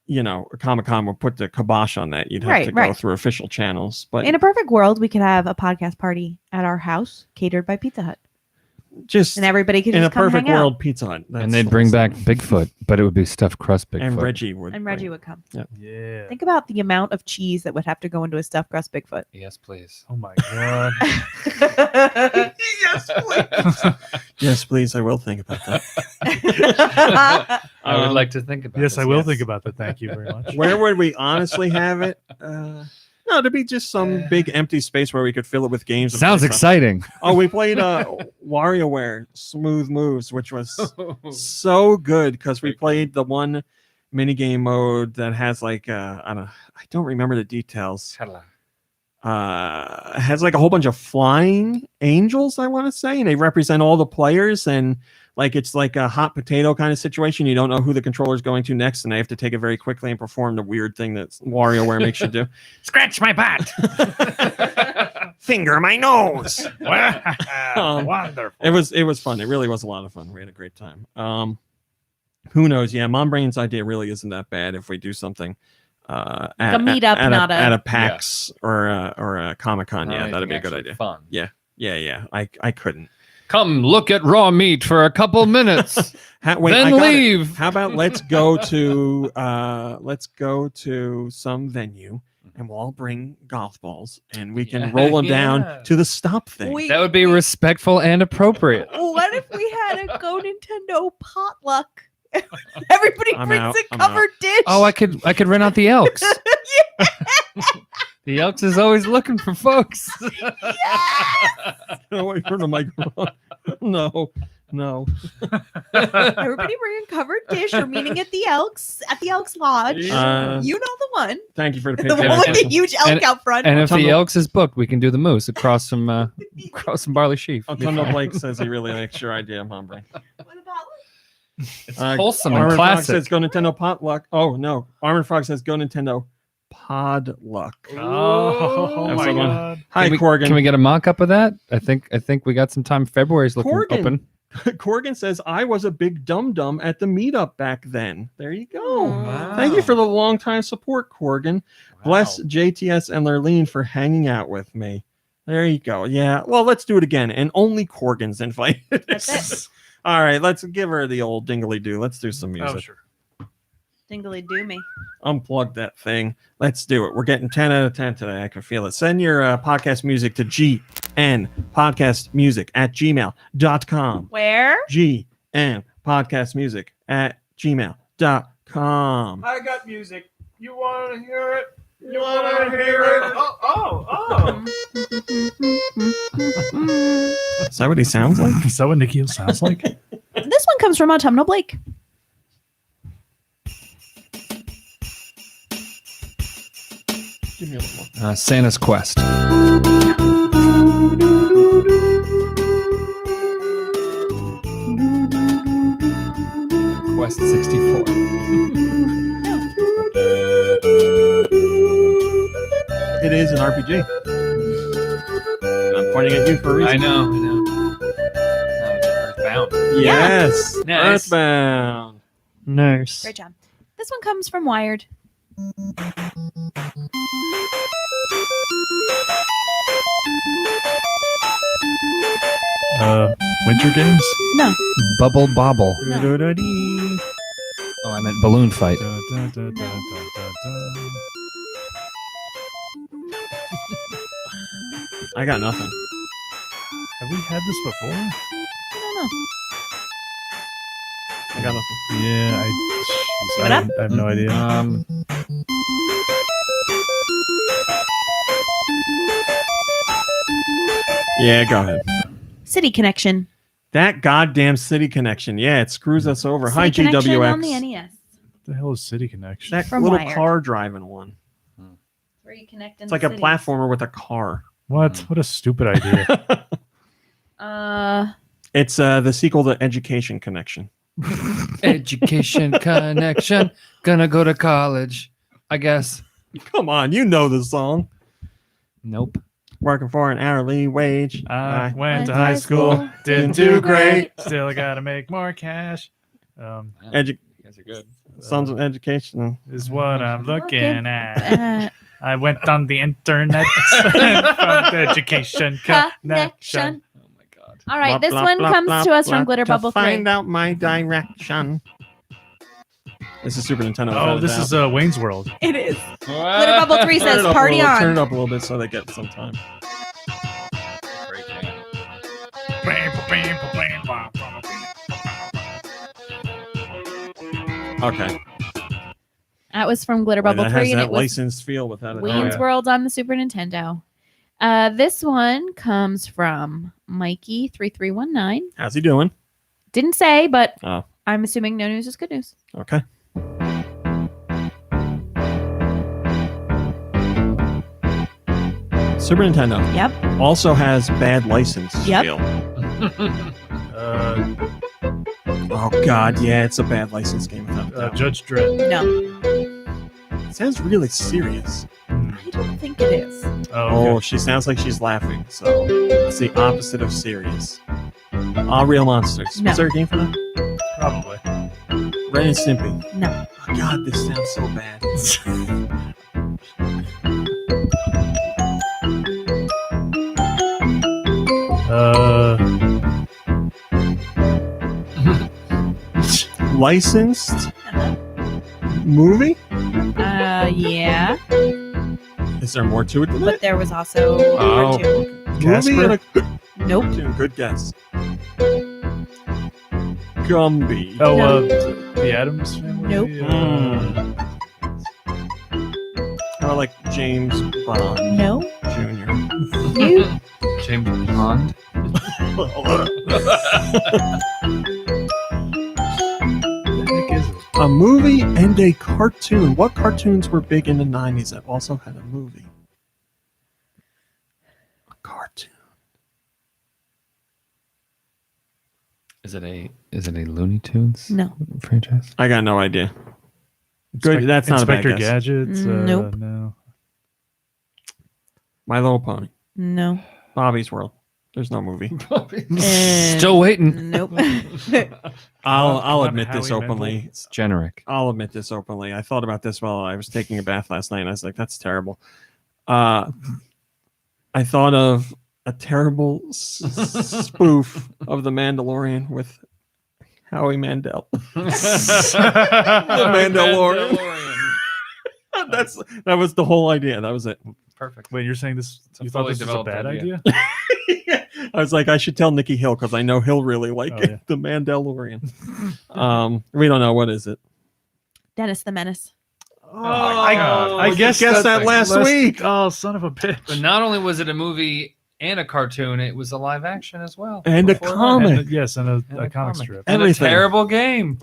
You know, Comic-Con will put the kibosh on that. You'd have to go through official channels. But in a perfect world, we could have a podcast party at our house, catered by Pizza Hut. Just and everybody could in just a come perfect hang world, out. Pizza Hut. And they'd bring back Bigfoot, but it would be stuffed crust Bigfoot. And Reggie would. And Reggie would come. Yeah. Think about the amount of cheese that would have to go into a stuffed crust Bigfoot. Yes, please. Oh my god. Yes, please. Yes, please. I will think about that. I would like to think about. Yes, this, I will think about that. Thank you very much. Where would we honestly have it? No, to be just some big empty space where we could fill it with games. and Sounds play stuff. exciting. Oh, we played WarioWare Smooth Moves, which was so good because we played the one minigame mode that has like I don't remember the details. Has like a whole bunch of flying angels, I want to say, and they represent all the players, and like it's like a hot potato kind of situation. You don't know who the controller is going to next, and they have to take it very quickly and perform the weird thing that WarioWare makes you do. Scratch my butt. Finger my nose. Wonderful. It was fun. It really was a lot of fun. We had a great time. Who knows? Yeah, Mom Brain's idea really isn't that bad if we do something at a meetup, at a PAX or a Comic-Con. Yeah, that'd be a good idea. Fun. Yeah. I couldn't. Come look at raw meat for a couple minutes, then leave. How about let's go to some venue and we'll all bring golf balls and we can roll them down to the stop thing. That would be respectful and appropriate. What if we had a GoNintendo potluck? Everybody brings a covered dish. Oh, I could rent out the Elks. The Elks is always looking for folks. Away from the microphone. No. Everybody bring a covered dish. We're meeting at the Elks Lodge. You know the one. Thank you for the The one with the huge elk out front. And if the Elks is booked, we can do the moose across some barley sheaf. Autumnal Blake says he really likes your idea, Mom Brain. What about It's wholesome and Armin Frog classic. says Go Nintendo Potluck. Oh no, Armin Frog says Go Nintendo Podluck. Oh That's my the one. god. Hi, Corgan. Can we get a mock-up of that? I think we got some time. February's looking Corgan. open. Corgan says I was a big dum-dum at the meetup back then. There you go. Wow. Thank you for the long time support, Corgan. Bless JTS and Lurleen for hanging out with me. There you go. Yeah. Well, let's do it again. And only Corgan's invited. That's it. All right. Let's give her the old dingly do. Let's do some music. Oh, sure. Dingly do me. Unplug that thing. Let's do it. We're getting 10 out of 10 today. I can feel it. Send your podcast music to gnpodcastmusic@gmail.com. Where? gnpodcastmusic@gmail.com. I got music. You want to hear it? You want to hear it? Oh. Is that what he sounds like? Is that what Nikhil sounds like? This one comes from Autumnal Blake. Give me a little more. Santa's Quest. Quest 64. It is an RPG. And I'm pointing at you for a reason. I know. Earthbound. Yes. Nice. Earthbound. Nice. Great job. This one comes from Wired. Winter Games? No. Bubble Bobble. Oh, I meant balloon fight. Dun, dun, dun, dun, dun, dun, dun. I got nothing. Have we had this before? I don't know. I got nothing. Yeah, Give it up? I have no idea. Yeah, go ahead. City Connection. That goddamn City Connection. Yeah, it screws us over. Hi, City Connection GWX. on the NES. What the hell is City Connection? That From little Wired. car driving one. Where you connect in It's like the a cities. platformer with a car. What? What a stupid idea. It's the sequel to Education Connection. Education connection. Gonna go to college, I guess. Come on, you know the song. Nope. Working for an hourly wage. I went Went to to high high school, school, didn't do great. Still gotta make more cash. You guys are good. Sons of Education. Is what I'm looking Looking at. I went on the internet. Found education connection. Connection. Oh my god. All right, Blah, this blah, one blah, comes blah, to us blah, from Glitter to Bubble 3. Find out my direction. This is Super Nintendo. Oh, this is Wayne's World. It is. Glitter Bubble 3 says, party on. Turn it up a little bit so they get some time. Great jam. Okay. That was from Glitter Bubble that 3, has and that it was licensed feel without it. Wayne's World on the Super Nintendo. This one comes from Mikey3319. How's he doing? Didn't say, but Oh. I'm assuming no news is good news. Okay. Super Nintendo Yep. also has bad license Yep. feel. Oh god, yeah, it's a bad license game without a doubt. Judge Dredd. No, It sounds really serious. I don't think it is. Oh, she sounds like she's laughing, so it's the opposite of serious. All Real Monsters. No. Was there a game for that? Probably. Ren and Stimpy. No. Oh, god, this sounds so bad. Licensed movie? Yeah, Is there more to it than but that? there was also Oh. more too. Movie and a Nope. good guess. Gumby. Oh, No. the Addams Family. Nope. How about like James Bond No. Jr.? Nope. James Bond. A movie and a cartoon. What cartoons were big in the 90s that also had a movie? A cartoon. Is it a Looney Tunes No. franchise? I got no idea. Good, that's not a bad Inspector guess. Gadgets. Nope. No. My Little Pony. No. Bobby's World. There's no movie. Still waiting. Nope. I'll Come on, admit this Howie openly. Mandel. It's generic. I'll admit this openly. I thought about this while I was taking a bath last night, and I was like, "That's terrible." I thought of a terrible spoof of The Mandalorian with Howie Mandel. The Mandalorian. That was the whole idea. That was it. Perfect. Wait, you're saying this? It's a You thought fully this was a developed bad idea. idea? I was like, I should tell Nikki Hill because I know he'll really like Oh, it. yeah. The Mandalorian. We don't know what is it. Dennis the Menace. I guessed that last week. Oh, son of a bitch! But not only was it a movie and a cartoon, it was a live action as well. And a before that. comic. And yes, and And a comic strip. And Everything. a terrible game.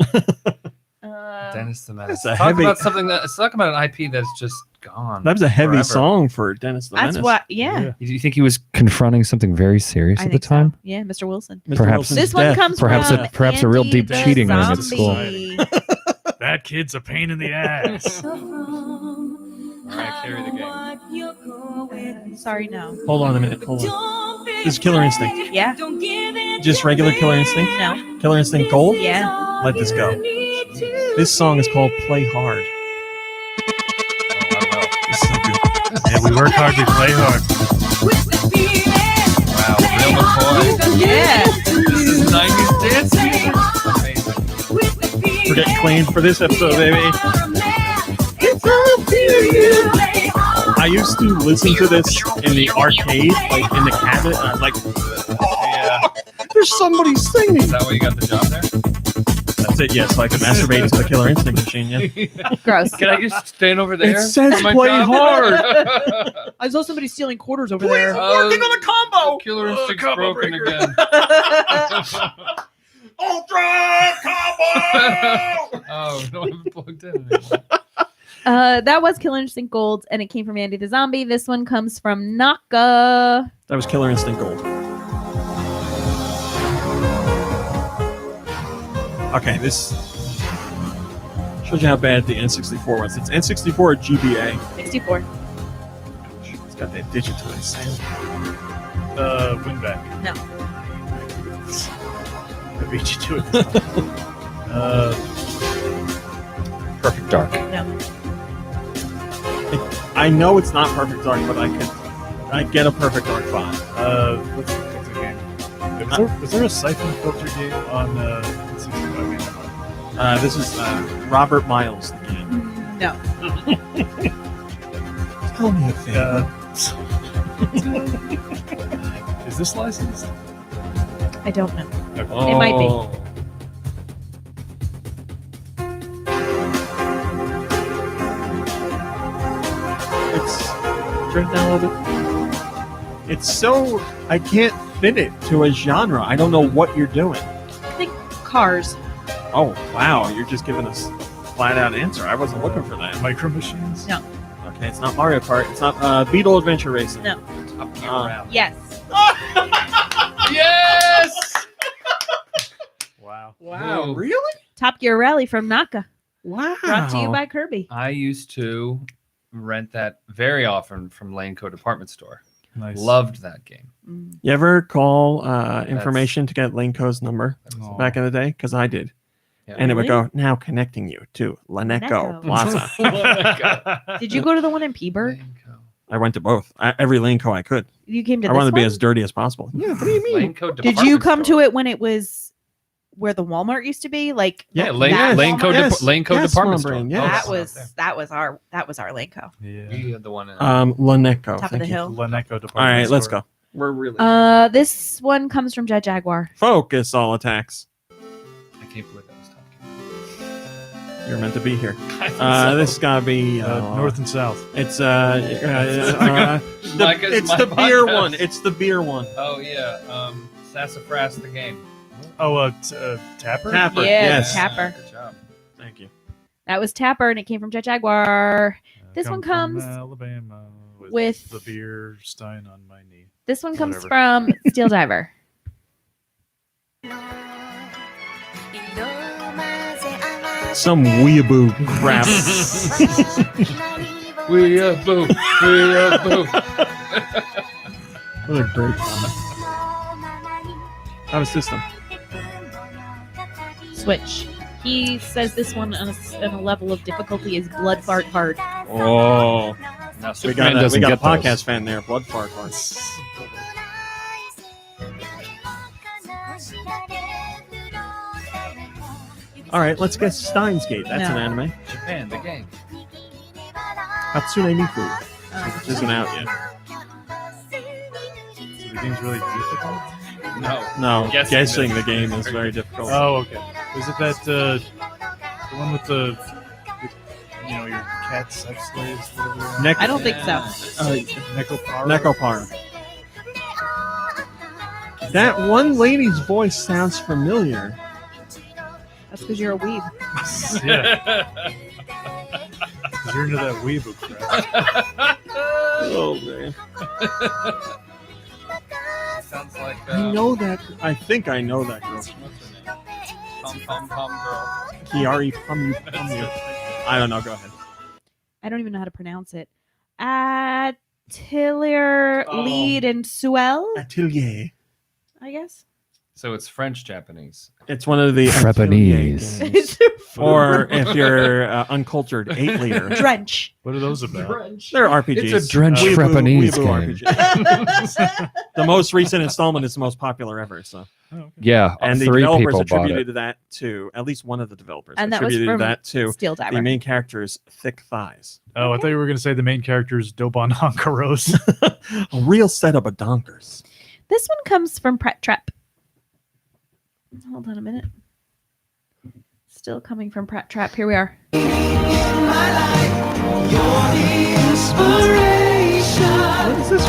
Uh, Dennis the Menace. That's a Talk heavy- about something talk about an IP that's just gone. That was a heavy forever. song for Dennis the that's Menace. what. Yeah. Yeah. Do you think he was confronting something very serious I at the think time? so. Yeah, Mr. Wilson. Mr. Perhaps- Wilson's This one death. comes Perhaps from a- perhaps a real Andy deep the cheating ring at Zombie. That kid's a pain in the ass. All right, carry the game. Sorry, no. Hold on a minute. Hold on. This is Killer Instinct. Yeah. Just regular Killer Instinct? No. Killer Instinct Gold? Yeah. Let this go. This song is called Play Hard. This is so good. Yeah, we work hard, we play hard. Wow, Real McCoy. Yeah. This is 90s dance music. Amazing. we're getting clean for this episode, baby. I used to listen to this in the arcade, like in the cabinet, and I was like, oh, there's somebody singing. Is that why you got the job there? That's it, yes, so I can masturbate to the Killer Instinct machine, yeah. Gross. Can I just stand over there? It says for my play job? hard. I saw somebody stealing quarters over there. Working on a combo. Killer Instinct's combo broken breaker. again. Ultra combo. Oh, no, I haven't plugged in anymore. That was Killer Instinct Gold, and it came from Andy the Zombie. This one comes from Naka. That was Killer Instinct Gold. Okay, this shows you how bad the N64 was. It's N64 or GBA. 64. It's got that digitized. Win back. No. I beat you to it. Perfect Dark. No. I know it's not Perfect Dark, but I get a Perfect Dark 5. What's the game? Was there a siphon filter game on 65? This is Robert Miles, the game. No. Tell me a thing. Is this licensed? I don't know. Oh. It might be. Turn it down a little bit. It's so I can't fit it to a genre. I don't know what you're doing. I think Cars. Oh wow, you're just giving us a flat out answer. I wasn't looking for that. Micro Machines? No. Okay, it's not Mario Kart. It's not Beetle Adventure Racing. No. Top Gear Rally. Yes. Yes! Wow. Wow, Whoa. really? Top Gear Rally from Naka. Wow. Brought to you by Kirby. I used to rent that very often from Laneco Department Store. Nice. Loved that game. You ever call information to get Laneco's number Aw. back in the day? Because I did. Yeah. And it would Really? go, now connecting you to Laneco Laneco. Plaza. Did you go to the one in Peaburg? Laneco. I went to both. Every Laneco I could. You came to I this wanted to be one? as dirty as possible. Yeah, what do you mean? Laneco Did you Department come Store. to it when it was where the Walmart used to be? Like Yeah, that Laneco, Walmart? Yes. Laneco Yes, Department Mom Brain, Store. yes. that was our Laneco. Yeah. We had the one in Laneco. Top of Thank the you. hill. Laneco Department. All right, let's Store. go. We're really This one comes from Jet Jaguar. focus all attacks. I can't believe that was Top Gear. You're meant to be here. I think so. This gotta be North and South. It's Like it's it's my the beer podcast. one. It's the beer one. Oh yeah, Sassafras the game. Oh, Tapper? Tapper. Yeah, Yes. Tapper. Good job. Thank you. That was Tapper, and it came from Jet Jaguar. This Come one from comes Alabama with- the beer stein on my knee. This one comes Whatever. from Steel Diver. Some weeaboo crap. We are boo. We are boo. What a great comment. How was system? Switch. He says this one on a level of difficulty is blood fart hard. Oh, Now, we Superman got a doesn't get podcast those. fan there. Blood fart hearts. All right, let's get Steins Gate. That's No. an anime. Japan, the game. Hatsune Miku, which isn't out yet. So the game's really difficult? No. No, Guessing guessing this. the game is very difficult. Oh, okay. Was it that the one with the your cat sex slaves? Whatever? Neck- I don't think so. Necopara? Necopara. That one lady's voice sounds familiar. That's because you're a weeb. Yeah. 'Cause you're into that weeaboo crap. Oh man, Sounds like I know that. I think I know that girl. what's her name? Pom Pom Pom Girl. Kiari Pumu. I don't know. Go ahead. I don't even know how to pronounce it. Atelier Oh. Lead and Suel, Atelier. I guess. So it's French Japanese. It's one of the Japanese. atelier games. Or if you're uncultured, 8-liter. Drench. What are those about? They're RPGs. It's a Drench Weeaboo- Japanese Weeaboo game. RPG. The most recent installment is the most popular ever. So, Yeah, and the 3 developers people bought attributed it. that to at least one of the developers And that was attributed from that to Steel Diver. the main character's thick thighs. Oh, I thought you were going to say the main character is Dobon Honkaros. A real set of badonkers. This one comes from Pret Trap. Hold on a minute. Still coming from Pret Trap. Here we are. What is this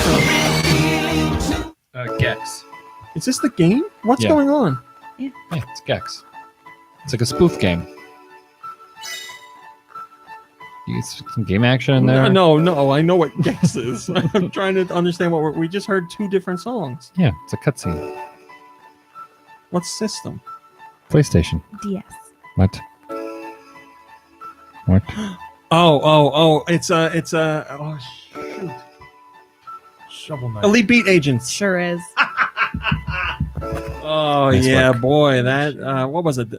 from? Gex. Is this the game? What's Yeah. going on? Yeah, it's Gex. It's like a spoof game. You get some game action in there. No, I know what Gex is. I'm trying to understand what we just heard 2 different songs. Yeah, it's a cutscene. What system? PlayStation. DS. What? What? Oh, it's a oh, shoot. Shovel Knight. Elite Beat Agents. Sure is. Oh Nice yeah, work. boy, that what was it?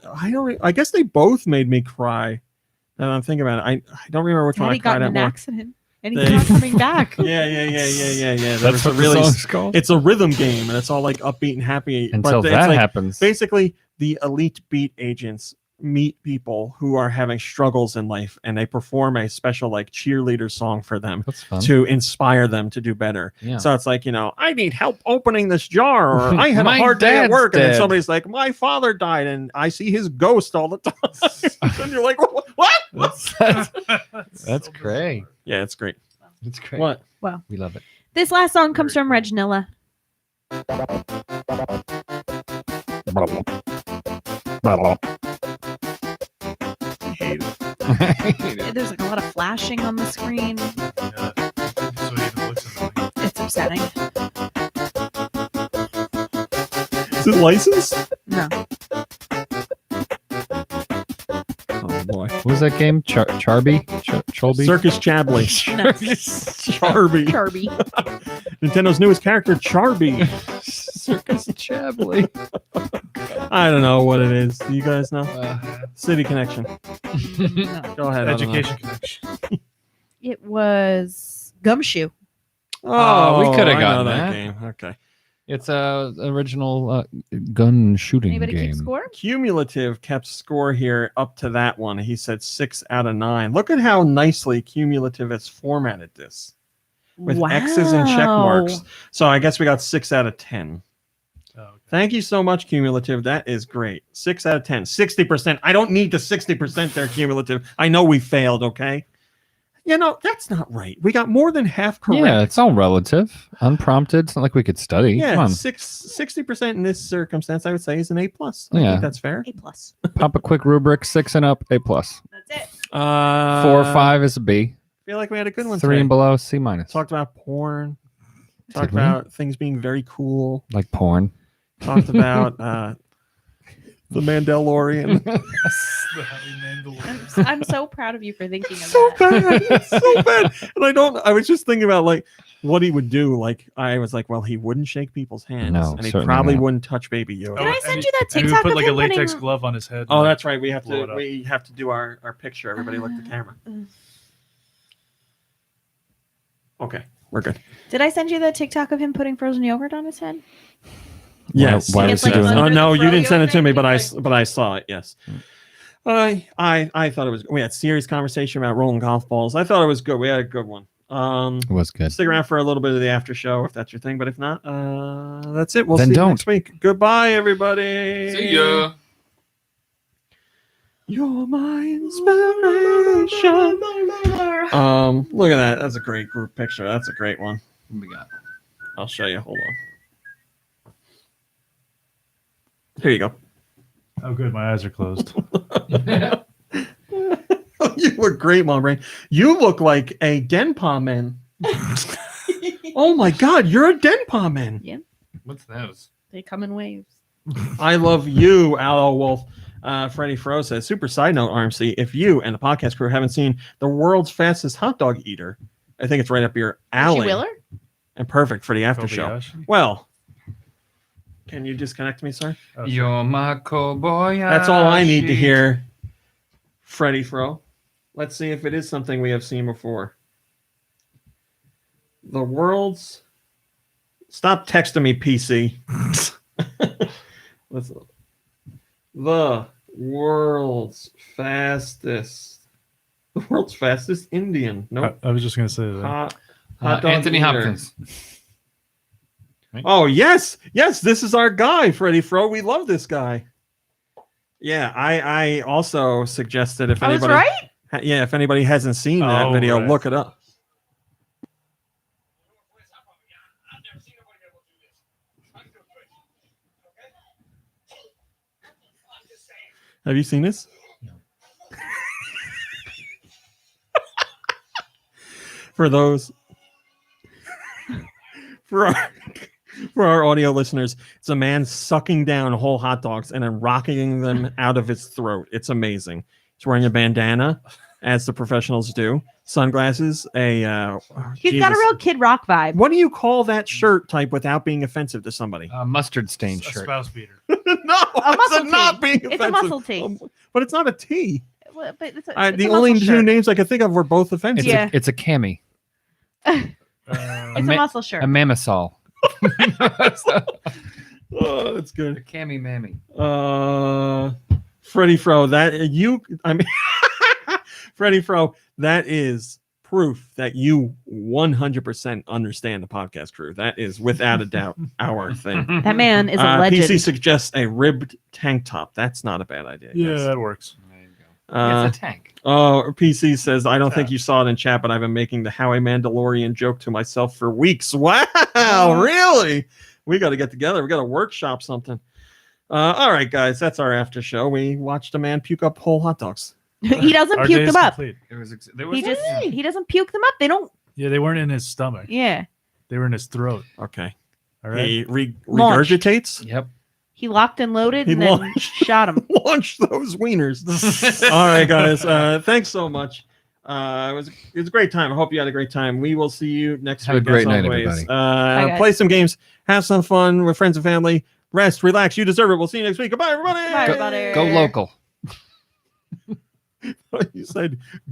I guess they both made me cry. Now that I'm thinking about it, I don't remember which one Had I he gotten cried at an more. accident and They- he's not coming back. Yeah. There That's was a what really. the song's called. It's a rhythm game, and it's all like upbeat and happy. Until but that it's like, happens. basically, the Elite Beat Agents meet people who are having struggles in life, and they perform a special like cheerleader song for them That's fun. to inspire them to do better. Yeah. So it's like, I need help opening this jar, or I had a My hard day at dad's work, and then dead. somebody's like, my father died, and I see his ghost all the time. And you're like, what? That's great. Yeah, it's great. It's great. What? We love it. This last song comes from Reginilla. There's like a lot of flashing on the screen. So it even looks annoying. It's upsetting. Is it licensed? No. Oh boy. What was that game? Charby? Cholby? Circus Chabley. No. Charby. Kirby. Nintendo's newest character, Charby. Circus Chabley. I don't know what it is. Do you guys know? Uh, City Connection. No. Go ahead. I don't know. Education connection. It was Gumshoe. Oh, we coulda I know gotten that. game. Okay. It's a original gun shooting Anybody game. keep score? Cumulative kept score here up to that one. He said 6 out of 9. Look at how nicely Cumulative has formatted this with X's and check marks. So I guess we got 6 out of 10. Oh, okay. Thank you so much, Cumulative. That is great. 6 out of 10. 60%. I don't need the 60% there, Cumulative. I know we failed, okay? That's not right. We got more than half correct. Yeah, it's all relative, unprompted. It's not like we could study. Yeah, Come on, 60% in this circumstance, I would say, is an A+. I Yeah. think that's fair. A plus. pop a quick rubric: 6 and up, A plus. That's it. 4 or 5 is a B. feel like we had a good one 3 today. and below, C minus. Talked about porn. Did Talked we? about things being very cool. Like porn. Talked about the Mandalorian. I'm so proud of you for thinking of So that. bad. It's so bad. And I was just thinking about like what he would do. Like I was like, well, he wouldn't shake people's hands. No, and he certainly probably not. wouldn't touch Baby Yoda. Did I send and you that he would TikTok put of like a him latex putting- glove on his head. Oh, and, that's right. We have blow it to up. we have to do our picture. Everybody look at the camera. Okay, we're good. Did I send you the TikTok of him putting frozen yogurt on his head? Yes. Why It's was he like doing Oh under that? the no, you didn't send it to me, froyo but I thing, but I saw it. Yes. I thought it was. We had serious conversation about rolling golf balls. I thought it was good. We had a good one. It was good. Stick around for a little bit of the after show if that's your thing. But if not, that's it. We'll Then see you don't. next week. Goodbye, everybody. See ya. You're my inspiration. Look at that. That's a great group picture. That's a great one. What we got? I'll show you. Hold on. Here you go. Oh, good. My eyes are closed. You look great, Mom Brain. You look like a Denpa man. Oh my God, you're a Denpa man. Yeah, What's those? they come in waves. I love you, Aloe Wolf. Freddie Fro says, super side note, RMC, if you and the podcast crew haven't seen the world's fastest hot dog eater, I think it's right up your alley. Wheeler? And perfect for the after show. Kobayashi? Well, Can you disconnect me, sir? Oh, You're my cowboy. That's all I need to hear. Freddy Fro. Let's see if it is something we have seen before. The world's. Stop texting me, PC. Let's. The world's fastest. The world's fastest Indian. Nope. I was just gonna say that. Hot dog Anthony eater. Hopkins. Oh yes, yes, this is our guy, Freddy Fro. We love this guy. Yeah, I also suggested if I was anybody, right. yeah, if anybody hasn't seen that Oh, video, right. look it up. Have you seen this? For those, for our audio listeners, it's a man sucking down whole hot dogs and then rocking them out of his throat. It's amazing. He's wearing a bandana, as the professionals do, sunglasses, He's got a Jesus. real Kid Rock vibe. What do you call that shirt type without being offensive to somebody? Mustard stained A shirt. spouse beater. No, A muscle not tee. being It's a offensive. muscle tee. But it's not a tee. Well, but it's The a only muscle two shirt. names I could think of were both offensive. Yeah. It's a cami. It's a muscle shirt. A mamisol. Oh, that's A good. cami mammy. Freddy Fro, Freddy Fro, that is proof that you 100% understand the podcast crew. That is without a doubt our thing. That man is a legend. PC suggests a ribbed tank top. That's not a bad idea. Yeah, Yes. that works. There you go. It's a tank. PC says, I don't think you saw it in chat, but I've been making the Howie Mandalorian joke to myself for weeks. Wow, really? We got to get together. We got to workshop something. All right, guys, that's our after show. We watched a man puke up whole hot dogs. He doesn't Our puke day is them up. complete. There was He doesn't puke them up. They don't. Yeah, they weren't in his stomach. Yeah. They were in his throat. Okay. All right. He Launched. regurgitates. Yep. He locked and loaded He and then launched. shot him. Launch those wieners. All right, guys. Thanks so much. It was a great time. I hope you had a great time. We will see you next Have a week. great as night, always. everybody. Bye, guys. Play some games. Have some fun with friends and family. Rest, relax. You deserve it. We'll see you next week. Goodbye, everybody. Bye, everybody. Go local. You said